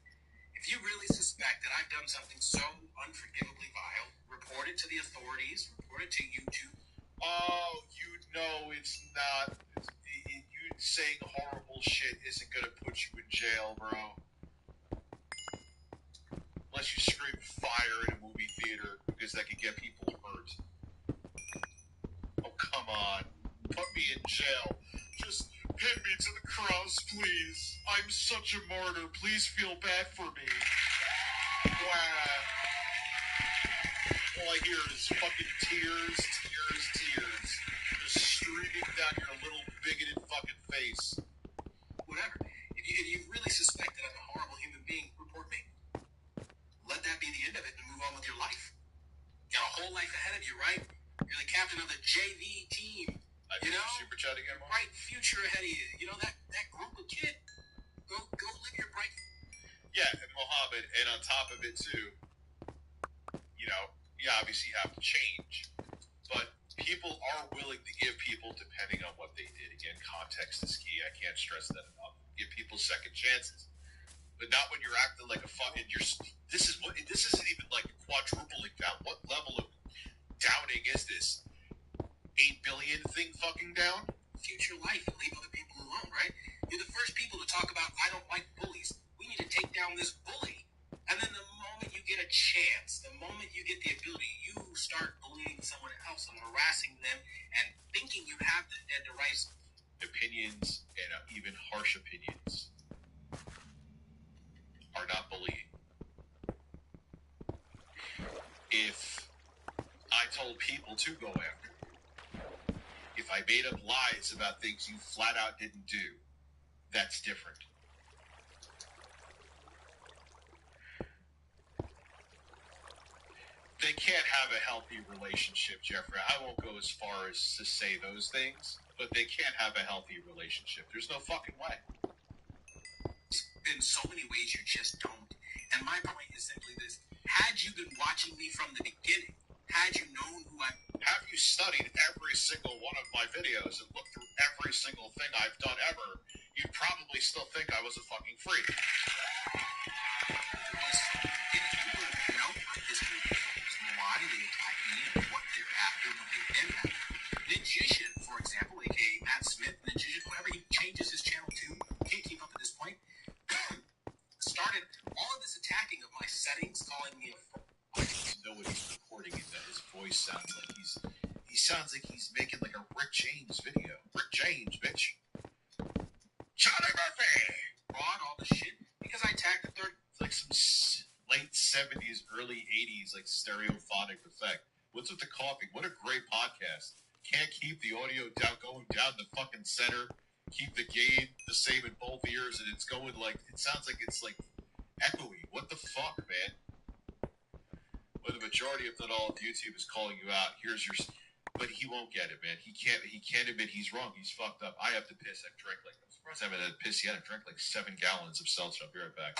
if you really suspect that I've done something so unforgivably vile, report it to the authorities, report it to YouTube. Oh, it's not. You saying horrible shit isn't going to put you in jail, bro. Unless you scream fire in a movie theater, because that could get people hurt. Oh, come on. put me in jail. Just pin me to the cross, please. I'm such a martyr. Please feel bad for me. Wow. All I hear is fucking tears, tears, tears. Just streaming down your little bigoted fucking face. Whatever. If you really suspect that I'm a horrible human being, report me. Let that be the end of it and move on with your life. You got a whole life ahead of you, right? You're the captain of the JV team. You know? Super chat again, Mark? Bright future ahead of you. You know, that group of kid. Go live your bright. Yeah, and Mohammed, and on top of it too, you know, you obviously have to change, but people are willing to give people, depending on what they did. Again, context is key. I can't stress that enough. Give people second chances, but not when you're acting like a fucking. This isn't even like quadrupling down. What level of downing is this? 8 billion thing fucking down? Future life and leave other people alone, right? You're the first people to talk about, I don't like bullies. We need to take down this bully. And then the moment you get a chance, the moment you get the ability, you start bullying someone else and harassing them and thinking you have the right opinions, and even harsh opinions are not bullying. If I told people to go after you, if I made up lies about things you flat out didn't do, that's different. They can't have a healthy relationship, Jeffrey. I won't go as far as to say those things, but they can't have a healthy relationship. There's no fucking way. In so many ways, you just don't. And my point is simply this. Had you been watching me from the beginning, had you known who I... Have you studied every single one of my videos and looked through every single thing I've done ever, you'd probably still think I was a fucking freak. If you were to know my history, why they attack me and what they're after and what they've been after. Magician, for example, aka Matt Smith, Magician, whenever he changes his channel to, can't keep up at this point, started all of this attacking of my settings, calling me a fool. Nobody's recording it, that his voice sounds like he's making like a Rick James video. Rick James, bitch. Johnny Murphy! Brought all the shit because I attacked the third. It's like some late 70s, early 80s, like stereophonic effect. What's with the coughing? What a great podcast. Can't keep the audio going down the fucking center. Keep the gain the same in both ears, and it's going like, it sounds like it's like echoey. What the fuck, man? Well, the majority, if not all, of YouTube is calling you out. Here's your, but he won't get it, man. He can't admit he's wrong. He's fucked up. I have to piss. I've drank like, I'm surprised I haven't had to piss yet. I've drank like 7 gallons of seltzer. I'll be right back.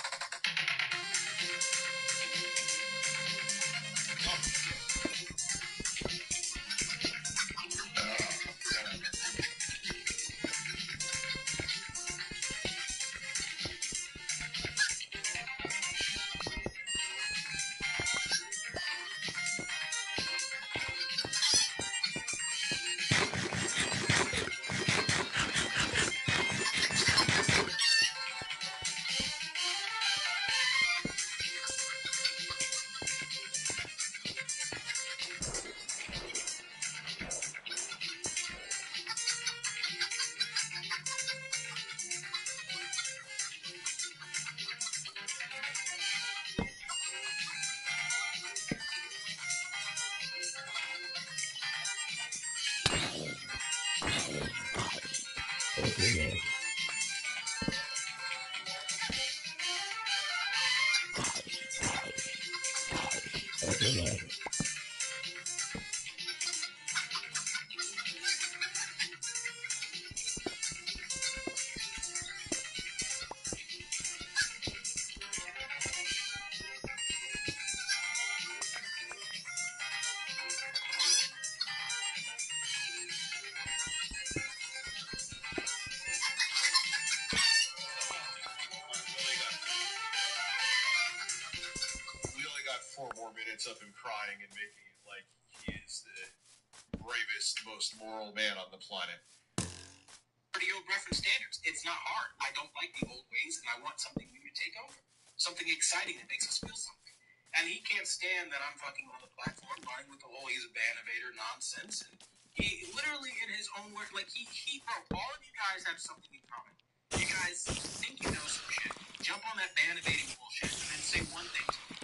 Of him crying and making it like he is the bravest, most moral man on the planet. Old reference standards. It's not hard. I don't like the old ways, and I want something new to take over. Something exciting that makes us feel something. And he can't stand that I'm fucking on the platform, running with the whole he's a ban evader nonsense, and He literally, in his own words, like bro, all of you guys have something in common. You guys think you know some shit, jump on that band-evading bullshit, and then say one thing to me.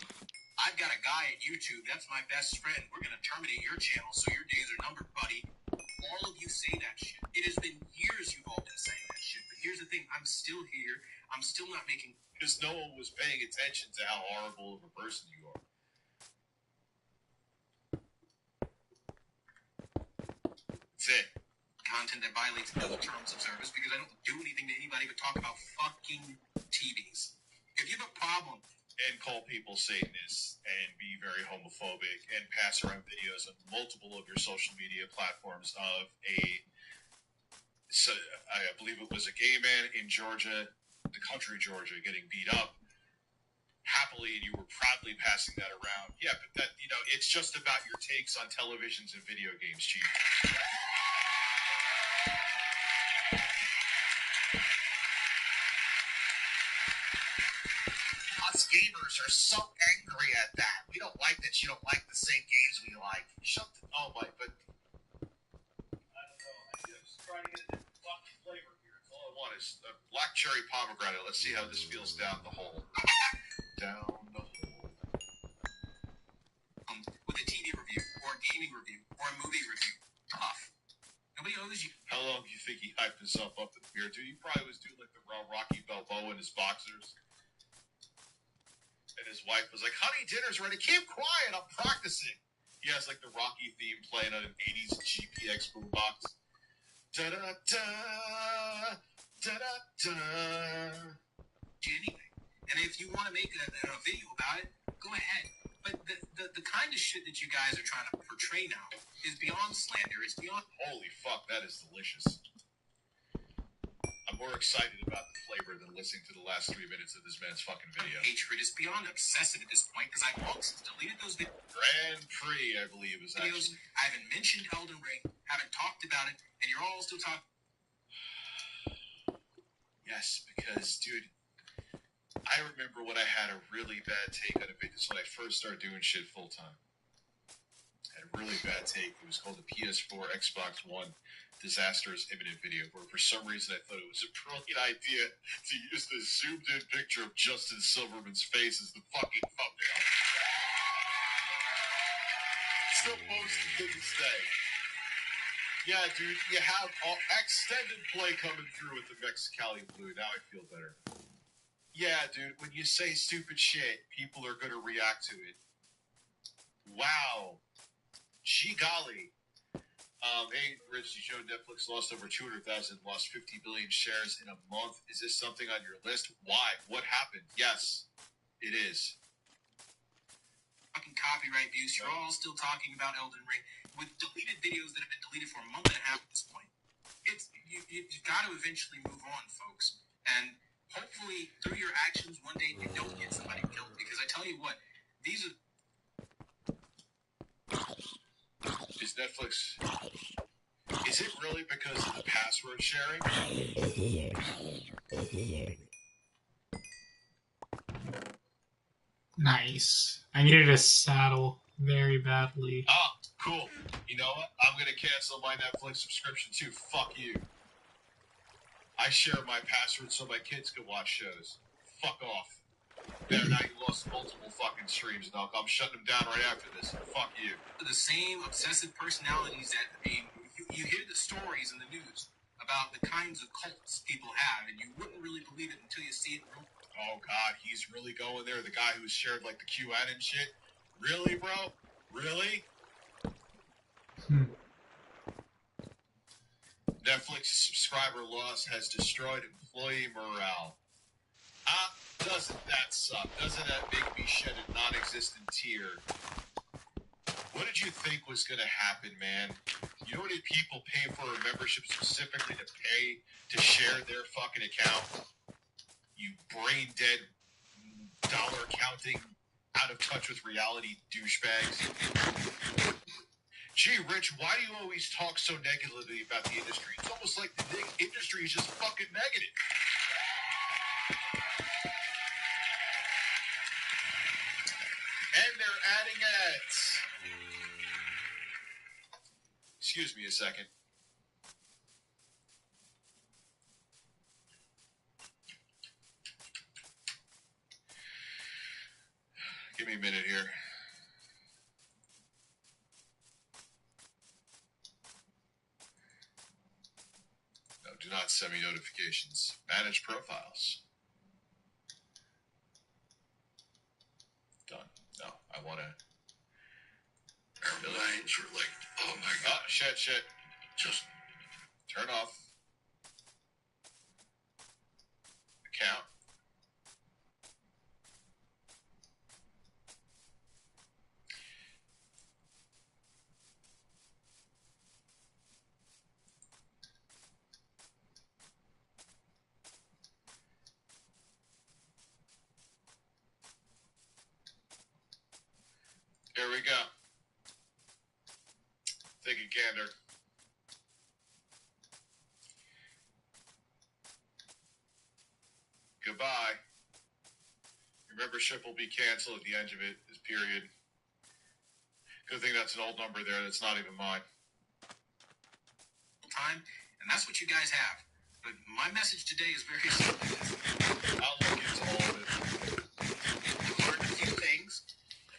I've got a guy at YouTube, that's my best friend. We're going to terminate your channel so your days are numbered, buddy. All of you say that shit. It has been years you've all been saying that shit. But here's the thing. I'm still here. I'm still not making... Because no one was paying attention to how horrible of a person you are. That's it. Content that violates no terms of service because I don't do anything to anybody but talk about fucking TVs. If you have a problem... And call people Satanists and be very homophobic and pass around videos on multiple of your social media platforms of I believe it was a gay man in Georgia, the country Georgia, getting beat up happily, and you were proudly passing that around. Yeah, but that, it's just about your takes on televisions and video games, Chief. Us gamers are so angry at that. We don't like that you don't like the same games we like. Oh my, but I don't know. I'm just trying to get a different fucking flavor here. It's all all I want is a black cherry pomegranate. Let's see how this feels down the hole. Down the hole. With a TV review, or a gaming review, or a movie review. Tough. Nobody owes you. How long do you think he hyped himself up in the beer, dude? He probably was doing like the Rocky Balboa in his boxers. And his wife was like, honey, dinner's ready. Keep quiet, I'm practicing. He has like the Rocky theme playing on an 80s GPX boombox. Da-da-da, da-da-da. Anything. And if you want to make a video about it, go ahead. But the kind of shit that you guys are trying to portray now is beyond slander. It's beyond... Holy fuck, that is delicious. I'm more excited about the flavor than listening to the last 3 minutes of this man's fucking video. Hatred is beyond obsessive at this point because I've long since deleted those videos. Grand Prix, I believe, is actually... I haven't mentioned Elden Ring, haven't talked about it, and you're all still talking... Yes, because, dude, I remember when I had a really bad take on a video. This is when I first started doing shit full-time. I had a really bad take. It was called the PS4 Xbox One Disaster is Imminent video, where for some reason I thought it was a brilliant idea to use the zoomed-in picture of Justin Silverman's face as the fucking thumbnail. Still posted to this day. Yeah, dude, you have extended play coming through with the Mexicali Blue. Now I feel better. Yeah, dude, when you say stupid shit, people are going to react to it. Wow. Gee golly. Hey, Rich, you showed Netflix lost over 200,000, lost 50 billion shares in a month. Is this something on your list? Why? What happened? Yes, it is. Fucking copyright abuse. You're all still talking about Elden Ring with deleted videos that have been deleted for a month and a half at this point. You've got to eventually move on, folks. And hopefully, through your actions, one day you don't get somebody killed. Because I tell you what, these are... Is Netflix... Is it really because of the password sharing? Nice. I needed a saddle very badly. Ah, cool. You know what? I'm going to cancel my Netflix subscription too. Fuck you. I share my password so my kids can watch shows. Fuck off. There, now you lost multiple fucking streams, Doc. I'm shutting them down right after this. Fuck you. The same obsessive personalities that, I mean, you hear the stories in the news about the kinds of cults people have, and you wouldn't really believe it until you see it. Oh, God, he's really going there? The guy who shared, like, the QAnon shit? Really, bro? Really? Netflix's subscriber loss has destroyed employee morale. Ah, doesn't that suck? Doesn't that make me shed a non-existent tear? What did you think was going to happen, man? You know how many people pay for a membership specifically to pay to share their fucking account? You brain-dead, dollar-counting, out-of-touch with reality douchebags. Gee, Rich, why do you always talk so negatively about the industry? It's almost like the industry is just fucking negative. And they're adding ads. Excuse me a second. Give me a minute here. No, do not send me notifications. Manage profiles. Done. No, I want to... Our minds are like, oh my God. Oh, shit. Just turn off. Account. Here we go. Take a gander. Goodbye. Your membership will be canceled at the end of it, this period. Good thing that's an old number there. That's not even mine. Time, and that's what you guys have. But my message today is very simple. I'll look into all of it. You learned a few things.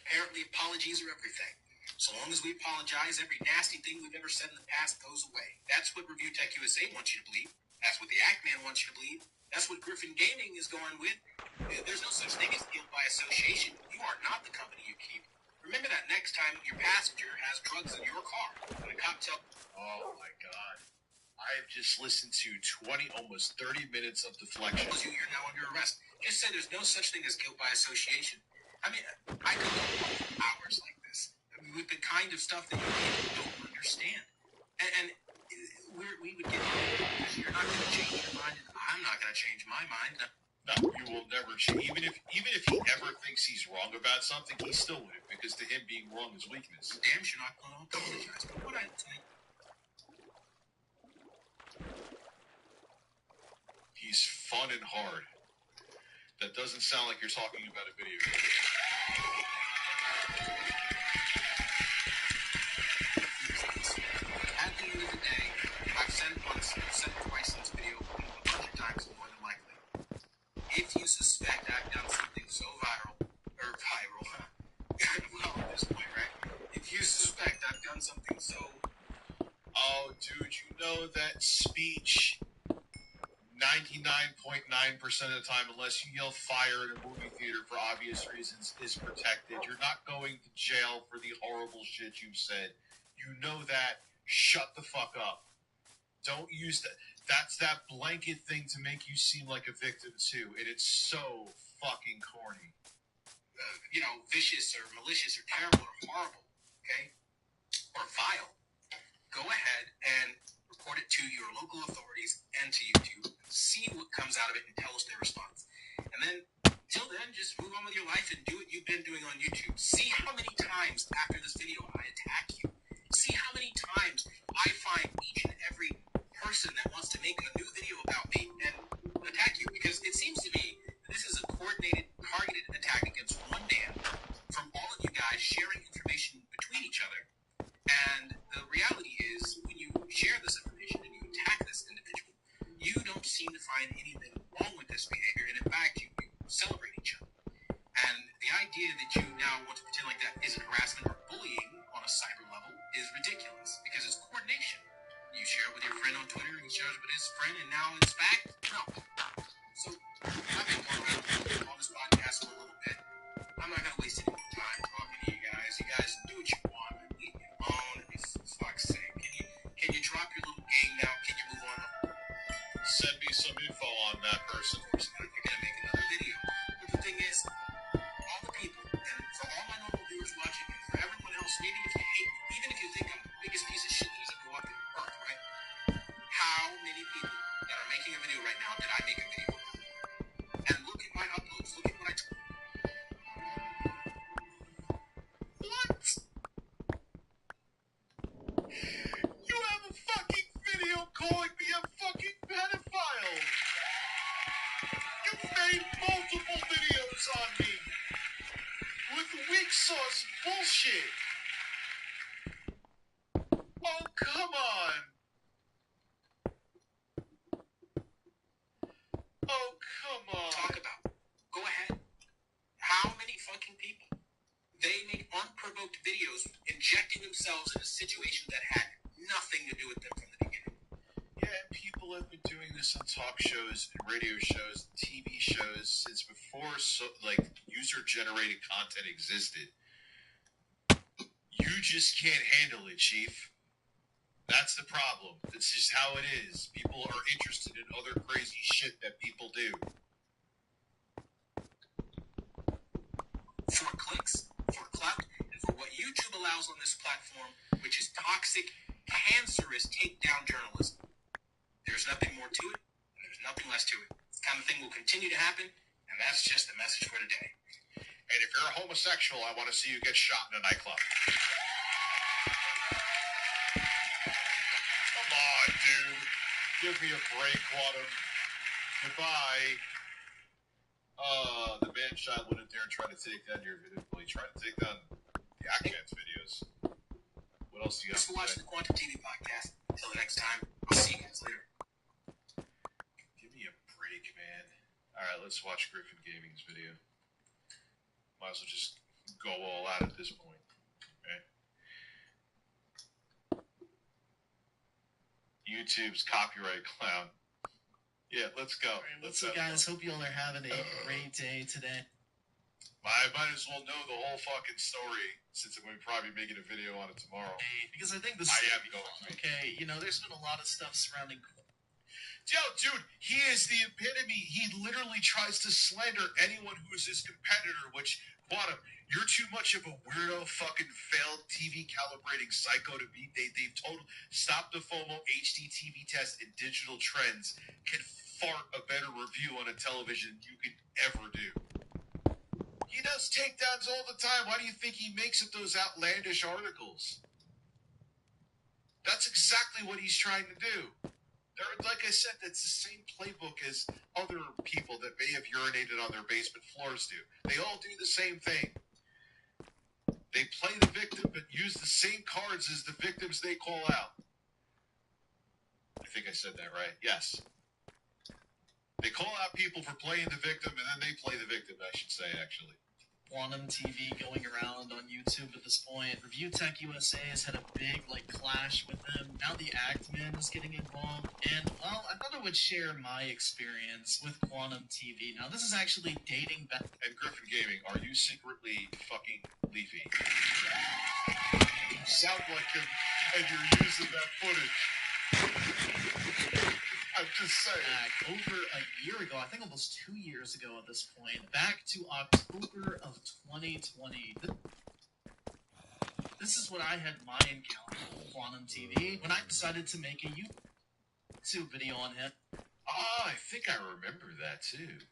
Apparently, apologies are everything. So long as we apologize, every nasty thing we've ever said in the past goes away. That's what Review Tech USA wants you to believe. That's what the Ackman wants you to believe. That's what Griffin Gaming is going with. There's no such thing as guilt by association. You are not the company you keep. Remember that next time your passenger has drugs in your car. And the cop tells... Oh, my God. I have just listened to 20, almost 30 minutes of deflection. You're now under arrest. Just say there's no such thing as guilt by association. I mean, I could go hours like this with the kind of stuff that you don't understand. And we would get because you're not going to change your mind, and I'm not going to change my mind. No, you will never change. Even if he ever thinks he's wrong about something, he still wouldn't, because to him being wrong is weakness. Damn, you're not going to apologize. But what I'd say... He's fun and hard. That doesn't sound like you're talking about a video game. At the end of the day, I've said it once, I've said it twice in this video, a bunch of times more than likely. If you suspect I've done something so viral, well, at this point, right? If you suspect I've done something so... Oh, dude, you know that speech 99.9% of the time, unless you yell fire in a movie theater for obvious reasons, is protected. You're not going to jail for the horrible shit you've said. You know that. Shut the fuck up. Don't use that. That's that blanket thing to make you seem like a victim, too. And it's so fucking corny. Vicious or malicious or terrible or horrible, okay? Or vile. Go ahead and report it to your local authorities and to YouTube. See what comes out of it and tell us their response. And then, till then, just move on with your life and do what you've been doing on YouTube. See how many times after this video I attack you. See how many times I find each and every person that wants to make a new video about me and attack you. Because it seems to me this is a coordinated, targeted attack against one man from all of you guys sharing information between each other. And the reality is, when you share this information and you attack this individual, you don't seem to find anything wrong with this behavior. And in fact, you celebrate each other. And the idea that you now want to pretend like that isn't harassment or bullying on a cyber level is ridiculous, because it's coordination. You share it with your friend on Twitter, and he shares it with his friend, and now it's fact? No. So, I've been going around on this podcast for a little bit. I'm not going to waste any more time talking to you guys. You guys do what you want. Leave me alone. For fuck's sake. Can you drop your little game now? Can you move on? Send me some info on that person. Of course not. You're going to make another video. But the thing is, all the people, and for all my normal viewers watching, and for everyone else, even if you hate me, even if you think I'm the biggest piece of shit that has ever walked the earth, right? How many people that are making a video right now did I make a video about? And look at my uploads. Look at what I took. What? You have a fucking video calling me a fucking pedophile! You've made multiple videos on me! With weak sauce bullshit! Oh, come themselves in a situation that had nothing to do with them from the beginning. Yeah, and people have been doing this on talk shows and radio shows, TV shows since before user-generated content existed. You just can't handle it, Chief. That's the problem. That's just how it is. People are interested in other crazy shit that people do. For clicks, for clout, and for what YouTube allows on this platform, which is toxic, cancerous takedown journalism. There's nothing more to it, and there's nothing less to it. This kind of thing will continue to happen, and that's just the message for today. And if you're a homosexual, I want to see you get shot in a nightclub. Come on, dude. Give me a break, Quantum. Goodbye. The man-child went in there and tried to take down your video. Well, he tried to take down the Ackman's videos. What else do you got? Thanks for watching the Quantum TV podcast. Until the next time, I'll see you guys later. Give me a break, man. Alright, let's watch Griffin Gaming's video. Might as well just go all out at this point. Okay? YouTube's copyright clown. Yeah, let's go. Right, what's up, guys? Hope you all are having a great day today. I might as well know the whole fucking story since I'm going to probably be making a video on it tomorrow. Because I think this I am is going fun. Okay, you know, there's been a lot of stuff surrounding. Yo, dude, he is the epitome. He literally tries to slander anyone who is his competitor, which, Quantum, you're too much of a weirdo, fucking failed TV calibrating psycho to be. They've told Stop the FOMO HD TV test and digital trends can fart a better review on a television than you could ever do. He does takedowns all the time. Why do you think he makes up those outlandish articles? That's exactly what he's trying to do. Like I said, that's the same playbook as other people that may have urinated on their basement floors do. They all do the same thing. They play the victim, but use the same cards as the victims they call out. I think I said that right. Yes. They call out people for playing the victim, and then they play the victim, I should say, actually. Quantum TV going around on YouTube at this point. Review Tech USA has had a big, clash with them. Now the Actman is getting involved. And, well, I thought I would share my experience with Quantum TV. Now, this is actually dating back. And Griffin Gaming, are you secretly fucking Leafy? You sound like him, and you're using that footage. I'm just saying. Back over a year ago, I think almost 2 years ago at this point, back to October of 2020. This is when I had my encounter with Quantum TV, when I decided to make a YouTube video on him. Ah, I think I remember that too.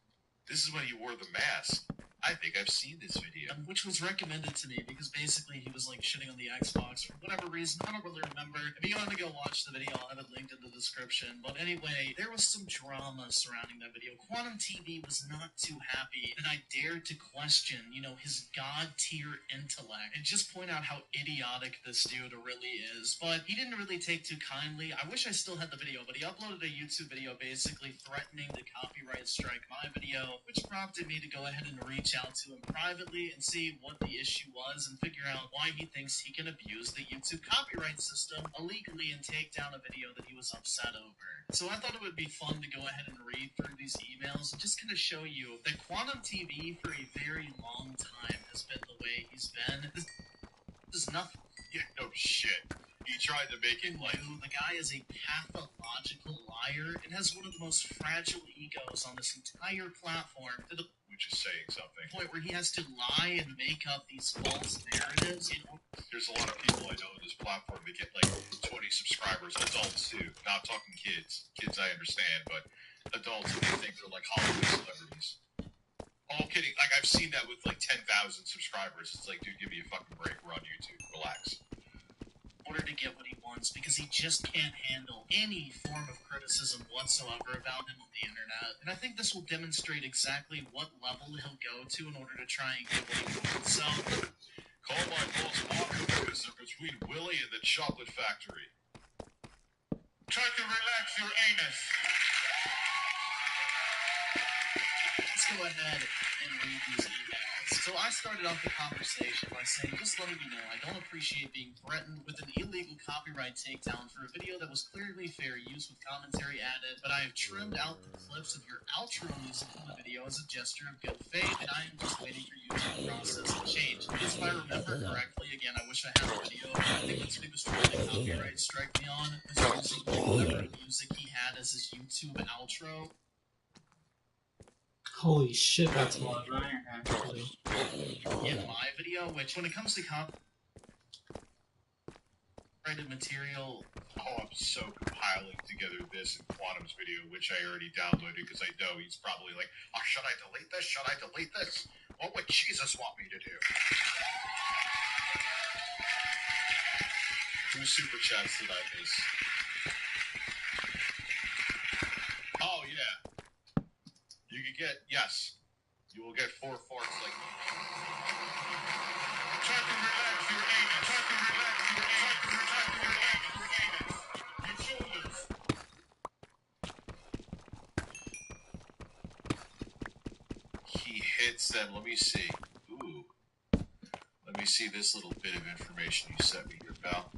This is when he wore the mask. I think I've seen this video. Which was recommended to me because basically he was shitting on the Xbox for whatever reason. I don't really remember. If you want to go watch the video, I'll have it linked in the description. But anyway, there was some drama surrounding that video. Quantum TV was not too happy that I dared to question, his god-tier intellect and just point out how idiotic this dude really is. But he didn't really take too kindly. I wish I still had the video, but he uploaded a YouTube video basically threatening to copyright strike my video, which prompted me to go ahead and reach out to him privately and see what the issue was and figure out why he thinks he can abuse the YouTube copyright system illegally and take down a video that he was upset over. So I thought it would be fun to go ahead and read through these emails and just kind of show you that Quantum TV for a very long time has been the way he's been. This is nothing. Yeah, no shit. He tried to make it the guy is a pathological liar and has one of the most fragile egos on this entire platform. Which is saying something. Point where he has to lie and make up these false narratives. There's a lot of people I know on this platform that get 20 subscribers, adults too. Not talking kids. Kids I understand, but adults they think they're Hollywood celebrities. All kidding. I've seen that with 10,000 subscribers. It's dude, give me a fucking break. We're on YouTube. Relax. In order to get what he wants, because he just can't handle any form of criticism whatsoever about him on the internet. And I think this will demonstrate exactly what level he'll go to in order to try and get what he wants. So, call my balls Marco because they're between Willie and the chocolate factory. Try to relax your anus. This go ahead and read these emails. So I started off the conversation by saying, just letting you know, I don't appreciate being threatened with an illegal copyright takedown for a video that was clearly fair use with commentary added, but I have trimmed out the clips of your outro music from the video as a gesture of good faith, and I am just waiting for you to process the change. Because if I remember correctly, again, I wish I had the video, but I think that's what he was trying to copyright strike me on, was using whatever music he had as his YouTube outro. Holy shit, that's a lot of iron, actually. In my video, which, when it comes to copyrighted material... Oh, I'm so compiling together this in Quantum's video, which I already downloaded, because I know he's probably like, oh, should I delete this? Should I delete this? What would Jesus want me to do? Who super chats did I miss? Oh, yeah. You could get, yes. You will get 4 farts like me. Try to relax your anus. Try to relax your anus. Try to relax your anus. Your shoulders. He hits them. Let me see. Ooh. Let me see this little bit of information you sent me here, pal.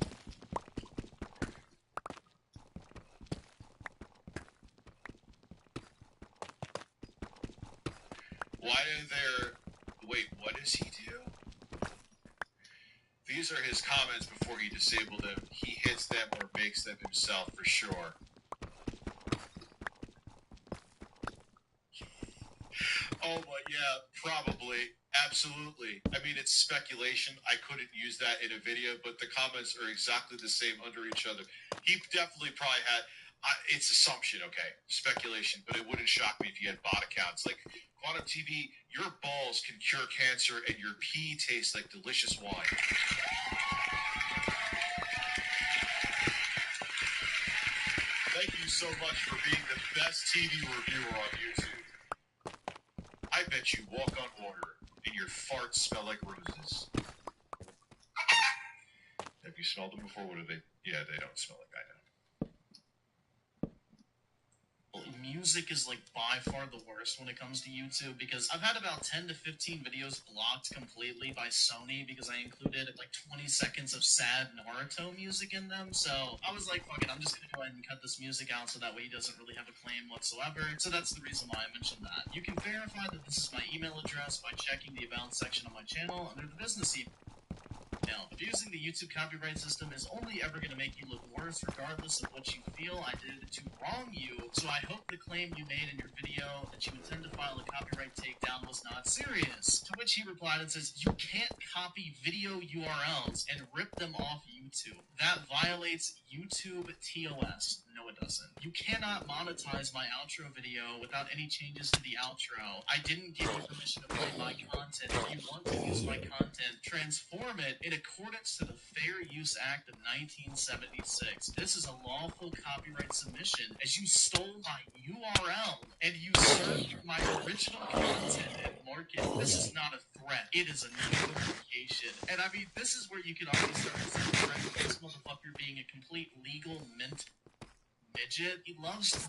Why are there... Wait, what does he do? These are his comments before he disabled them. He hits them or makes them himself for sure. Oh, but yeah, probably. Absolutely. I mean, it's speculation. I couldn't use that in a video, but the comments are exactly the same under each other. He definitely probably had... it's assumption, okay? Speculation, but it wouldn't shock me if he had bot accounts. Like, Quantum TV, your balls can cure cancer and your pee tastes like delicious wine. Thank you so much for being the best TV reviewer on YouTube. I bet you walk on water and your farts smell like roses. Have you smelled them before? What are they? Yeah, they don't smell like I know. Music is, like, by far the worst when it comes to YouTube, because I've had about 10 to 15 videos blocked completely by Sony because I included, like, 20 seconds of sad Naruto music in them, so I was like, fuck it, I'm just gonna go ahead and cut this music out so that way he doesn't really have a claim whatsoever, so that's the reason why I mentioned that. You can verify that this is my email address by checking the About section on my channel under the business email. Now, abusing the YouTube copyright system is only ever going to make you look worse regardless of what you feel I did to wrong you, so I hope the claim you made in your video that you intend to file a copyright takedown was not serious. To which he replied and says, you can't copy video URLs and rip them off YouTube. That violates YouTube TOS. No, it doesn't. You cannot monetize my outro video without any changes to the outro. I didn't give you permission to play my content. If you want to use my content, transform it in accordance to the Fair Use Act of 1976. This is a lawful copyright submission as you stole my URL and usurped my original content and market. This is not a threat. It is a notification. And I mean, this is where you can already start to see the trend of this motherfucker being a complete legal midget. He loves... and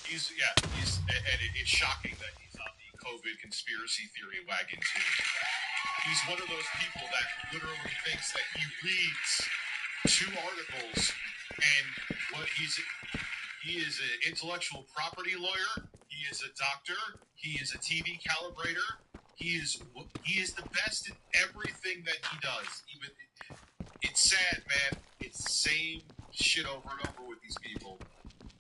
it's shocking that he's on the COVID conspiracy theory wagon, too. He's one of those people that literally thinks that he reads 2 articles and he is an intellectual property lawyer, he is a doctor, he is a TV calibrator, he is the best in everything that he does. Even it's sad, man. It's the same shit over and over with these people.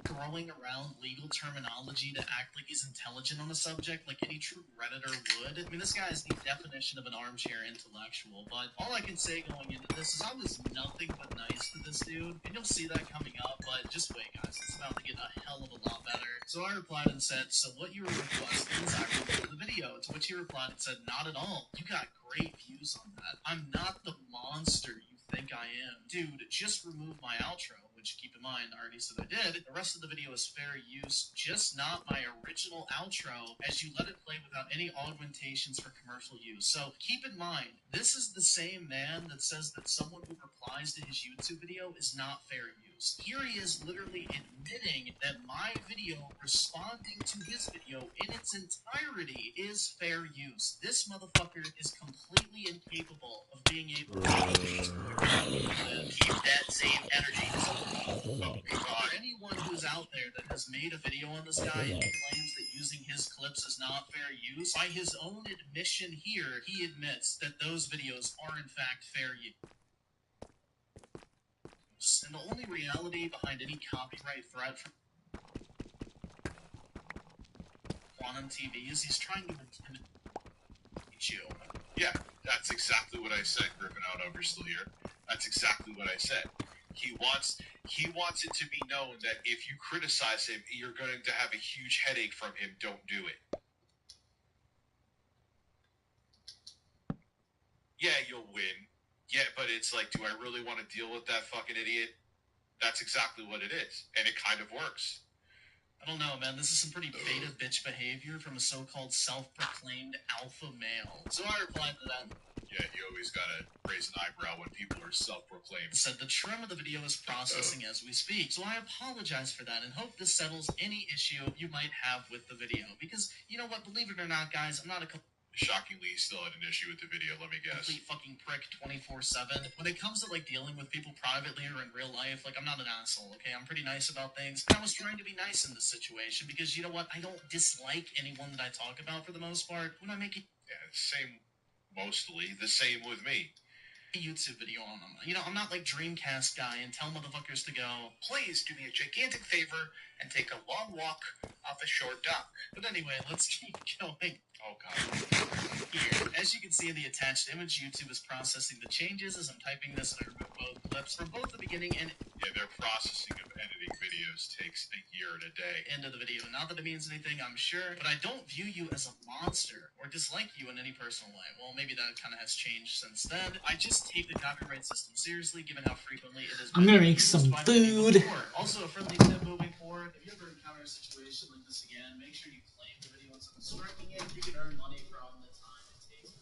Throwing around legal terminology to act like he's intelligent on the subject, like any true Redditor would. I mean, this guy is the definition of an armchair intellectual, but all I can say going into this is I was nothing but nice to this dude, and you'll see that coming up, but just wait, guys, it's about to get a hell of a lot better. So I replied and said, so what you were requesting is I removed the video, to which he replied and said, not at all. You got great views on that. I'm not the monster you think I am. Dude, just remove my outro, which, keep in mind, I already said I did. The rest of the video is fair use, just not my original outro, as you let it play without any augmentations for commercial use. So keep in mind, this is the same man that says that someone who replies to his YouTube video is not fair use. use. Here he is literally admitting that my video responding to his video in its entirety is fair use. This motherfucker is completely incapable of being able to keep that same energy. For anyone who's out there that has made a video on this guy and claims that using his clips is not fair use, by his own admission here, he admits that those videos are in fact fair use. And the only reality behind any copyright threat from Quantum TV is he's trying to intimidate you. Yeah, that's exactly what I said, Griffin. I don't know if you're still here. That's exactly what I said. He wants it to be known that if you criticize him, you're going to have a huge headache from him. Don't do it. Yeah, you'll win. Yeah, but it's like, do I really want to deal with that fucking idiot? That's exactly what it is, and it kind of works. I don't know, man. This is some pretty beta bitch behavior from a so-called self-proclaimed alpha male. So I replied to that. Yeah, you always gotta raise an eyebrow when people are self-proclaimed. Said the trim of the video is processing as we speak, so I apologize for that and hope this settles any issue you might have with the video. Because, you know what, believe it or not, guys, I'm not a shockingly, he still had an issue with the video, let me guess. Complete fucking prick 24/7. When it comes to, like, dealing with people privately or in real life, like, I'm not an asshole, okay? I'm pretty nice about things. And I was trying to be nice in this situation because, you know what, I don't dislike anyone that I talk about for the most part. When I make it... Yeah, mostly the same with me. A YouTube video on them. You know, I'm not like Dreamcast guy and tell motherfuckers to go, please do me a gigantic favor and take a long walk off a short dock. But anyway, let's keep going. Oh, God. Here, as you can see in the attached image, YouTube is processing the changes as I'm typing this, and I remove both clips from both the beginning and... Yeah, their processing of editing videos takes a year and a day. End of the video. Not that it means anything, I'm sure, but I don't view you as a monster or dislike you in any personal way. Well, maybe that kind of has changed since then. I just take the copyright system seriously, given how frequently it is... I'm gonna make some food. Also, a friendly tip moving forward, if you ever encounter a situation like this again, make sure you claim the video instead of striking it. You can earn money from the time it takes.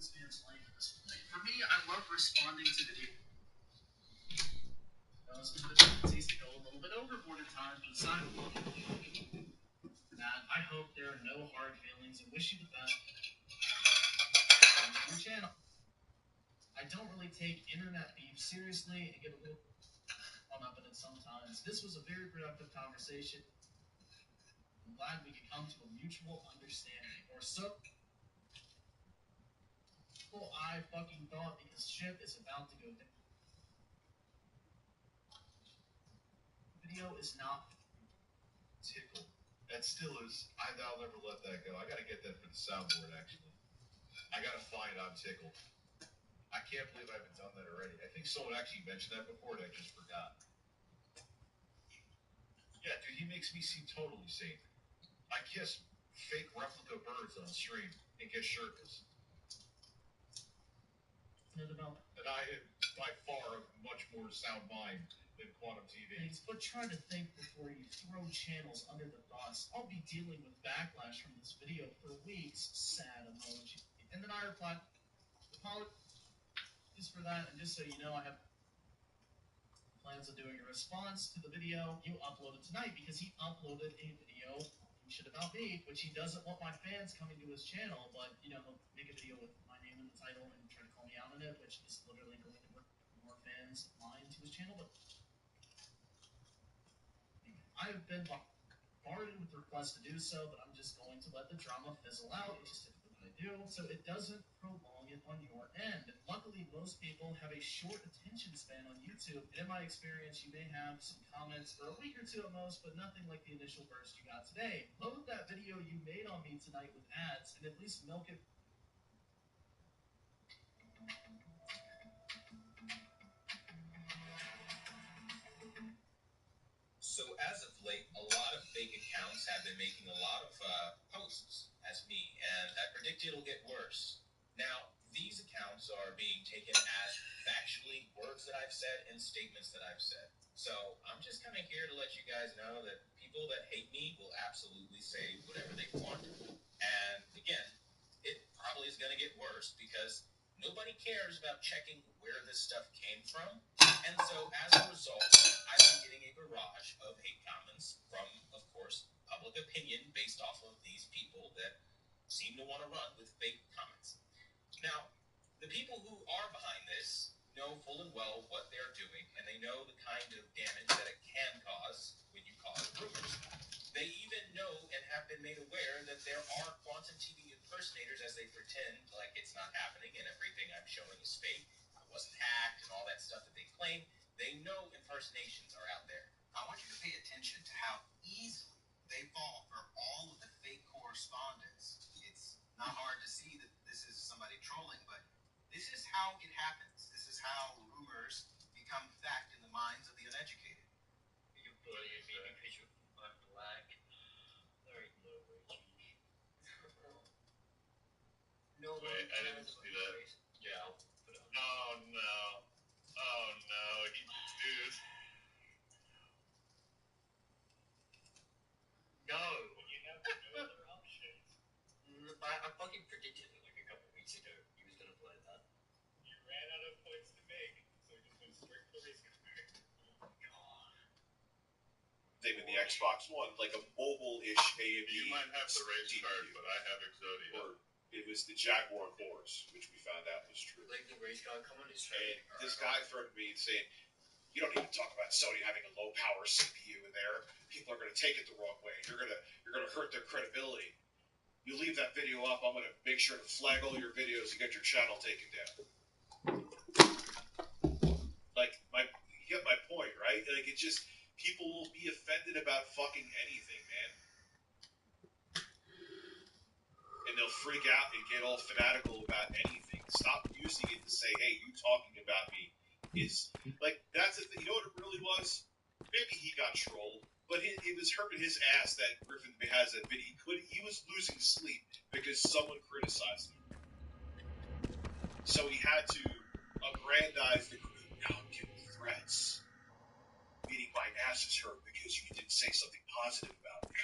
this man's life at this point. For me, I love responding to video. Some of the tendencies to go a little bit overboard at times, but aside from that, I hope there are no hard feelings and wish you the best on your channel. I don't really take internet beef seriously and get a little hung up in it sometimes. This was a very productive conversation. I'm glad we could come to a mutual understanding. Or so I fucking thought, because shit is about to go down. Video is not Tickle. That still is. I'll never let that go. I gotta get that for the soundboard, actually. I gotta find I'm tickled. I can't believe I haven't done that already. I think someone actually mentioned that before and I just forgot. Yeah, dude, he makes me seem totally safe. I kiss fake replica birds on stream and get shirtless. And I am by far much more sound mind than Quantum TV. But try to think before you throw channels under the bus. I'll be dealing with backlash from this video for weeks. Sad emoji. And then I replied, apologies for that, and just so you know, I have plans of doing a response to the video you uploaded tonight, because he uploaded a video talking shit about me, which he doesn't want my fans coming to his channel, but, you know, he'll make a video with my name in the title and try to call me out on it, which is literally going to bring more fans of mine to his channel, but I have been bombarded with requests to do so, but I'm just going to let the drama fizzle out, which is typically what I do, so it doesn't prolong it on your end. Luckily, most people have a short attention span on YouTube, and in my experience, you may have some comments for a week or two at most, but nothing like the initial burst you got today. Load that video you made on me tonight with ads, and at least milk it. So as of late, a lot of fake accounts have been making a lot of posts as me, and I predict it'll get worse. Now, these accounts are being taken as factually words that I've said and statements that I've said. So I'm just kind of here to let you guys know that people that hate me will absolutely say whatever they want. And again, it probably is going to get worse because nobody cares about checking where this stuff came from. And so as a result, I've been getting a barrage of hate comments from, of course, public opinion based off of these people that seem to want to run with fake comments. Now, the people who are behind this know full and well what they're doing, and they know the kind of damage that it can cause when you cause rumors. They even know and have been made aware that there are Quantum TV impersonators as they pretend like it's not happening and everything I'm showing is fake. I wasn't hacked and all that stuff that they claim. They know impersonations are out there. I want you to pay attention to how easily they fall for all of the fake correspondence. It's not hard to see that this is somebody trolling, but this is how it happens. This is how rumors become fact in the minds of the uneducated. You bully me because I'm black. There ain't no way, Chief. No. Wait, I didn't see that. Yeah, I'll put it on. Oh no. Oh no, dude. No. You have no other options. I fucking predicted it like a couple weeks ago. He was gonna play that. You ran out of points to make, so he just went straight for the race car. Oh my god. Thing with the Xbox One, like a mobile-ish AMD. You might have the race card, but I have Exodia. Or it was the Jaguar Horse, which we found out was true. Like the race car, come on, it's And this guy threatened me saying, "You don't even talk about Sony having a low-power CPU in there. People are going to take it the wrong way. You're going to hurt their credibility. You leave that video up, I'm going to make sure to flag all your videos and get your channel taken down." Like, you get my point, right? Like, it just, people will be offended about fucking anything, man. And they'll freak out and get all fanatical about anything. Stop using it to say, hey, you talking about me is, like, that's the thing. You know what it really was? Maybe he got trolled, but it was hurting his ass that Griffin has that video. He was losing sleep because someone criticized him. So he had to aggrandize the group. Now I'm getting threats. Meaning my ass is hurt because you didn't say something positive about me.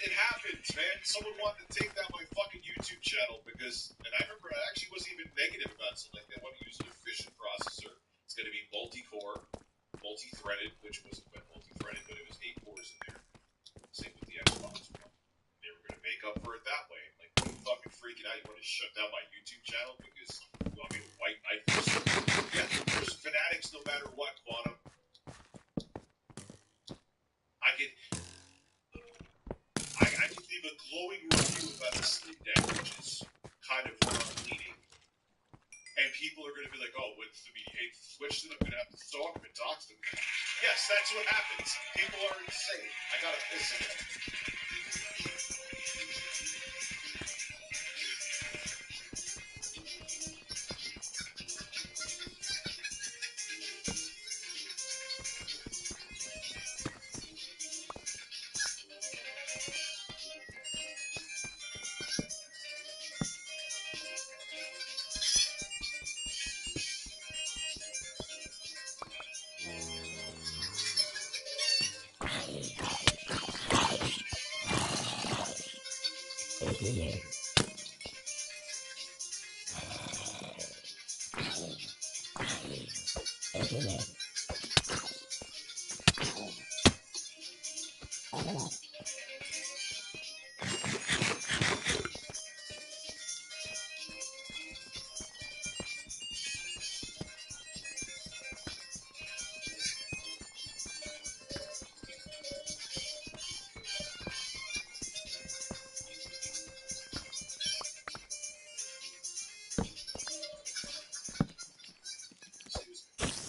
it happens, man. Someone wanted to take down my fucking YouTube channel because, and I remember I actually wasn't even negative about something. They want to use an efficient processor. It's going to be multi-core, multi-threaded, which wasn't quite multi-threaded, but it was 8 cores in there. Same with the Xbox One. They were going to make up for it that way. Like, you fucking freaking out. You want to shut down my YouTube channel because you want me to white knife this? Yeah, there's fanatics no matter what, Quantum. I could leave a glowing review about the Steam Deck, which is kind of where I'm leaning. And people are going to be like, oh, what's the media hate Switch? Then I'm going to have to stalk them and talk to them. Yes, that's what happens. People are insane. I got to piss again.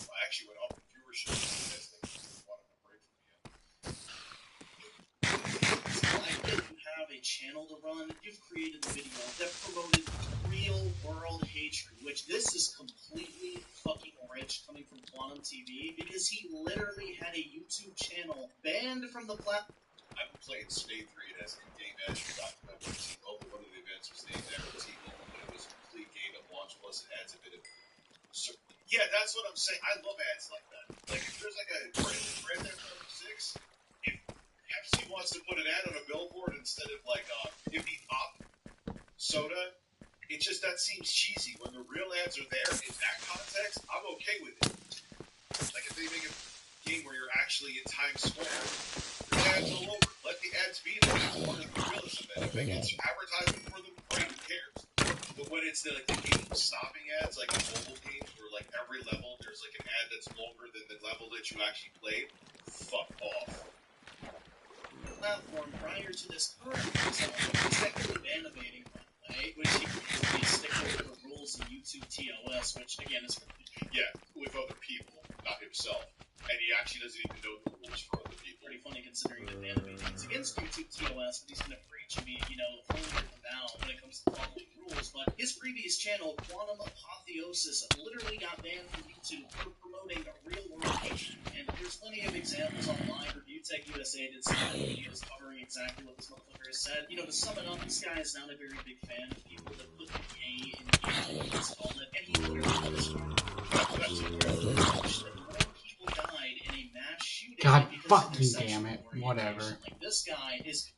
I actually went up in viewership. That's the one I'm break from you. I get you have a channel to run. You've created a video that promoted real world hatred, which this is completely fucking rich coming from Quantum TV because he literally had a YouTube channel banned from the platform. I've been playing Spade 3. It has a game edge. We talked about T-Mobile. One of the events was named after T-Mobile, but it was a complete game at launch. Plus, it adds a bit of. Yeah, that's what I'm saying. I love ads like that. Like, if there's like a Red Dead 6, if Pepsi wants to put an ad on a billboard instead of like Give Me Pop soda, it just, that seems cheesy. When the real ads are there in that context, I'm okay with it. Like, if they make a game where you're actually in Times Square, there's ads all over. Let the ads be there. It's part of the realism. And if it gets advertising for them, great, who cares? But when it's the game stopping ads, like in mobile games, where like every level there's like an ad that's longer than the level that you actually played, fuck off. Platform prior to this current result is technically animating, right? Which he can stick with the rules of YouTube TOS, which again is with other people, not himself. And he actually doesn't even know the rules for other people. Pretty funny considering that animating is against YouTube TOS, but he's going to preach and be, holier than thou when it comes to following rules. But his previous channel, Quantum Apotheosis, literally got banned from YouTube for promoting real world hatred. And there's plenty of examples online. Review Tech USA did some videos covering exactly what this motherfucker has said. To sum it up, this guy is not a very big fan of people that put the gay in let's call it. And he literally had his people died in a mass shooting. God fucking damn it. Whatever. Like, this guy is.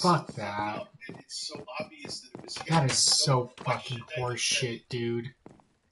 Fuck that. It's so obvious that it was him. That is so fucking horseshit, dude.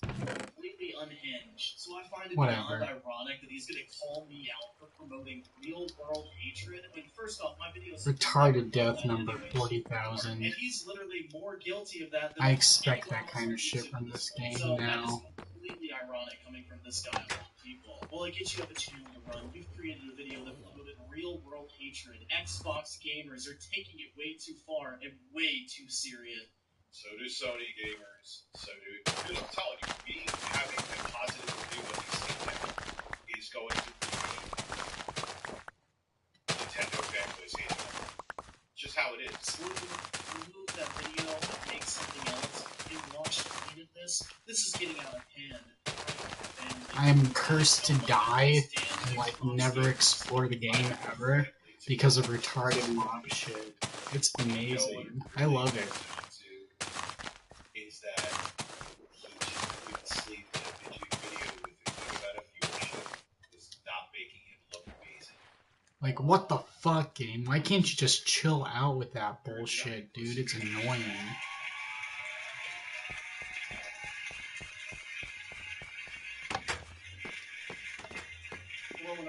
Completely unhinged. So I find it Whatever. beyond ironic that he's gonna call me out for promoting real world hatred. I mean, first off, my videos. Retarded death number 40,000. And he's literally more guilty of that than I expect that kind of shit from this game so now. That is completely ironic coming from this guy of all people. Well, I get you have a channel to run. You've created a video that promoted real world hatred. Xbox gamers are taking it way too far and way too serious. So do Sony gamers. So do. Dude, I'm telling you, me having a positive review of the Steam Deck is going to be Nintendo fanboys hating it. Just how it is. Remove that video and make something else. You watch this. This is getting out of hand. I am cursed to die and never explore the game ever because of retarded mob shit. It's amazing. I love it. Is that he couldn't sleep in a video with a good amount of viewership was not making him look amazing. Like, what the fuck, game? Why can't you just chill out with that bullshit, dude? It's annoying.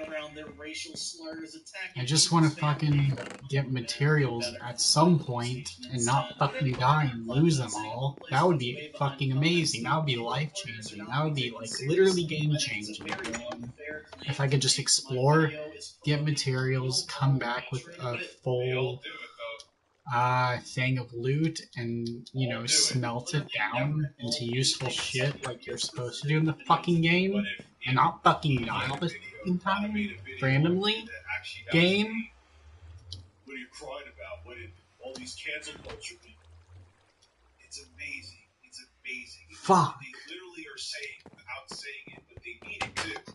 Around their racial slurs, attacking I just want to fucking get materials at some point and not fucking die and lose them all. That would be fucking amazing. That would be life changing. That would be like literally game changing. If I could just explore, get materials, come back with a full thing of loot and, you know, smelt it down into useful shit like you're supposed to do in the fucking game and not fucking die all the fucking time randomly. Game. What are you crying about? What did all these cancel culture people? It's amazing. It's amazing. Fuck. They literally are saying, without saying it, but they mean it too.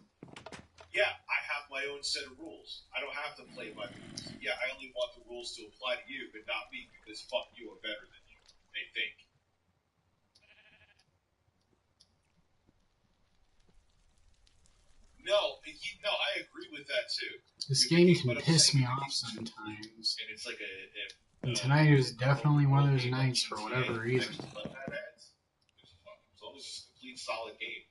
Yeah, I have my own set of rules. I don't have to play by the rules. Yeah, I only want the rules to apply to you, but not me, because fuck you, I'm better than you. They think. No, I agree with that too. This game can piss me off sometimes. And it's like And tonight was definitely one of those nights for whatever reason. As long as it's a complete solid game.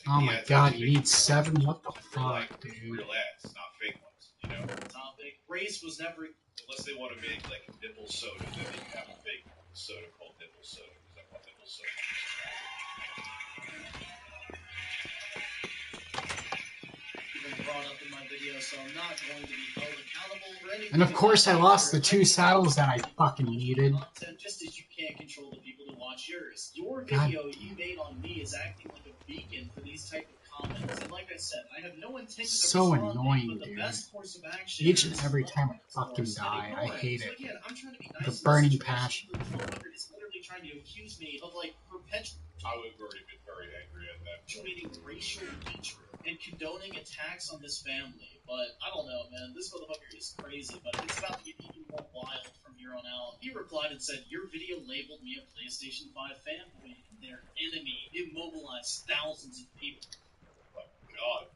Oh my god, you need 7? What the fuck, dude? Real ads, not fake ones. You know? Topic. Race was never. Unless they want to make like nipple soda, then they can have a fake soda called nipple soda, because I want nipple soda. Brought up in my video, so I'm not going to be held accountable for anything. And of course I lost the 2 saddles that I fucking needed. Just as you can't control the people to watch yours. Your video you made on me is acting like a beacon for these type of comments. And like I said, I have no intention So of responding, annoying, but the dude. best course of action Each and every time I fucking die, I hate it. Again, I'm trying to be With nice a burning in this passion. situation. It's literally trying to accuse me of like perpetual I would have already been very angry at that. perpetuating racial hatred and condoning attacks on this family. But I don't know, man. This motherfucker is crazy, but it's about to get even more wild from here on out. He replied and said, "Your video labeled me a PlayStation 5 fanboy, and their enemy immobilized thousands of people." Oh my god.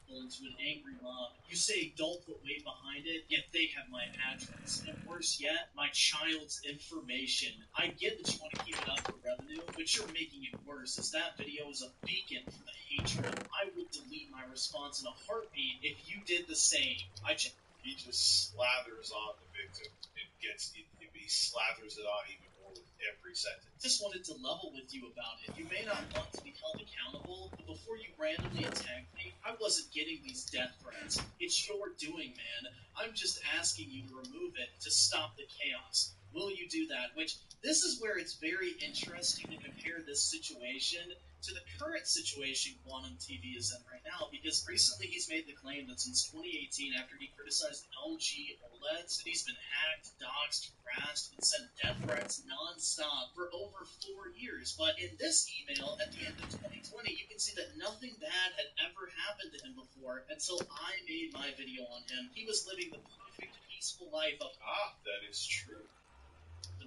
Into an angry mob. You say don't put weight behind it, yet they have my address. And worse yet, my child's information. I get that you want to keep it up for revenue, but you're making it worse, as that video is a beacon for the hatred. I would delete my response in a heartbeat if you did the same. He just slathers on the victim. He slathers it on even more with every sentence. Just wanted to level with you about it. You may not want to be held accountable, but before you randomly attacked me, I wasn't getting these death threats. It's your doing, man. I'm just asking you to remove it to stop the chaos. Will you do that? Which, this is where it's very interesting to compare this situation to the current situation Quantum TV is in right now, because recently he's made the claim that since 2018, after he criticized LG OLEDs, that he's been hacked, doxxed, harassed, and sent death threats non-stop for over 4 years. But in this email, at the end of 2020, you can see that nothing bad had ever happened to him before until I made my video on him. He was living the perfect, peaceful life of that is true.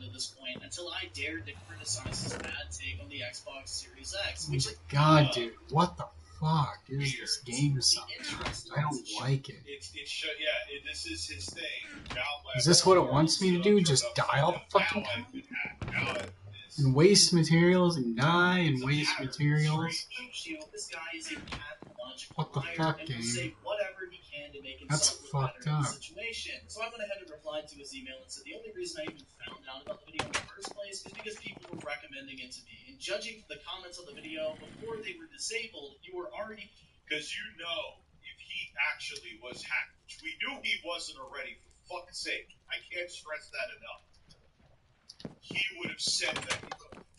to this point, until I dared to criticize his bad take on the Xbox Series X. Oh my god, dude. What the fuck? Dude, this game sometimes. I don't like it. This is his thing. Is this what it wants me to do? Just die all the fucking time? And waste materials and die and waste materials? This guy is a pathological What the liar fuck, and will game? say whatever he can to make That's himself look fucked better in up. the situation. So I went ahead and replied to his email and said the only reason I even found out about the video in the first place is because people were recommending it to me. And judging from the comments on the video before they were disabled, you were already... Because you know, if he actually was hacked, which we knew he wasn't already, for fuck's sake, I can't stress that enough. He would have said that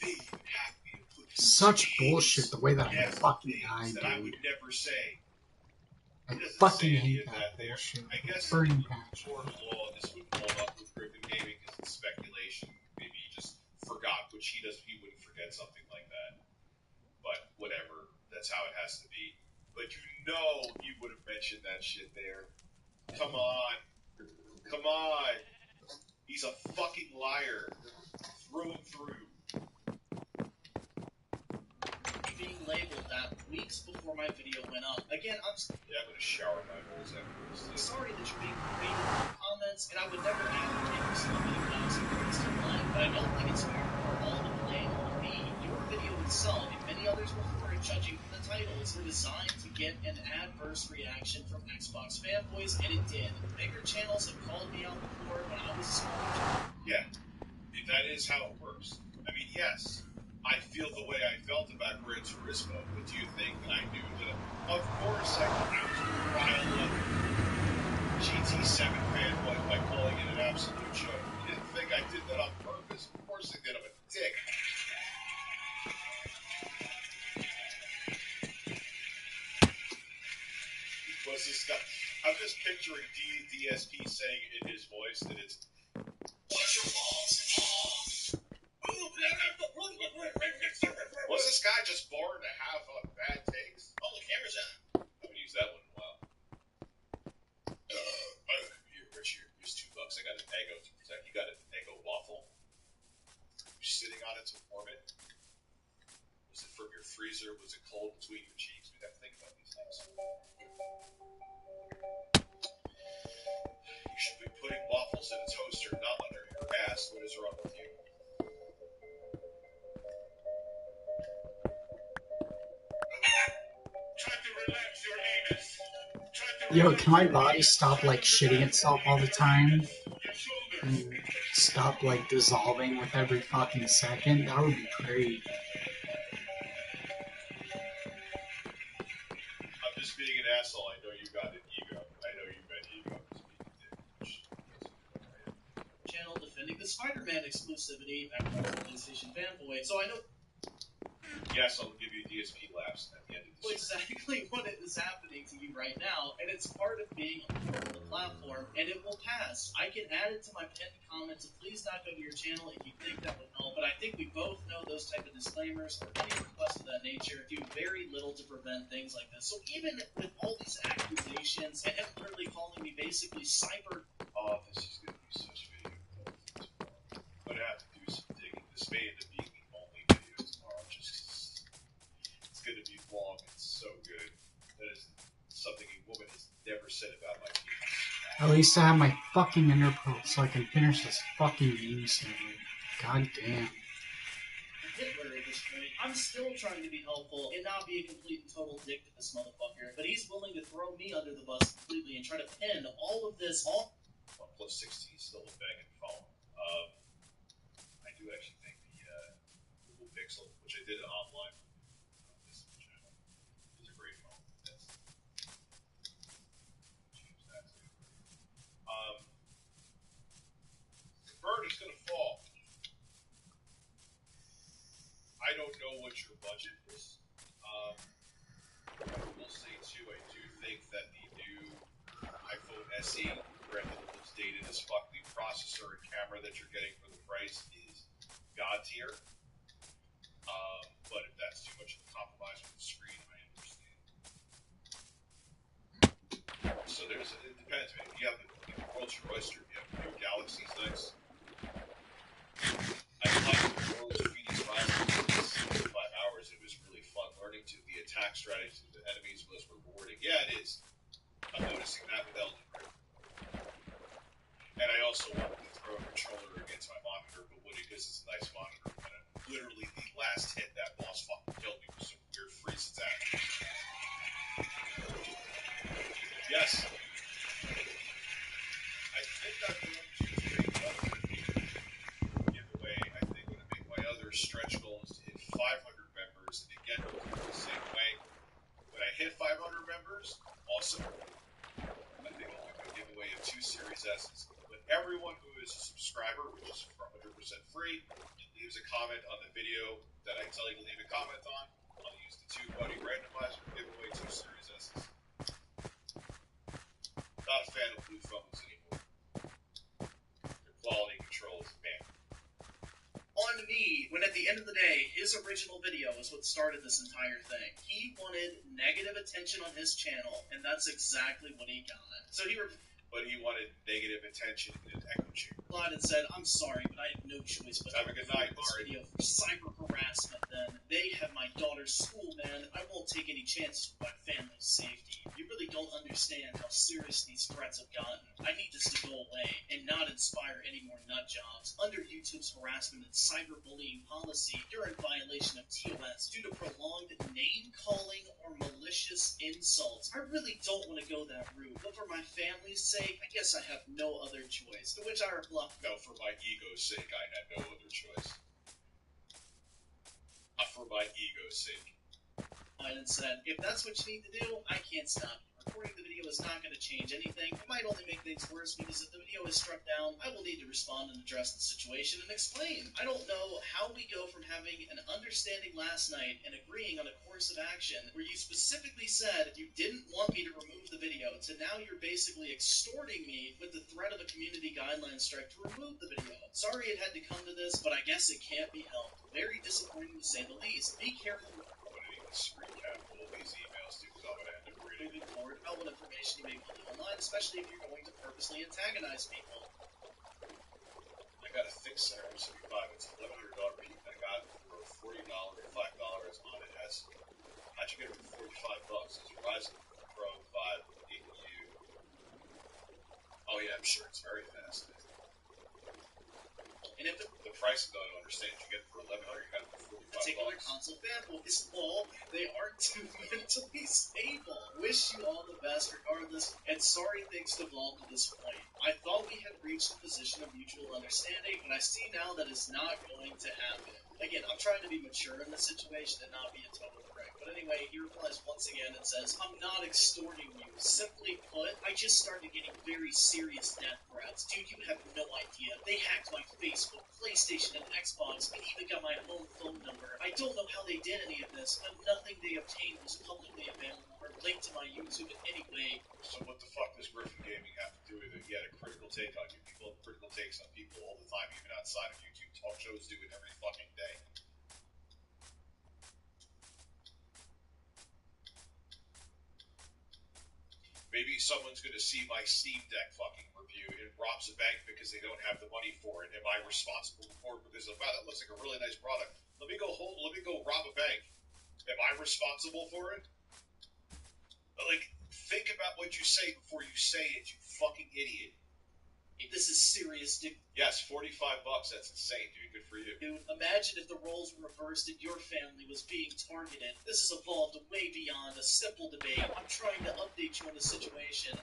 they even hacked me and put Such bullshit the way that I fucking died, that I would dude. never say. I fucking hate that bullshit. I guess Burning patch. Court of law, this would hold up with Griffin Gaming because it's speculation. Maybe he just forgot, which he wouldn't forget something like that. But whatever, that's how it has to be. But you know he would have mentioned that shit there. Come on. Come on. He's a fucking liar. Through and through. being labeled that weak weeks before my video went up. Again, I'm gonna shower my holes after this. sorry that you're being creative in the comments, and I would never advocate for somebody who does for waste of time, but I don't think it's fair for all the blame on me. Your video itself, and many others before it, judging from the titles, were designed to get an adverse reaction from Xbox fanboys, and it did. Bigger channels have called me out before when I was small. Yeah, that is how it works. I mean, yes, I feel the way I felt about Gran Turismo, but do you think that I knew that? Of course I was riled up GT7 fanboy by calling it an absolute joke. You didn't think I did that on purpose? Of course I did. I'm a dick. What's this stuff? I'm just picturing DSP saying in his voice that it's watch your balls. Was this guy just bored to have bad takes? Oh, the camera's on. I haven't used that one in a while. Here, Rich, here's $2. I got an Eggo to protect. You got an Eggo waffle? You're sitting on it to warm it? Was it from your freezer? Was it cold between your cheeks? We'd have to think about these things. You should be putting waffles in a toaster, not under your ass. What is wrong with you? Try to relax your anus. Yo, can my body stop like shitting itself all the time? And stop like dissolving with every fucking second? That would be great. I'm just being an asshole. I know you got an ego. I know you meant ego. Channel defending the Spider-Man exclusivity back from the PlayStation fanboy, so I know Yes, I'll give you DSP laughs at the end of this. exactly what is happening to you right now, and it's part of being a part of the platform, and it will pass. I can add it to my pinned comment, so please not go to your channel if you think that would help, but I think we both know those type of disclaimers or any requests of that nature do very little to prevent things like this. So even with all these accusations, and him literally calling me basically cyber... Oh, this is going to be such video. I'm going to have to do some digging. This may end up being the only video tomorrow, just it's going to be long and so good. That is something a woman has never said about my penis. At least I have my fucking interpol so I can finish this fucking game soon. God damn. Hitler at this point. I'm still trying to be helpful and not be a complete and total dick to this motherfucker, but he's willing to throw me under the bus completely and try to pin all of this on... OnePlus 16 is still a banging phone. I do actually think the Google Pixel, which I did it online, is a great phone. Choose that too. The bird is going to fall. I don't know what your budget is. I will say too, I do think that the new iPhone SE, granted it looks dated as fuck, the processor and camera that you're getting for the price is god tier. But if that's too much of a compromise with the screen, I understand. So it depends, man. You have the world's your oyster. You have the new Galaxy's nice. I played the world's Phoenix Rising for 5 hours. It was really fun learning to the attack strategies of the enemies was rewarding. Yeah, it is. I'm noticing that with Elden Ring. And I also wanted to throw a controller against my monitor, but what it is a nice monitor. And literally the last hit that boss fucking killed me with some weird freeze attack. Yes. I think I'm going to make another giveaway. I think I'm going to make my other stretch goal is to hit 500 members. And again, the same way. When I hit 500 members, awesome. I think I'll do a giveaway of 2 Series S's. But everyone who is a subscriber, which is 100% free, leaves a comment on the video that I tell you to leave a comment on. I'll use the TubeBuddy randomizer to give away 2 Series S's. Not a fan of blue phones anymore. Their quality control is bad. On me, when at the end of the day, his original video is what started this entire thing. He wanted negative attention on his channel, and that's exactly what he got. So but he wanted negative attention in an echo chamber. Lied and said, I'm sorry, but I have no choice but Have a good night, this Mari. video for cyber harassment then. They have my daughter's school, man. I won't take any chances with my family's safety. You really don't understand how serious these threats have gotten. I need this to go away and not inspire any more nut jobs. Under YouTube's harassment and cyberbullying policy, you're in violation of TOS due to prolonged name-calling or malicious insults. I really don't want to go that route, but for my family's sake, I guess I have no other choice. To which I reply, No, for my ego's sake, I had no other choice. For my ego's sake. and said, if that's what you need to do, I can't stop you. Recording the video is not going to change anything. It might only make things worse because if the video is struck down, I will need to respond and address the situation and explain. I don't know how we go from having an understanding last night and agreeing on a course of action where you specifically said you didn't want me to remove the video to now you're basically extorting me with the threat of a community guideline strike to remove the video. Sorry it had to come to this, but I guess it can't be helped. Very disappointing to say the least. Be careful. I'm going to need to screen cap all these emails too, because I'm going to end up reading. Moving forward about what information you may put online, especially if you're going to purposely antagonize people. I got a thick center M75. It's $1,100 piece. I got it for $40 or $5 on it. How'd you get it for $45? It's a Ryzen Pro 5 APU. Oh yeah, I'm sure it's very fast. And if the price, though, I don't understand. You get it for $1,100, you got it for $45. Particular console fanboy is all they aren't too mentally stable. Wish you all the best regardless, and sorry things devolved to this point. I thought we had reached a position of mutual understanding, but I see now that it's not going to happen. Again, I'm trying to be mature in this situation and not be a total prick. But anyway, he replies once again and says, I'm not extorting you. Simply put, I just started getting very serious death threats. Dude, you have no idea. They hacked my Facebook, PlayStation, and Xbox, and even got my home phone number. I don't know how they did any of this, but nothing they obtained was publicly available or linked to my YouTube in any way. So what the fuck does Griffin Gaming have to do with it? He had a critical take on you. People have critical takes on people all the time, even outside of YouTube. Talk shows do it every fucking day. Maybe someone's going to see my Steam Deck fucking review and robs a bank because they don't have the money for it. Am I responsible for it? Because, wow, that looks like a really nice product. Let me go rob a bank. Am I responsible for it? Like, think about what you say before you say it, you fucking idiot. This is serious, dude. Yes, $45. That's insane, dude. Good for you. Dude, imagine if the roles were reversed and your family was being targeted. This has evolved way beyond a simple debate. I'm trying to update you on the situation.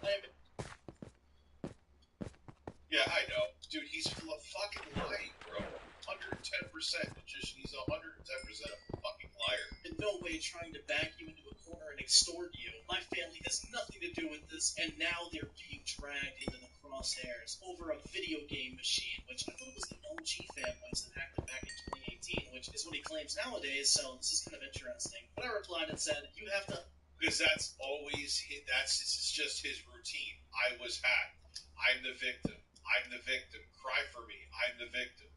Yeah, I know. Dude, he's fucking lying, bro. 110% magician. He's 110% a fucking liar. In no way trying to back you into a corner and extort you. My family has nothing to do with this, and now they're being dragged into the crosshairs over a video game machine, which I thought was the LG fanboys that hacked it back in 2018, which is what he claims nowadays, so this is kind of interesting. But I replied and said, you have to... Because that's always, this is just his routine. I was hacked. I'm the victim. I'm the victim. Cry for me. I'm the victim.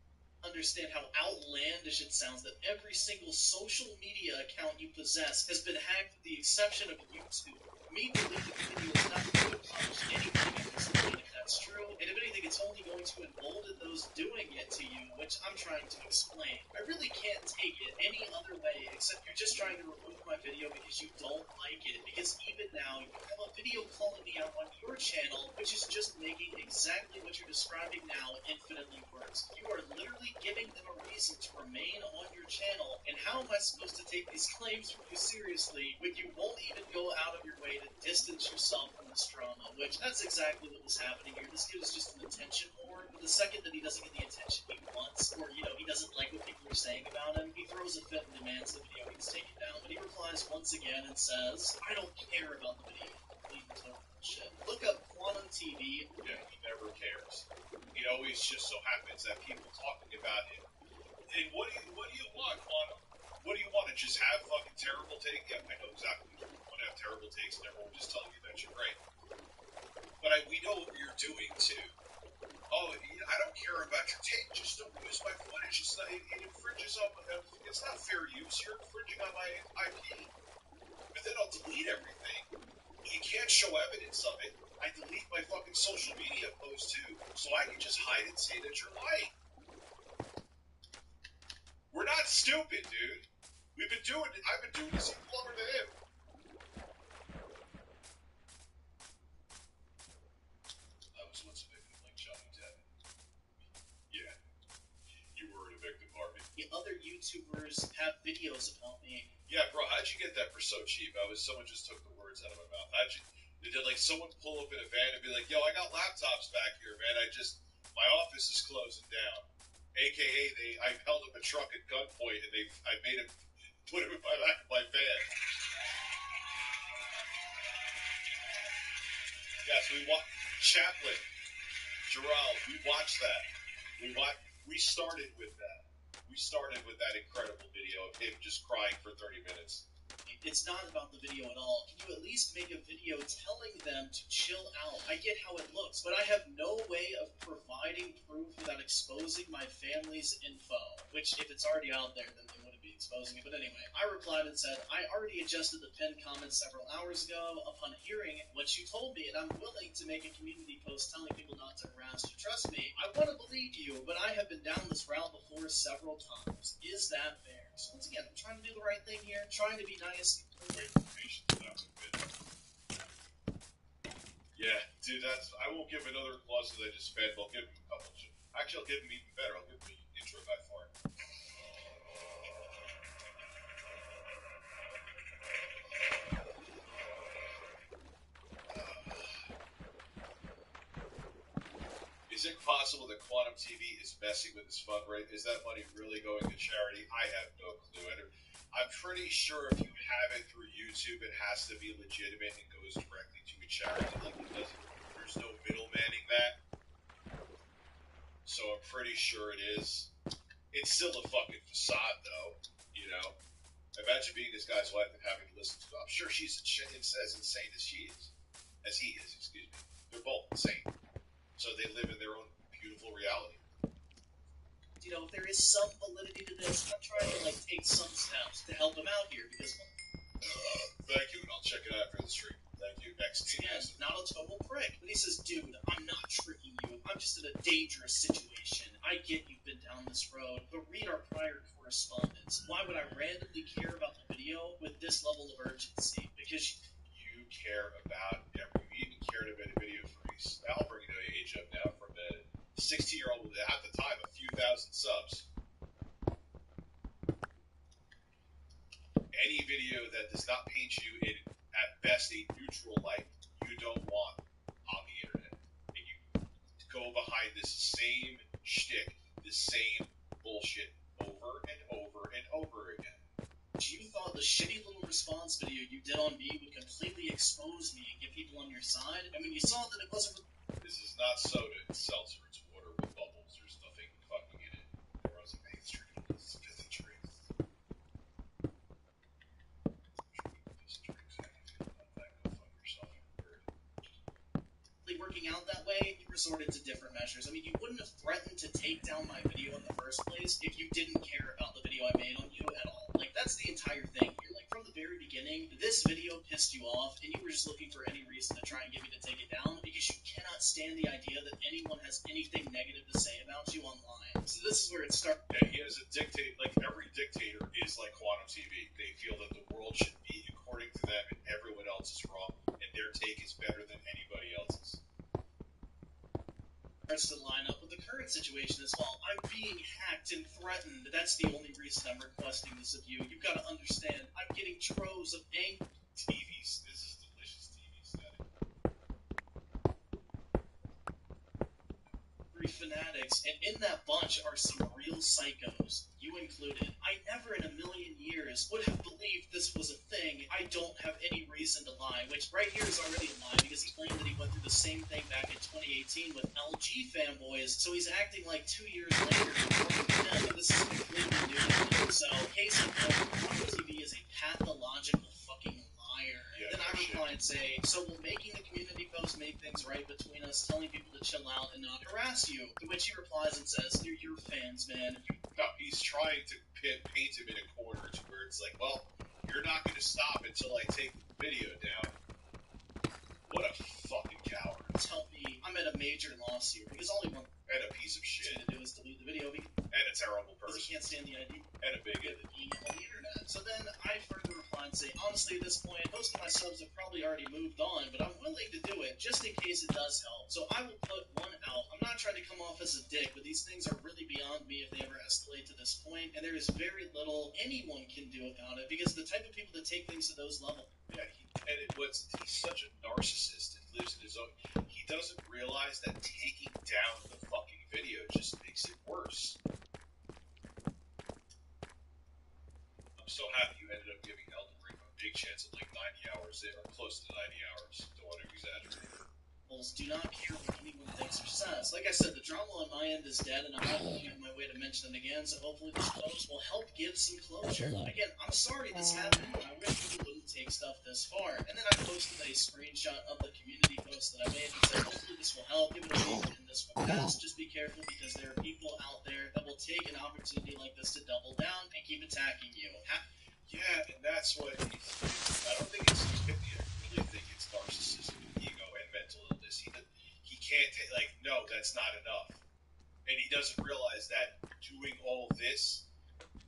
Understand how outlandish it sounds that every single social media account you possess has been hacked with the exception of YouTube. Me believing the video is not going to accomplish anything at this point if that's true, and if anything it's only going to embolden those doing it to you, which I'm trying to explain. I really can't take it any other way except you're just trying to remove my video because you don't like it, because even now you have a video calling me out on your channel, which is just making exactly what you're describing now infinitely worse. You are literally giving them a reason to remain on your channel, and how am I supposed to take these claims from you seriously when you won't even go out of your way to distance yourself from this drama, which that's exactly what was happening here. This kid is just an attention whore, but the second that he doesn't get the attention he wants, or, he doesn't like what people are saying about him, he throws a fit and demands the video gets taken down. But he replies once again and says, I don't care about the video. Complete and total bullshit. Look up Quantum TV. Yeah, he never cares. It always just so happens that people talking about him. And what do you want, Quantum? What do you want, to just have fucking terrible takes? Yeah, I know exactly what you want to have terrible takes and everyone just telling you that you're right. But we know what you're doing too. Oh, I don't care about your take, just don't use my footage. It infringes on it's not fair use, you're infringing on my IP. But then I'll delete everything. You can't show evidence of it. I delete my fucking social media post too, so I can just hide and say that you're lying. We're not stupid, dude. I've been doing this even longer than him. I was once a victim like Johnny Depp. Yeah, you were a victim, Harvey. The other YouTubers have videos about me. Yeah, bro, how'd you get that for so cheap? Someone just took the words out of my mouth. Did like someone pull up in a van and be like, yo, I got laptops back here, man. My office is closing down. AKA, I held up a truck at gunpoint and I made him put him in my back of my van. Yes, we watched Chaplin, Gerald. We watched that. We started with that. We started with that incredible video of him just crying for 30 minutes. It's not about the video at all. Can you at least make a video telling them to chill out? I get how it looks, but I have no way of providing proof without exposing my family's info. Which, if it's already out there, then they wouldn't be exposing it. But anyway, I replied and said, I already adjusted the pinned comments several hours ago upon hearing what you told me, and I'm willing to make a community post telling people not to harass you. Trust me, I want to believe you, but I have been down this route before several times. Is that fair? So once again, I'm trying to do the right thing here, trying to be nice. Yeah, dude, I won't give another clause that I just spent. I'll give him a couple. Actually, I'll give him even better. I'll give him the intro by far. Is it possible that Quantum TV is messing with this fundraiser? Is that money really going to charity? I have no clue. I'm pretty sure if you have it through YouTube, it has to be legitimate and goes directly to a charity. Like there's no middlemaning that. So I'm pretty sure it is. It's still a fucking facade, though. You know, imagine being this guy's wife and having to listen to. I'm sure she's as insane as he is. Excuse me. They're both insane. So they live in their own beautiful reality. You know, if there is some validity to this, I'm trying to take some steps to help him out here because. Thank you, and I'll check it out after the stream. Thank you. Next. Again, not a total prick. But he says, dude, I'm not tricking you. I'm just in a dangerous situation. I get you've been down this road, but read our prior correspondence. Why would I randomly care about the video with this level of urgency? Because you care about you even cared about a video for me. I'll bring the age up now from a 16-year-old with, at the time, a few thousand subs. Any video that does not paint you in, at best, a neutral light, you don't want on the internet. And you go behind this same shtick, this same bullshit over and over and over again. You thought the shitty little response video you did on me would completely expose me and get people on your side? I mean, you saw that it wasn't... This is not soda, it's seltzer, it's water with bubbles. There's nothing fucking in it. Or I was like, hey, it's drinking this fizzy drink. Working out that way, you resorted to different measures. I mean, you wouldn't have threatened to take down my video in the first place if you didn't care about the video I made on you at all. Like, that's the entire thing here. Like, from the very beginning, this video pissed you off, and you were just looking for any reason to try and get me to take it down because you cannot stand the idea that anyone has anything negative to say about you online. So this is where it starts. Yeah, he has a dictator. Like, every dictator is like Quantum TV. They feel that the world should be according to them, and everyone else is wrong, and their take is better than anybody else's. To line up with the current situation as well. I'm being hacked and threatened. That's the only reason I'm requesting this of you. You've got to understand, I'm getting troves of angry TVs. This is delicious TV setting. Fanatics, and in that bunch are some real psychos, you included. I never in a million years would have believed this was a thing. I don't have any reason to lie, which right here is already a lie because he claimed that he went through the same thing back in 2018 with LG fanboys, so he's acting like 2 years later and this is completely new to him. So, case in point, Quantum TV is a pathological fucking liar. Yeah, then I reply and say, so will making the community post make things right between us, telling people to chill out and not harass you? To which he replies and says, they're your fans, man. No, he's trying to paint him in a corner to where it's like, well, you're not going to stop until I take the video down. What What a fucking coward. Tell me I'm at a major loss here because all he wants And a piece of shit. to do is delete the video because And a terrible he person. can't stand the idea And a bigot. of being on the internet. So then I further reply and say, honestly, at this point, most of my subs have probably already moved on, but I'm willing to do it just in case it does help. So I will put one out. I'm not trying to come off as a dick, but these things are really beyond me if they ever escalate to this point, and there is very little anyone can do about it because the type of people that take things to those levels. Yeah, he's such a narcissist and lives in his own. He doesn't realize that taking down the fucking video just makes it worse. I'm so happy you ended up giving Elden Ring a big chance at like 90 hours there, or close to 90 hours. Don't want to exaggerate. Do not care what anyone thinks or says. Like I said, the drama on my end is dead, and I'm not looking at my way to mention it again, so hopefully this post will help give some closure. Again, I'm sorry this happened, and I wish people wouldn't take stuff this far. And then I posted a screenshot of the community post that I made and said, hopefully this will help, give it a week, and this will pass. Just be careful because there are people out there that will take an opportunity like this to double down and keep attacking you. Yeah, and that's what I don't think it's stupidity. I really think it's narcissism, ego, and mental illness. He can't take, like, no, that's not enough. And he doesn't realize that doing all this,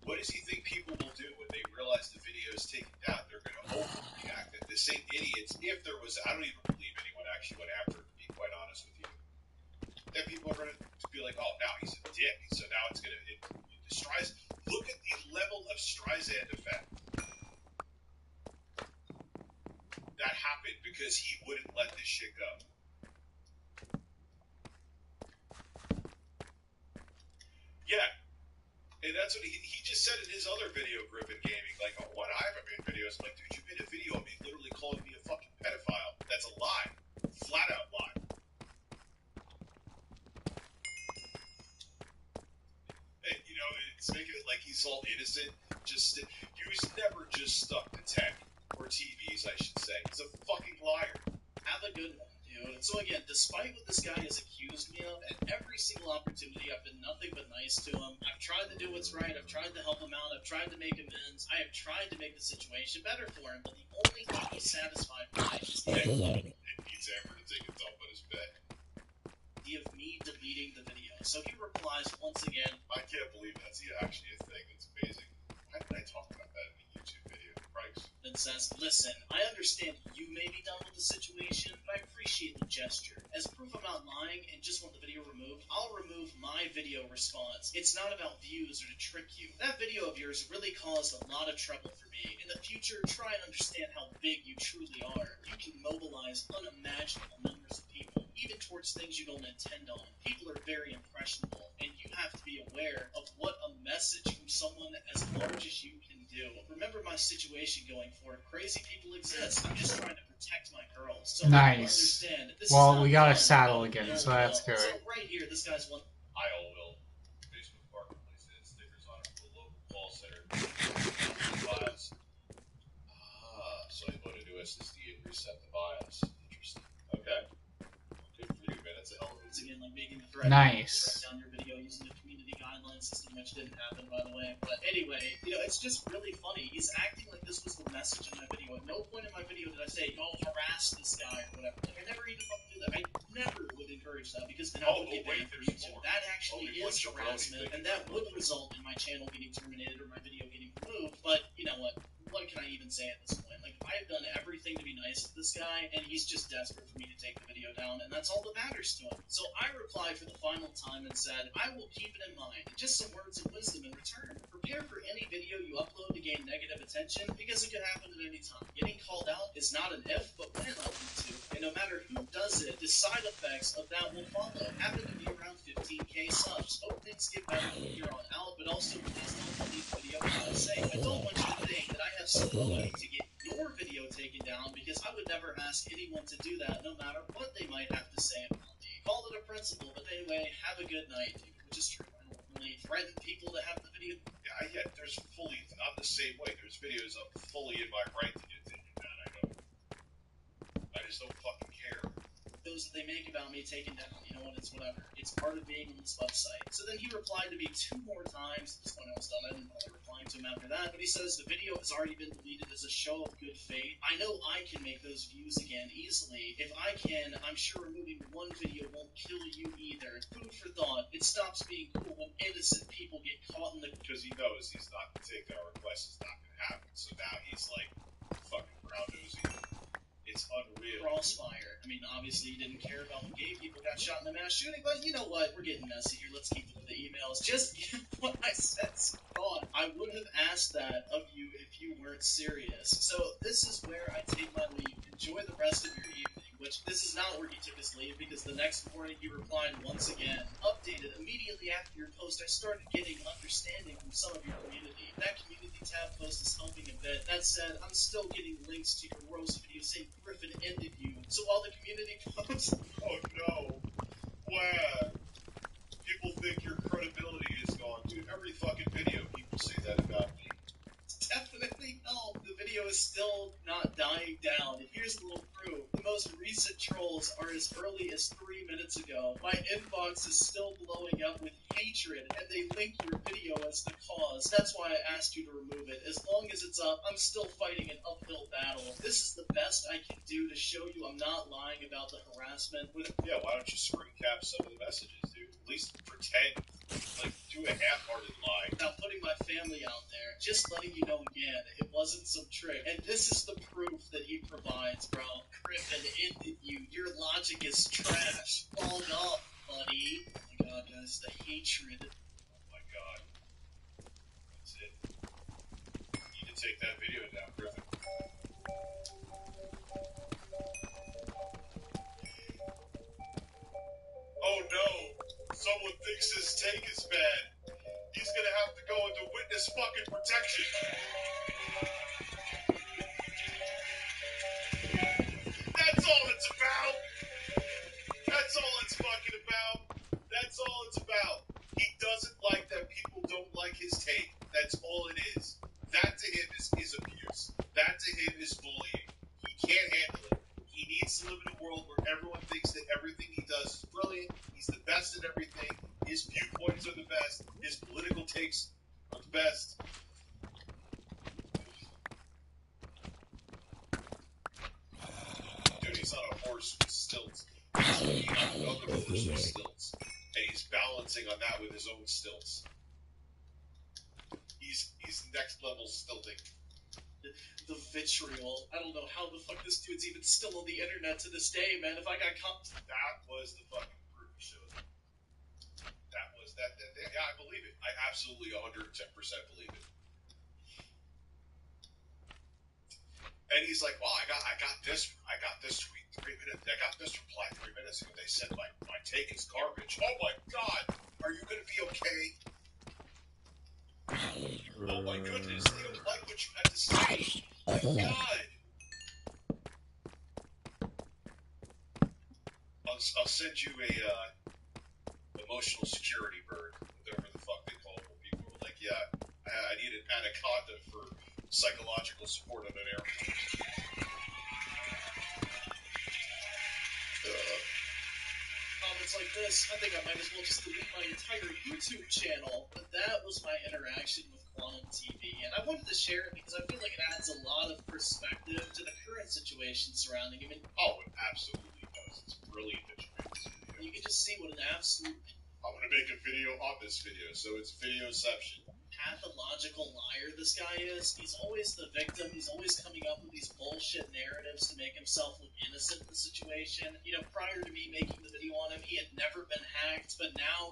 what does he think people will do when they realize the video is taken down? They're going to overreact. And the same idiots, if there was, I don't even believe anyone actually went after him, to be quite honest with you. Then people are going to be like, oh, now he's a dick. So now it's going to, look at the level of Streisand effect. That happened because he wouldn't let this shit go. Yeah. And that's what he just said in his other video, Griffin Gaming, like, oh, what, I haven't made videos. I'm like, dude, you made a video of me literally calling me a fucking pedophile. That's a lie. Flat out lie. And, you know, it's making it like he's all innocent. He was never just stuck to tech. Or TVs, I should say. He's a fucking liar. Have a good one, dude. So again, despite what this guy has accused me of, at every single opportunity, I've been nothing but nice to him. I've tried to do what's right. I've tried to help him out. I've tried to make amends. I have tried to make the situation better for him. But the only thing he's satisfied by is the idea It needs Amber to take a dump on his bed. Of me deleting the video. So he replies once again. I can't believe that's actually a thing. That's amazing. Why did I talk about that in a YouTube video? Christ. And says, listen, I understand you may be done with the situation, but I appreciate the gesture. As proof I'm not lying and just want the video removed, I'll remove my video response. It's not about views or to trick you. That video of yours really caused a lot of trouble for me. In the future, try and understand how big you truly are. You can mobilize unimaginable numbers of people, even towards things you don't intend on. People are very impressionable, and you have to be aware of what a message from someone as large as you can do. Remember my situation going forward. Crazy people exist. I'm just trying to protect my girls. So nice. Well, we got a saddle again, so that's good. So right here, this guy's one. I all will. Facebook Marketplace has stickers on it for the local call center. BIOS. So I loaded new SSD and reset the BIOS. Interesting. Okay. Good for you, man. That's a hell of a again, like making the threat. Nice. Down your video using the community guideline system, which didn't happen, by the way. But anyway, you know, it's just really funny. He's acting like this was the message in my video. At no point in my video did I say, "Oh, harass this guy" or whatever. Like, I never even fucking do that. I never would encourage that because then I would get banned from YouTube. That actually is harassment, and that would result in my channel getting terminated or my video getting removed. But you know what? What can I even say at this point? Like, I've done everything to be nice to this guy, and he's just desperate for me to take the video down, and that's all that matters to him. So I replied for the final time and said, I will keep it in mind. Just some words of wisdom in return. Prepare for any video you upload to gain negative attention, because it could happen at any time. Getting called out is not an if, but when on YouTube. And no matter who does it, the side effects of that will follow. Happen to be around 15k subs. Hope things get better from here on out, but also please don't delete the video without a say. I don't want you to think that I have some ability to get your video taken down, because I would never ask anyone to do that, no matter what they might have to say about me. Call it a principle, but anyway, have a good night, dude. Which is true. I don't really threaten people to have the video. Yeah, there's fully, I'm the same way. There's videos I'm fully in my right to get taken down. I just don't fucking care. Those that they make about me taken down, you know, and it's whatever. It's part of being on this website. So then he replied to me 2 more times. At this point I was done. I didn't bother replying to him after that. But he says the video has already been deleted as a show of good faith. I know I can make those views again easily. If I can, I'm sure removing one video won't kill you either. Food for thought. It stops being cool when innocent people get caught in the... Because he knows he's not going to take our request. It's not going to happen. So now he's like fucking ground nosy. It's unreal. Crossfire. I mean, obviously he didn't care about when gay people got shot in the mass shooting, but you know what? We're getting messy here. Let's keep the emails. Just what I said. Thought I would have asked that of you if you weren't serious. So this is where I take my leave. Enjoy the rest of your evening. Which this is not where he took his leave, because the next morning he replied once again. Updated immediately after your post, I started getting understanding from some of your community. That community tab post is helping a bit. That said, I'm still getting links to your roast video saying Griffin ended you. So while the community posts... Oh no. Wow. People think your credibility is gone, dude. Every fucking video people say that about me. Definitely help. The video is still not dying down. And here's a little proof. The most recent trolls are as early as 3 minutes ago. My inbox is still blowing up with hatred, and they link your video as the cause. That's why I asked you to remove it. As long as it's up, I'm still fighting an uphill battle. This is the best I can do to show you I'm not lying about the harassment. Yeah, why don't you screen cap some of the messages, dude? At least pretend. Like, do a half-hearted lie. Without putting my family out there. Just letting you know again, it wasn't some trick. And this is the proof that he provides, bro. Griffin ended you. Your logic is trash. Fall up, buddy. Oh my god, guys, the hatred. Oh my god. That's it. You need to take that video down, Griffin. Oh no! Someone thinks his take is bad. He's gonna have to go into witness fucking protection. That's all it's about. That's all it's fucking about. That's all it's about. He doesn't like that people don't like his take. That's all it is. That to him is abuse. That to him is bullying. He can't handle it. He needs to live in a world where everyone thinks that everything he does is brilliant. He's the best at everything. His viewpoints are the best. His political takes are the best. Dude, he's on a horse with stilts. He's on another horse with stilts. And he's balancing on that with his own stilts. He's next level stilting. The vitriol. I don't know how the fuck this dude's even still on the internet to this day, man. If I got caught... That was the fucking proof he showed. That was that. Yeah, I believe it. I absolutely 110% believe it. And he's like, well, I got this tweet 3 minutes. I got this reply 3 minutes ago. They said my take is garbage. Oh my god, are you gonna be okay? Oh my goodness, they don't like what you had to say. My god. I'll send you a emotional security bird, whatever the fuck they call it, where people are like, yeah, I need an anaconda for psychological support on an airplane. Comments like this, I think I might as well just delete my entire YouTube channel. But that was my interaction with Quantum TV, and I wanted to share it because I feel like it adds a lot of perspective to the current situation surrounding him. And oh, it absolutely does. It's brilliant that you made this video. You can just see what an absolute... I'm going to make a video on this video, so it's videoception. Pathological liar this guy is. He's always the victim. He's always coming up with these bullshit narratives to make himself look innocent in the situation. You know, prior to me making the video on him, he had never been hacked, but now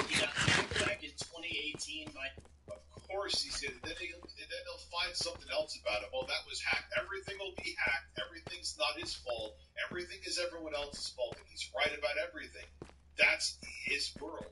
he got hacked back in 2018 by... Of course he's in. Then they'll find something else about him. Oh, that was hacked. Everything will be hacked. Everything's not his fault. Everything is everyone else's fault, and he's right about everything. That's his world.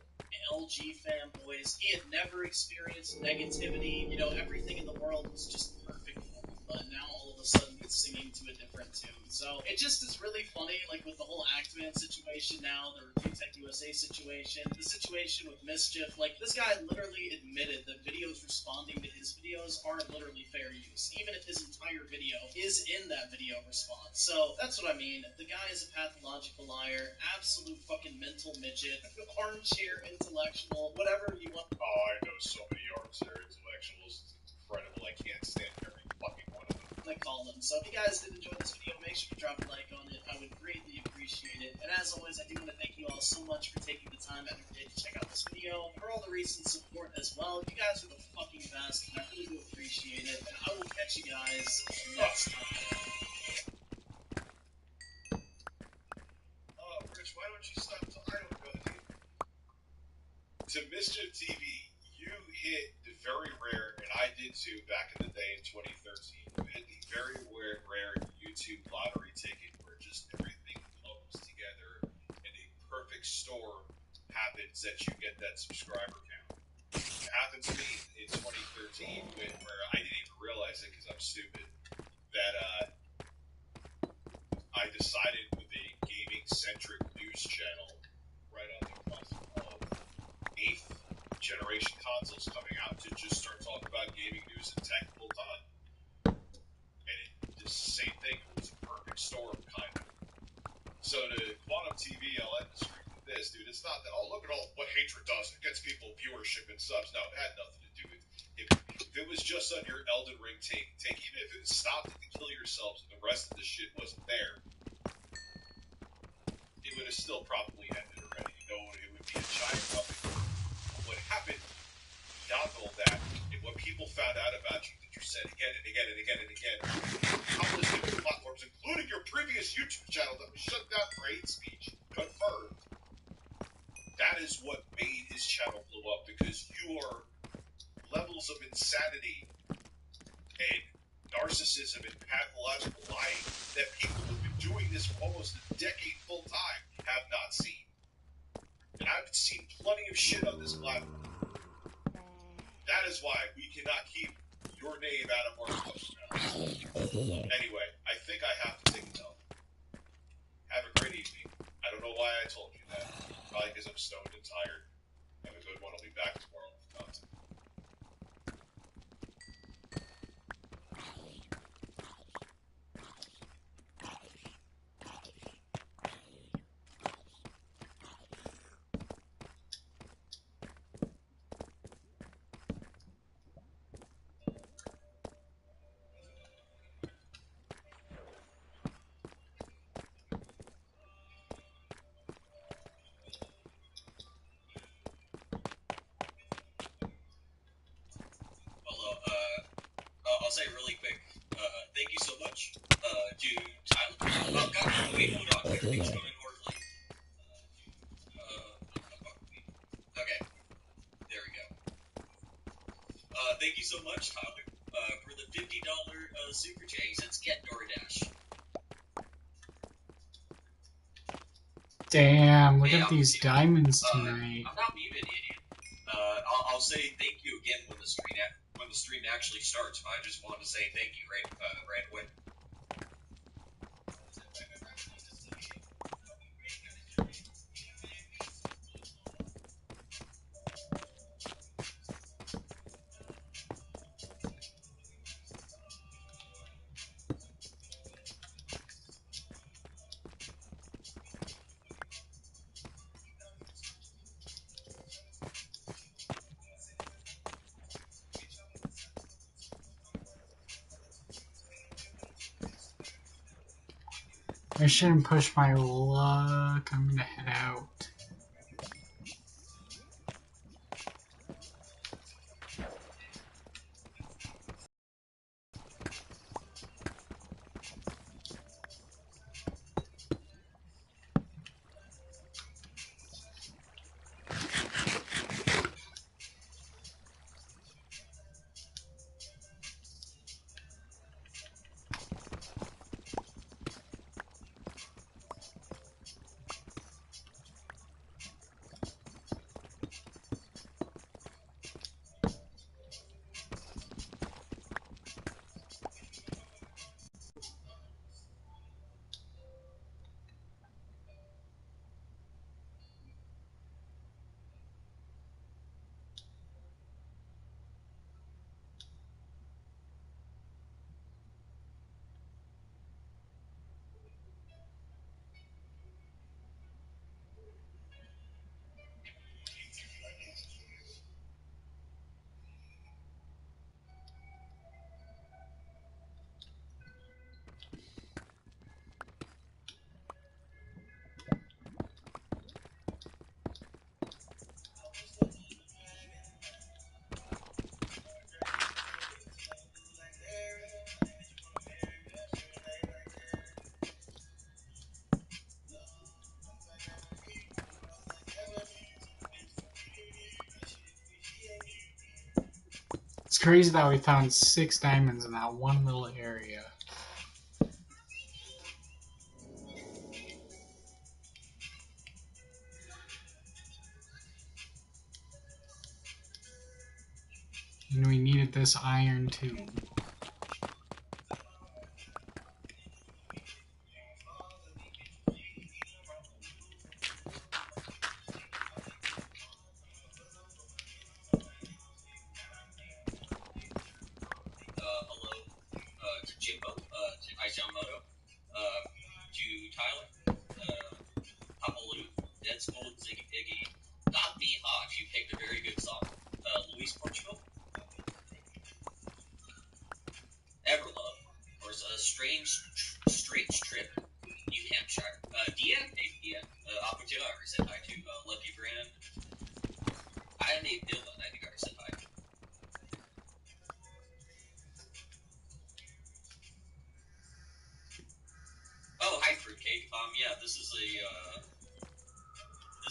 LG fanboys. He had never experienced negativity. You know, everything in the world was just perfect for him. But now all of a a sudden it's singing to a different tune. So it just is really funny, like with the whole Actman situation now, the Review Tech USA situation, the situation with Mischief. Like, this guy literally admitted that videos responding to his videos aren't literally fair use, even if his entire video is in that video response. So that's what I mean. The guy is a pathological liar, absolute fucking mental midget, armchair intellectual, whatever you want. Oh, I know so many armchair intellectuals. It's incredible. I can't stand every fucking one of them. I call them. So if you guys did enjoy this video, make sure to drop a like on it. I would greatly appreciate it. And as always, I do want to thank you all so much for taking the time out of your day to check out this video, and for all the recent support as well. You guys are the fucking best, and I really do appreciate it. And I will catch you guys next time. Rich, why don't you stop? I don't know, dude. To Mischief TV, you hit the very rare, and I did too back in the day in 2013. You hit the very rare YouTube lottery ticket where just everything comes together and a perfect storm happens that you get that subscriber count. It happened to me in 2013 where I didn't even realize it because I'm stupid, that I decided with a gaming-centric news channel right on the cusp of 8th generation consoles coming out to just start talking about gaming news and tech full time. And the same thing, it was a perfect storm, kind of. So to Quantum TV, I'll end the stream with this, dude. It's not that, oh, look at all what hatred does. It gets people viewership and subs. No, it had nothing to do with it. If it was just on your Elden Ring take, even if it stopped at the kill yourselves and the rest of the shit wasn't there, it would have still probably ended already. You know, it would be a giant nothing. What happened beyond all that, and what people found out about you that you said again and again and again and again, countless different platforms, including your previous YouTube channel that was shut down for hate speech, confirmed. That is what made his channel blow up, because your levels of insanity and narcissism and pathological lying that people who've been doing this for almost a decade full time have not seen. And I've seen plenty of shit on this platform. That is why we cannot keep your name out of our mouth. Anyway, I think I have to take it out. Have a great evening. I don't know why I told you that. Probably because I'm stoned and tired. Have a good one. I'll be back tomorrow with content. I'll say really quick, thank you so much to Tyler. Oh, God, wait, hold on. Everything's going horribly. Okay, there we go. Thank you so much, Tyler, for the $50 super chat. He says, get DoorDash. Damn, look at these diamonds tonight. I'm not being an idiot. I'll say thank you again when the stream actually starts. I just wanted to say thank you right away. I shouldn't push my luck. I'm gonna head out. It's crazy that we found 6 diamonds in that one little area. And we needed this iron too. Hello, to Jimbo, to Aishamoto, to Tyler, Papalu, Dead School, Ziggy Piggy, Not Me Hawk, you picked a very good song. Luis Portugal, Everlove, of course, Strange Trip, New Hampshire, Deanne, maybe Deanne, Opportune, I already said hi to, Lucky Brand, I am a villain, I think I already said hi. Oh, hi, Fruitcake. Yeah, this is a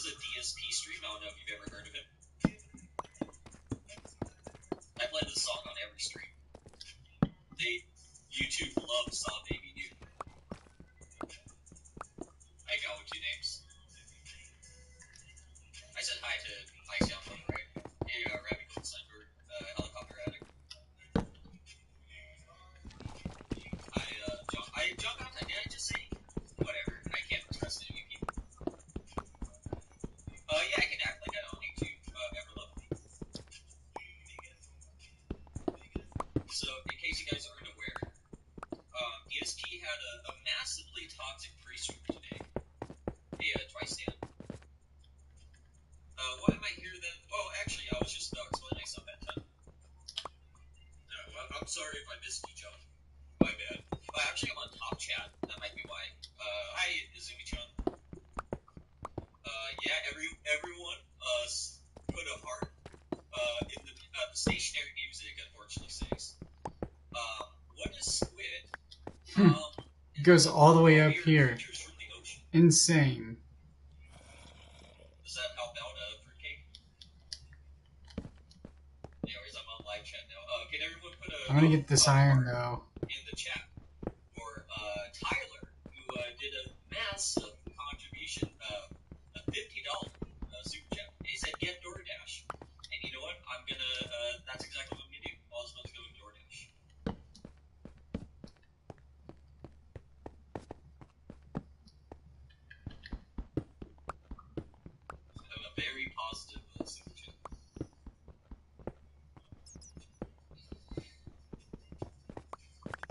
DSP stream. I don't know if you've ever heard of it. I play this song on every stream. YouTube loves Saw Baby Dude. I got with 2 names. I said hi to Ice Young Love, right? Hey, Rabbit Gold Sniper, Helicopter Addict. John Valentine, did I just say? Whatever, I can't trust any of you people. Yeah, I can act like I don't hate you, Everlove. So, in case you guys aren't aware, DSP had a massively toxic pre-streamer today. Twice stand. Why am I here then? Oh, actually, I was just explaining myself at 10. No, I'm sorry if I missed you, John. My bad. Actually, I'm on top chat. That might be why. Hi, Izumi-chan. Yeah, everyone, put a heart, in the stationary music, unfortunately, says. What is squid? It goes all the way up here. Insane. Does that help out, Fruitcake? Anyways, I'm on live chat now. Can everyone put a... I'm gonna get this iron, though. In the chat for Tyler, who did a massive contribution, a $50 super chat. He said, get DoorDash. And you know what? I'm gonna, that's exactly what I'm gonna do. All this money's going to DoorDash. A very positive super chat.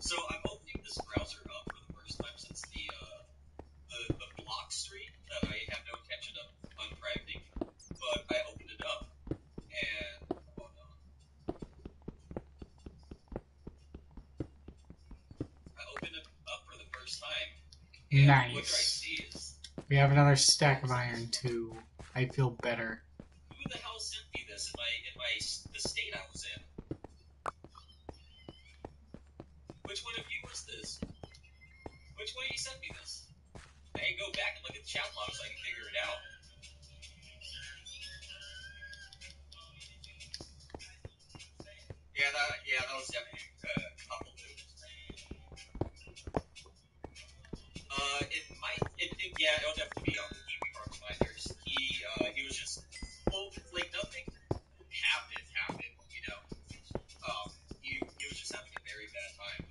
So I'm opening this browser up for the first time since the block stream that I have no intention of unprivating, but I opened it up and I opened it up for the first time. And nice. What I see is, we have another stack of iron too. I feel better. Who the hell sent me this in the state I was in? Which one of you was this? Which one of you sent me this? I can go back and look at the chat log so I can figure it out. Yeah, that was definitely a couple too. It'll definitely be on the Kiwi Farms Finders. He was just, like nothing happened, you know. He was just having a very bad time.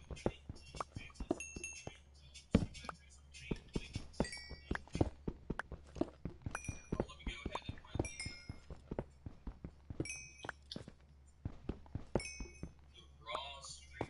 Let me go ahead and find the raw stream.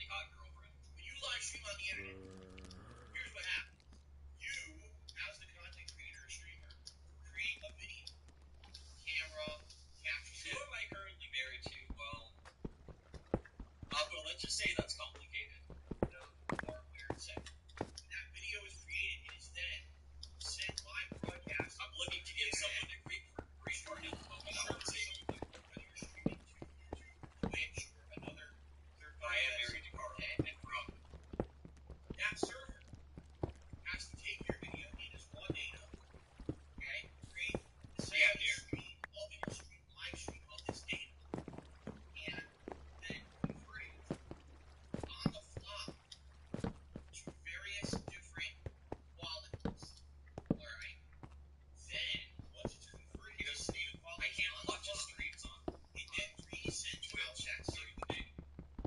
hot girlfriend. When you live stream on the internet, here's what happens. You, as the content creator or streamer, create a video. Camera, capture. Who am I currently married to? Well, let's just say that's complicated. Or weird to say. When that video is created, it is then sent live broadcast. I'm looking to give someone a great market. Whether you're streaming to YouTube, Twitch, or another third party. I am married to Carl. And from that server has to take your video in as raw data, okay? Create the same stream of your stream, live stream of this data, and then convert it on the fly to various different qualities. Alright? Then, once it's converted to state quality, I can't watch the streams on. It then resends Twitch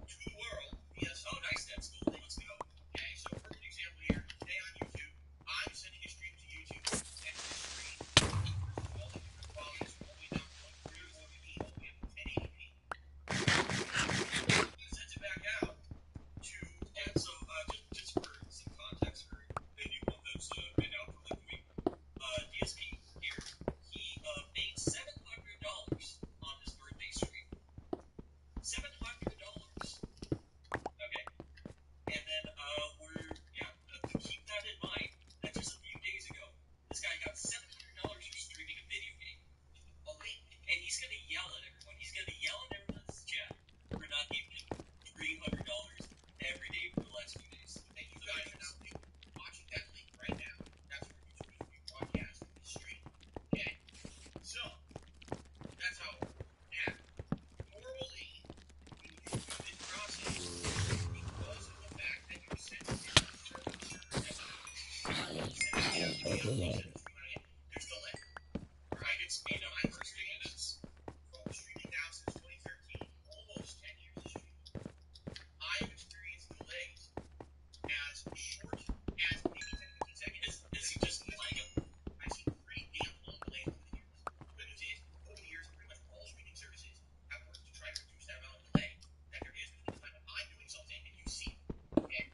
to the world via some nice that's cool. Let's go. Okay, so perfect example here. Today on YouTube, I'm sending a stream to YouTube, and this stream converts all the different qualities all the way down to 144p all the way up to 1080p. Sends it back out to, and so just for some context for anyone that's been out for like a week, DSP here, he made $700 on his birthday stream. $700. Okay. And then to keep that in mind, that just a few days ago, this guy got $700 for streaming a video game. And he's gonna yell at everyone. He's gonna yell at everyone's chat for not giving him $300 every day for the last 2 days. And you guys are now watching that link right now. That's where YouTube is rebroadcasting the stream. Okay? So, that's how it works. Now, normally, when you do this process, because of the fact that you're sending it to certain servers, there's delay. Right? It's speed up for streaming this. From streaming now since 2013, almost 10 years of streaming, I've experienced delays as short as maybe 10 to 15 seconds. Is he just playing them? I've seen pretty damn long delays over the years. The good news is, over the years, pretty much all streaming services have worked to try to reduce that amount of delay that there is between the time that I'm doing something and you see it. Okay?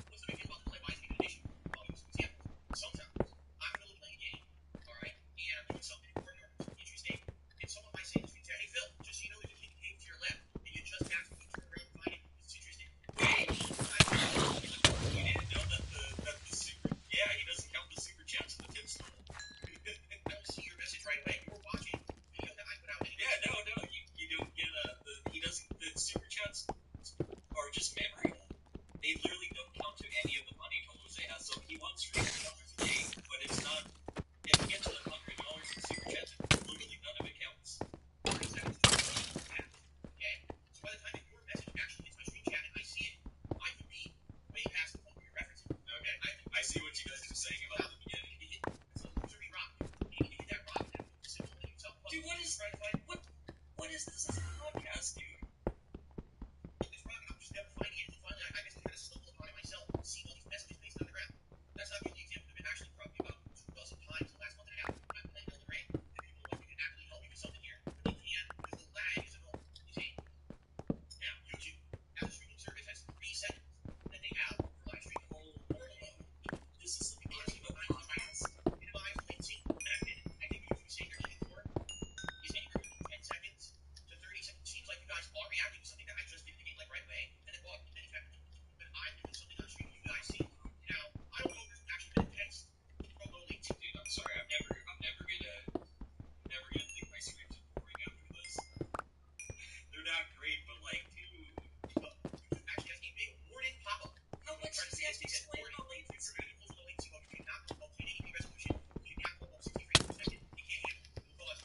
What's the big deal about the delay? Why is it even an issue? I'll give you some examples. Sometimes, I'm in the middle of playing a game, alright, and I'm doing something important or interesting, and someone might say to me, hey Phil, just so you know, there's a hidden cave to your left, and you just have to turn around and find it. It's interesting. Wait! You didn't know that the super... Yeah, he doesn't count the super chats and the tips. I don't see your message right away. You were watching the video that I put out. Yeah, no, you don't get he doesn't... The super chats are just memory. They literally don't count to any of the money Jose has. So he wants $300 a day, but it's not... If you get to the $100 in super chats, literally none of it counts. 30 seconds to okay? So by the time that your message actually hits my screen chat and I see it, I could be way past the point where you're referencing. Okay, I see what you guys are saying about the beginning. It's a loser be rock. You need to hit that rock and put the symbol in yourself. Dude, what is this as a podcast, dude? It's rock, I'm just never finding it. And finally, I guess I kind of stumbled upon it myself, seeing all these messages pasted on the ground. That's not the only example. There have been actually probably about 2 dozen times in the last month and a half when I'm playing Elden Ring, that people are like, we can actually help you with something here, but they can't because the lag is enormous. You see? Now, YouTube, as a streaming service, has 3 seconds that they have for live streaming. Normal mode. This is the beginning of my podcast. Minimize latency. I think YouTube is saying they're aiming for is anywhere between 10 seconds to 30 seconds. Seems like you guys are reacting to something that I just did in the game, like right away, and then well, then in fact, when I'm doing something on stream, you guys see. Now, I don't know if there's actually been a test for low latency. Dude, I'm sorry, I'm never gonna think my streams are boring after this. They're not great, but like, dude. YouTube actually has a big warning pop-up. How much does he have to explain about latency? Low latency mode, you cannot promote 1080p resolution. You cannot promote 60 frames per second. It can't handle. It will cause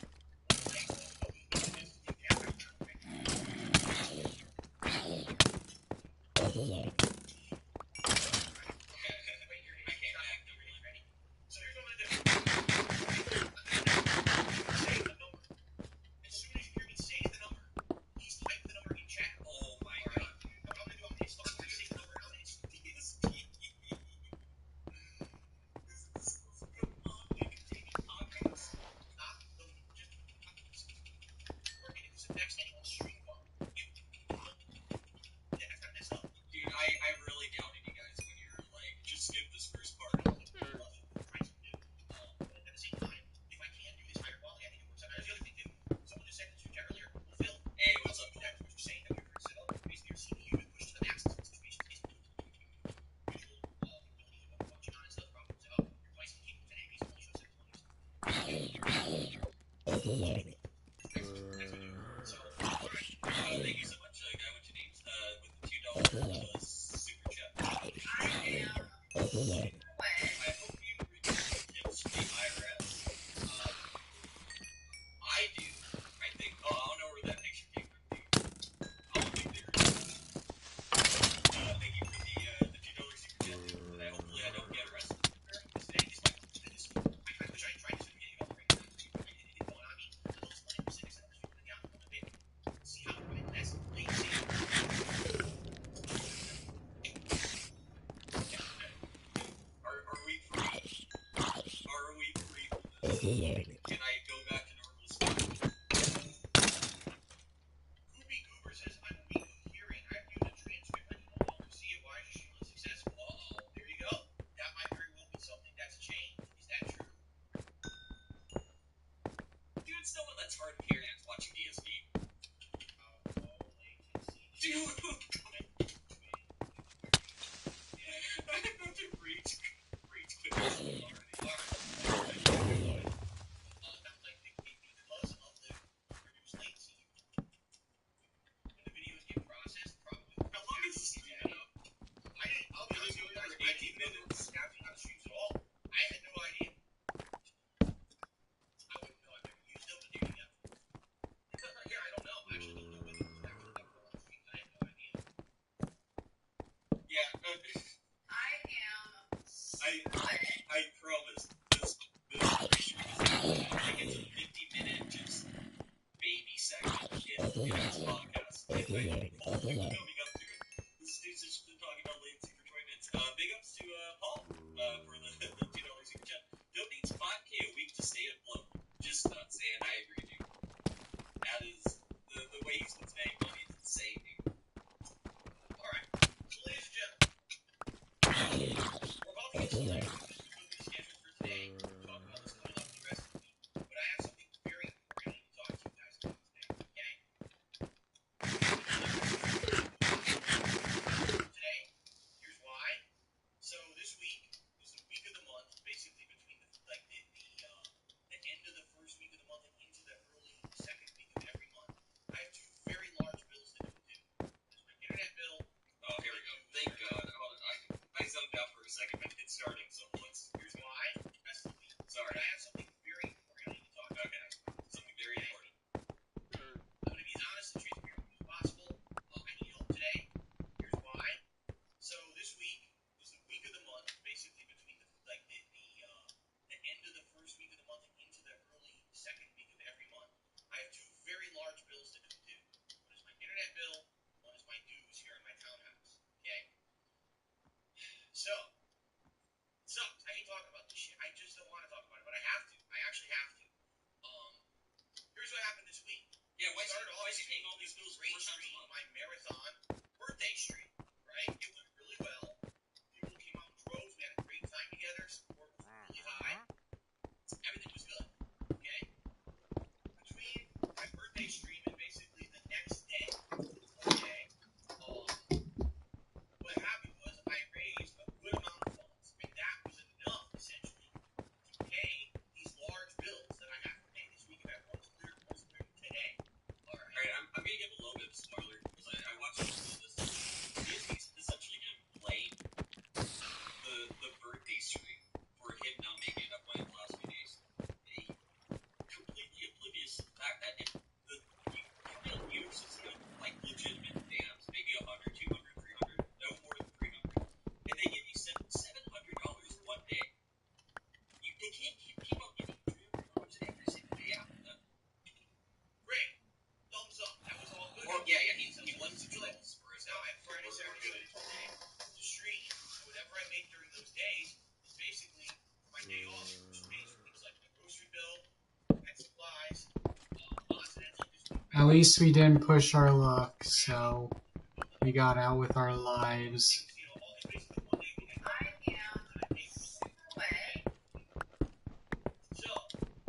one lag. So here's what I'm gonna do. Say the number. As soon as you hear me say the number, please type the number in chat. Oh my god. Now what I'm gonna do, I'm gonna hit start when I say the number, and I'm gonna hit DSP. This is the most entertaining podcast. Not the just working into some next anyone's stream phone. That's not messed up. I hope you receive tips from the IRS. I do. I think. Oh, I don't know where that picture came from. I'll look at there. Thank you for the $2 super chat. Hopefully I don't get arrested during this day. I wish I tried this at the beginning of the break. I didn't go on me. Those 20% acceptance people that got on the big. See how that's lazy. Are we free? Are we free from this? Can I go back to normal speed? Goopy Goober says, I'm weak of hearing. I viewed a transcript. I can no longer see it. Why is your shirtless successful? Uh-oh. There you go. That might very well be something that's changed. Is that true? Dude, someone that's hard of hearing is watching DSP. Dude! I have to reach quick already. Because of the reduced latency. When the videos get processed, probably. How long is this video? I'll be honest with you guys, I didn't know there was snapping on streams at all. I had no idea. I wouldn't know. I've never used them, but maybe yeah. Yeah, I don't know. I actually don't know whether it's snapping on streams. I have no idea. Yeah. I promise this stream is like it's a 50-minute just baby segment in this podcast. Anyway, coming up to it. This dude's just been talking about latency for 20 minutes. Big ups to Paul for the $2 super chat. Donates $5K a week to stay afloat. Just nuts, and I agree, dude. That is the way he's been spending money is insane, dude. Alright, so ladies and gentlemen, we're about to get started. Scheduled for today. We'll talk about this coming up for the rest of the week. But I have something very important I need to talk to you guys about today, okay? Today, here's why. So this week is the week of the month, basically between the end of the first week of the month and into the early second week of every month. I have two very large bills that come due. There's my internet bill. Oh, here we go. Thank God. I zoned out for a second, but it's starting, so here's why. That's the week. Sorry. But I have something very important I need to talk about. Okay. Something very important. I'm going to be as honest and transparent as possible. I need help today. Here's why. So this week is the week of the month, basically between the end of the first week of the month and into the early second week of every month. I have two very large bills that come due. One is my internet bill, one is my dues here in my townhouse. Okay? So, I hate talking about this shit. I just don't want to talk about it, but I have to. I actually have to. Here's what happened this week. Yeah, why is he paying all these bills great stream, my marathon birthday stream, right? It went really well. People came out in droves. We had a great time together. Support was really high. Everything was good. Okay? Between my birthday stream and basically the next day, okay, what happened was I raised a good amount of funds, and that was enough, essentially, to pay these large bills that I have to pay this week. If everyone's clear today. Alright, I'm going to give a little bit of a spoiler, because I watched this. He's essentially going to blame the birthday stream for him not making enough money the last few days. Completely oblivious to the fact that if how many viewers does he have? Like legitimate fans, maybe 100, 200, 300, no more than 300. And they give you $700 one day. They can't keep on giving $300 every single day after that. Great. Thumbs up. That was all good. Oh, yeah, he won some trolls for us. Now I have Friday, Saturday, Sunday, Tuesday to stream. Whatever I make during those days is basically my day off, which pays for things like my grocery bill, pet supplies, At least we didn't push our luck, so we got out with our lives. So,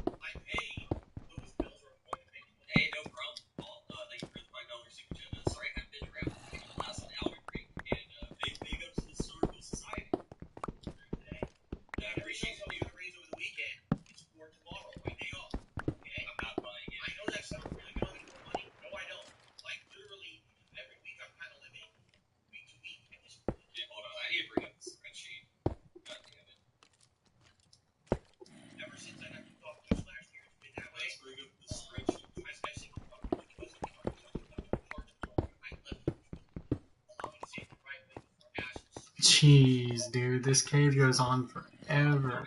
I paid those bills where I'm going to pay. Hey, no problem, Paul. Thank you for the $5 super chat. Sorry I haven't been around for the last hour break. And big ups to the Historical Society. I appreciate it. I'm going to raise over the weekend. It's for tomorrow, my day off. Okay? I'm not buying it. I know that sounds really good on more money. No, I don't. Like, literally, every week I'm kind of living week to week at this point. Jeez, dude, this cave goes on forever.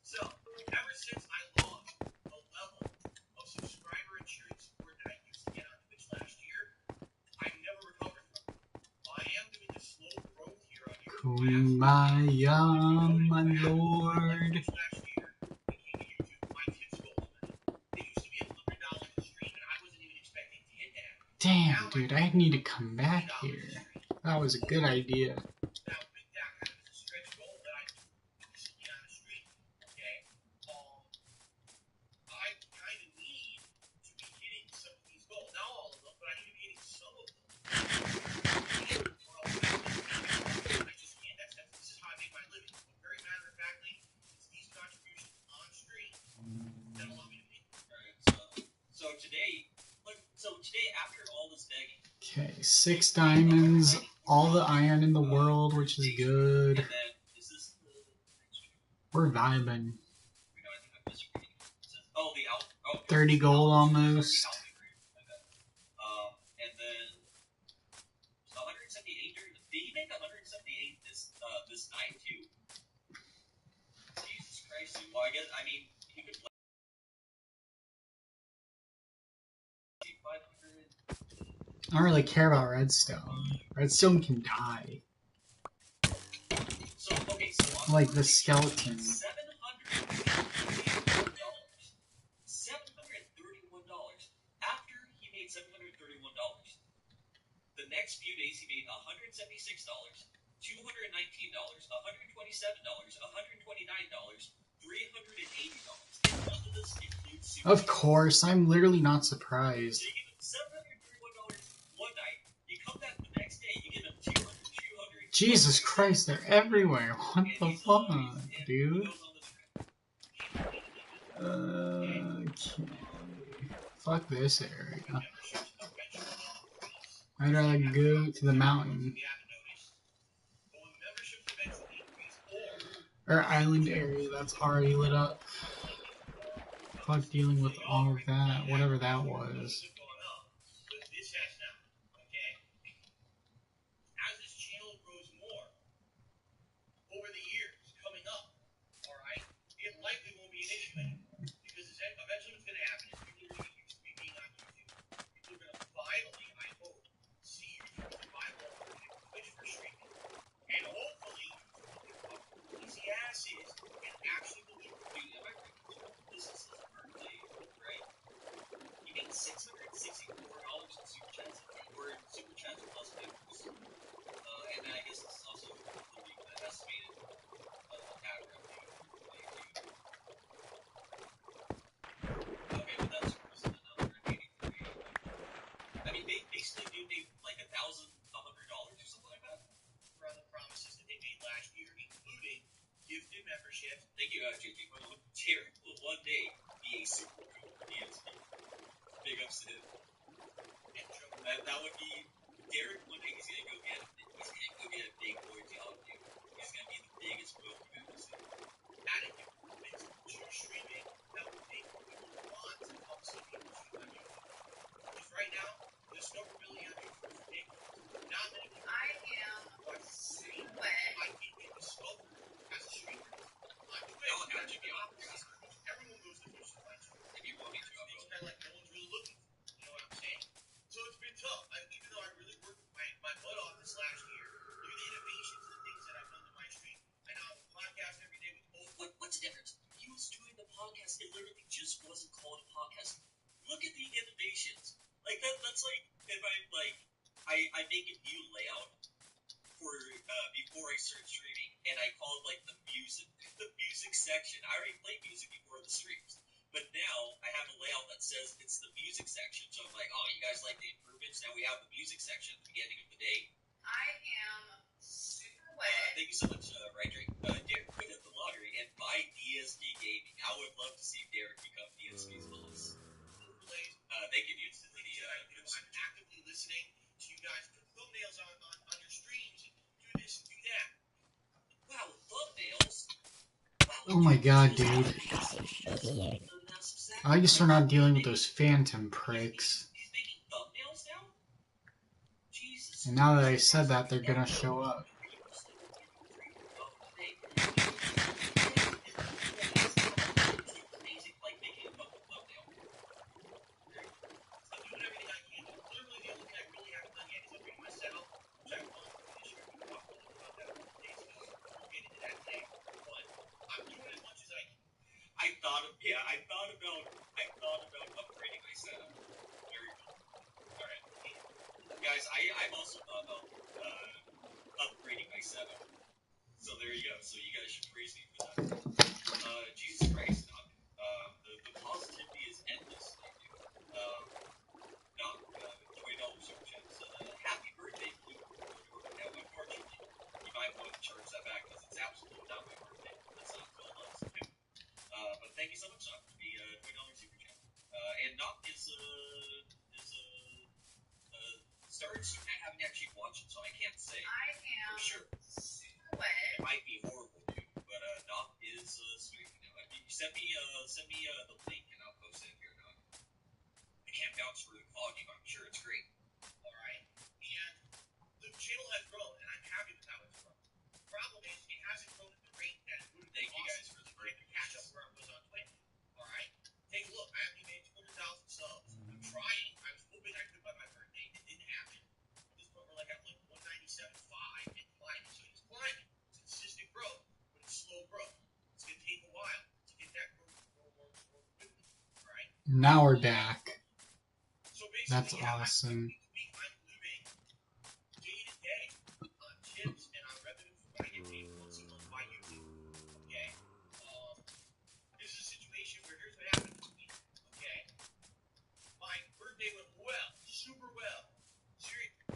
So, ever since I lost the level of subscriber and sharing support that I used to get on Twitch last year, I've never recovered from it. I am doing a slow growth here on YouTube. Kumbaya, my lord. Last year, when it came to YouTube, my tips goals went up. They used to be $100 a stream, and I wasn't even expecting to hit that. Damn, dude, I need to come back here. That was a good idea. Now, with that kind of a stretch goal that I recently on a stream, okay, I kind of need to be hitting some of these goals. Not all of them, but I need to be hitting some of them. I just can't. This is how I make my living. But very matter of factly, it's these contributions on stream that allow me to pay. Alright, so today, after all this begging. Okay, 6 diamonds, all the iron in the world, which is good. We're vibing. 30 gold almost. And then 178 during the. Did he make 178 this night too? Jesus Christ! Well, I mean, he could. 500. I don't really care about redstone. Redstone can die. So, okay, Like the skeleton. $731. After he made $731, the next few days he made $176, $219, $127, $129, $380. Of course, I'm literally not surprised. So you give him $731 one night, you come back the next day, you give him 200. Jesus Christ, they're everywhere. What the fuck, dude? Okay. Fuck this area. I'd rather go to the mountain. Or island area that's already lit up. Fuck dealing with all of that, whatever that was. Thank you, JJ. Derek will one day be a super cool DSP. Big ups to him. And that would be Derek one day. He's gonna go get a big boy job, dude. He's gonna be the biggest book you've ever seen. Adding improvements to your streaming that will make people want to come see people stream on YouTube. Because right now, the discoverability on YouTube is ridiculous. Not many people. I am super wet. I can get discovered as a streamer. Everyone goes to Twitch to find you. If you want me to, it's kind of like no one's really looking for you. You know what I'm saying? So it's been tough. Even though I really worked my butt off this last year, look at the innovations and the things that I've done to my stream. I now have a podcast every day with both. What's the difference? He was doing the podcast. It literally just wasn't called a podcast. Look at the innovations. Like that's like if I make a new layout for before I start streaming, and I call it like the music section. I already played music before the streams, but now I have a layout that says it's the music section. So I'm like, oh, you guys like the improvements? Now we have the music section at the beginning of the day. I am super wet. Thank you so much, Rydrake. Derek quit at the lottery and buy DSP Gaming. I would love to see Derek become DSP's boss. Thank you, dude. I'm actively listening to you guys put thumbnails on your streams and do this and do that. Wow, thumbnails. Oh my god, dude. I guess we're not dealing with those phantom pricks. He's making thumbnails now? Jesus And now that I said that, they're gonna show up. I thought about upgrading my setup. Very cool. All right, guys, I've also thought about upgrading my setup. So there you go. So you guys should praise me for that. Jesus Christ, Doc. The positivity is endless. Doc, $20 super chat said, happy birthday, Blue. Now, unfortunately, you might want to charge that back because it's absolutely not my birthday. That's not until months. But thank you so much, Doc, for the $20 super chat. And Doc is started stream. I haven't actually watched it, so I can't say for sure. It might be horrible too, but Doc is streaming now. Send me the link and I'll post it here, Doc. I can't vouch for the quality, but I'm sure it's great. All right, and the channel has grown, and I'm happy with how it's grown. The problem is it hasn't grown at the rate that it would have been. Thank you guys for the break to catch up where I was on Twitch. All right, take a look. I only made 200,000 subs. I'm trying. I was hoping I could by my birthday. It didn't happen. At this point, we're like at 197.5 and climbing. So it's climbing. It's consistent growth, but it's slow growth. It's gonna take a while to get that growth more quickly. All right. Now we're back. So basically, That's awesome. I'm living day to day on tips and on revenue from what I get paid once a month by YouTube. Okay. This is a situation where here's what happened this week. Okay. My birthday went well, super well.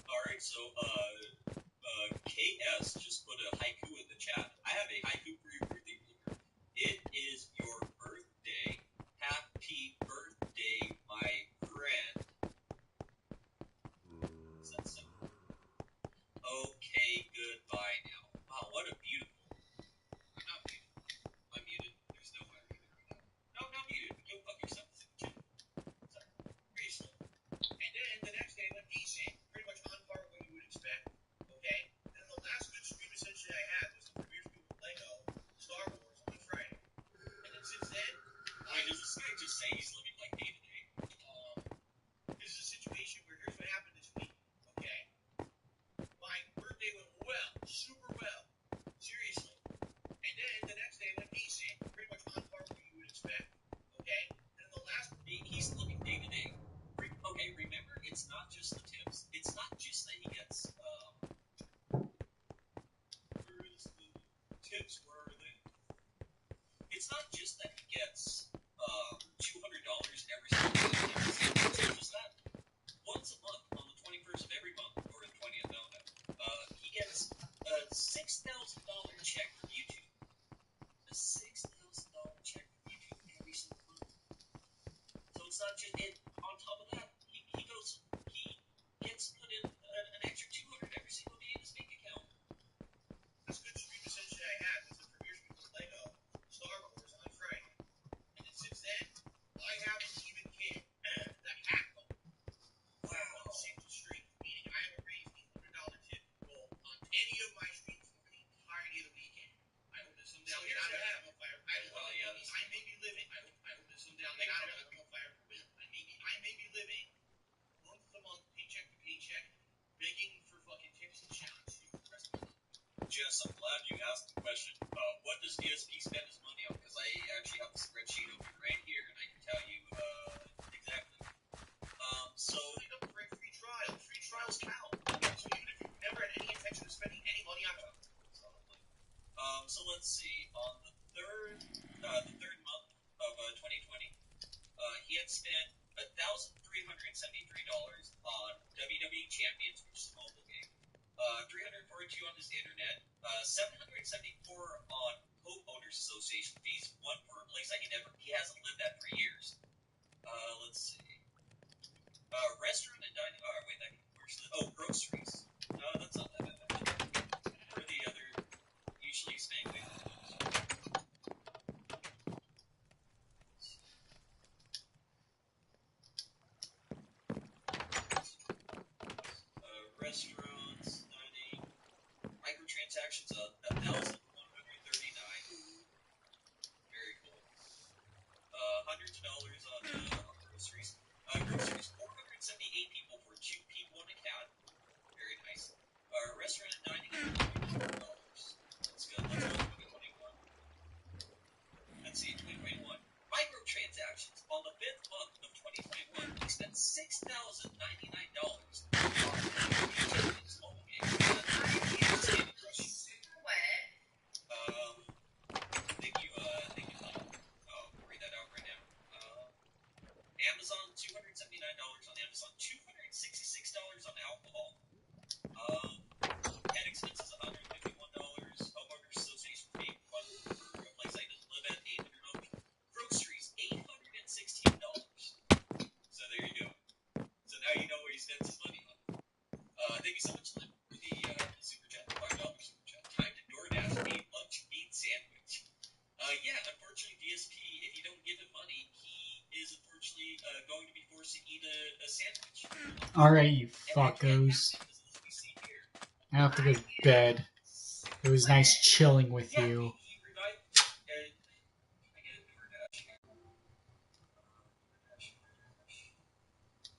All right. So KS just put a haiku in the chat. I have a haiku for your birthday, Blooper. It is your birthday. Happy birthday, my friend. Is that simple? Okay, goodbye now. Wow, what a beautiful. I'm not muted. Am I muted? There's no way I'm muted right now. No, I'm not muted. Go fuck yourself. Sorry. Pretty slow. And then the next day went decent. Pretty much on par with what you would expect. Okay? And then the last good stream essentially I had was the premiere stream with Lego Star Wars on Friday. And then since then, wait, does this guy just say he's living like day to day? This is a situation where here's what happened this week. Okay? My birthday went well, super well. Seriously. And then the next day went decent. Pretty much on par with what you would expect. Okay? And then the last he's living day to day. Okay, remember, it's not just the tips. It's not just that he gets where is the tips? Where are they? It's not just that he gets $200 every single month. It's not just that. Once a month, on the 21st of every month, or the 20th, he gets a $6,000 check from YouTube. A $6,000 check from YouTube every single month. So it's not just it. On top of that, he gets put in an extra $200 every single day in his bank account. This good stream essentially I had was the premiere stream with Lego Star Wars on Friday. And then since then, I haven't even hit the hat goal. Wow. On a single stream, meaning I haven't raised the $100 tip goal on any of my streams for the entirety of the weekend. I hope that someday I'll get out of that. I may be living. I hope that someday I'll get out of that. I may be living month to month, paycheck to paycheck, begging for fucking tips and challenge for the rest of my life. Jess, I'm glad you asked the question. What does DSP spend his money on? Because I actually have the spreadsheet open right here, and I can tell you exactly. So they don't bring free trials. Free trials count. So even if you've never had any intention of spending any money on it, probably. So let's see. On the third month of 2020, he had spent $1,373 on WWE Champions, which is a mobile game. 342 on his internet. 774 on Co-Owners Association fees. One for a place he hasn't lived at for years. Let's see. Restaurant and dining. Groceries. That's not that bad. Or the other. Usually staying away from those. Restaurant. spent $6,099 on his mobile game. Candy Crush. Thank you, Hannah. I'll read that out right now. Amazon, $279 on Amazon, $266 on alcohol. Pet expenses, $151. Homeowners Association fee for a place I didn't live at, $800. Groceries, $816. So there you go. So now you know where he spends his money on. Thank you so much, Lynn, for the super chat, $5 super chat. Time to DoorDash a lunch meat sandwich. Yeah, unfortunately, DSP, if you don't give him money, he is unfortunately going to be forced to eat a sandwich. Alright, you fuckos. I have to go to bed. It was nice chilling with you.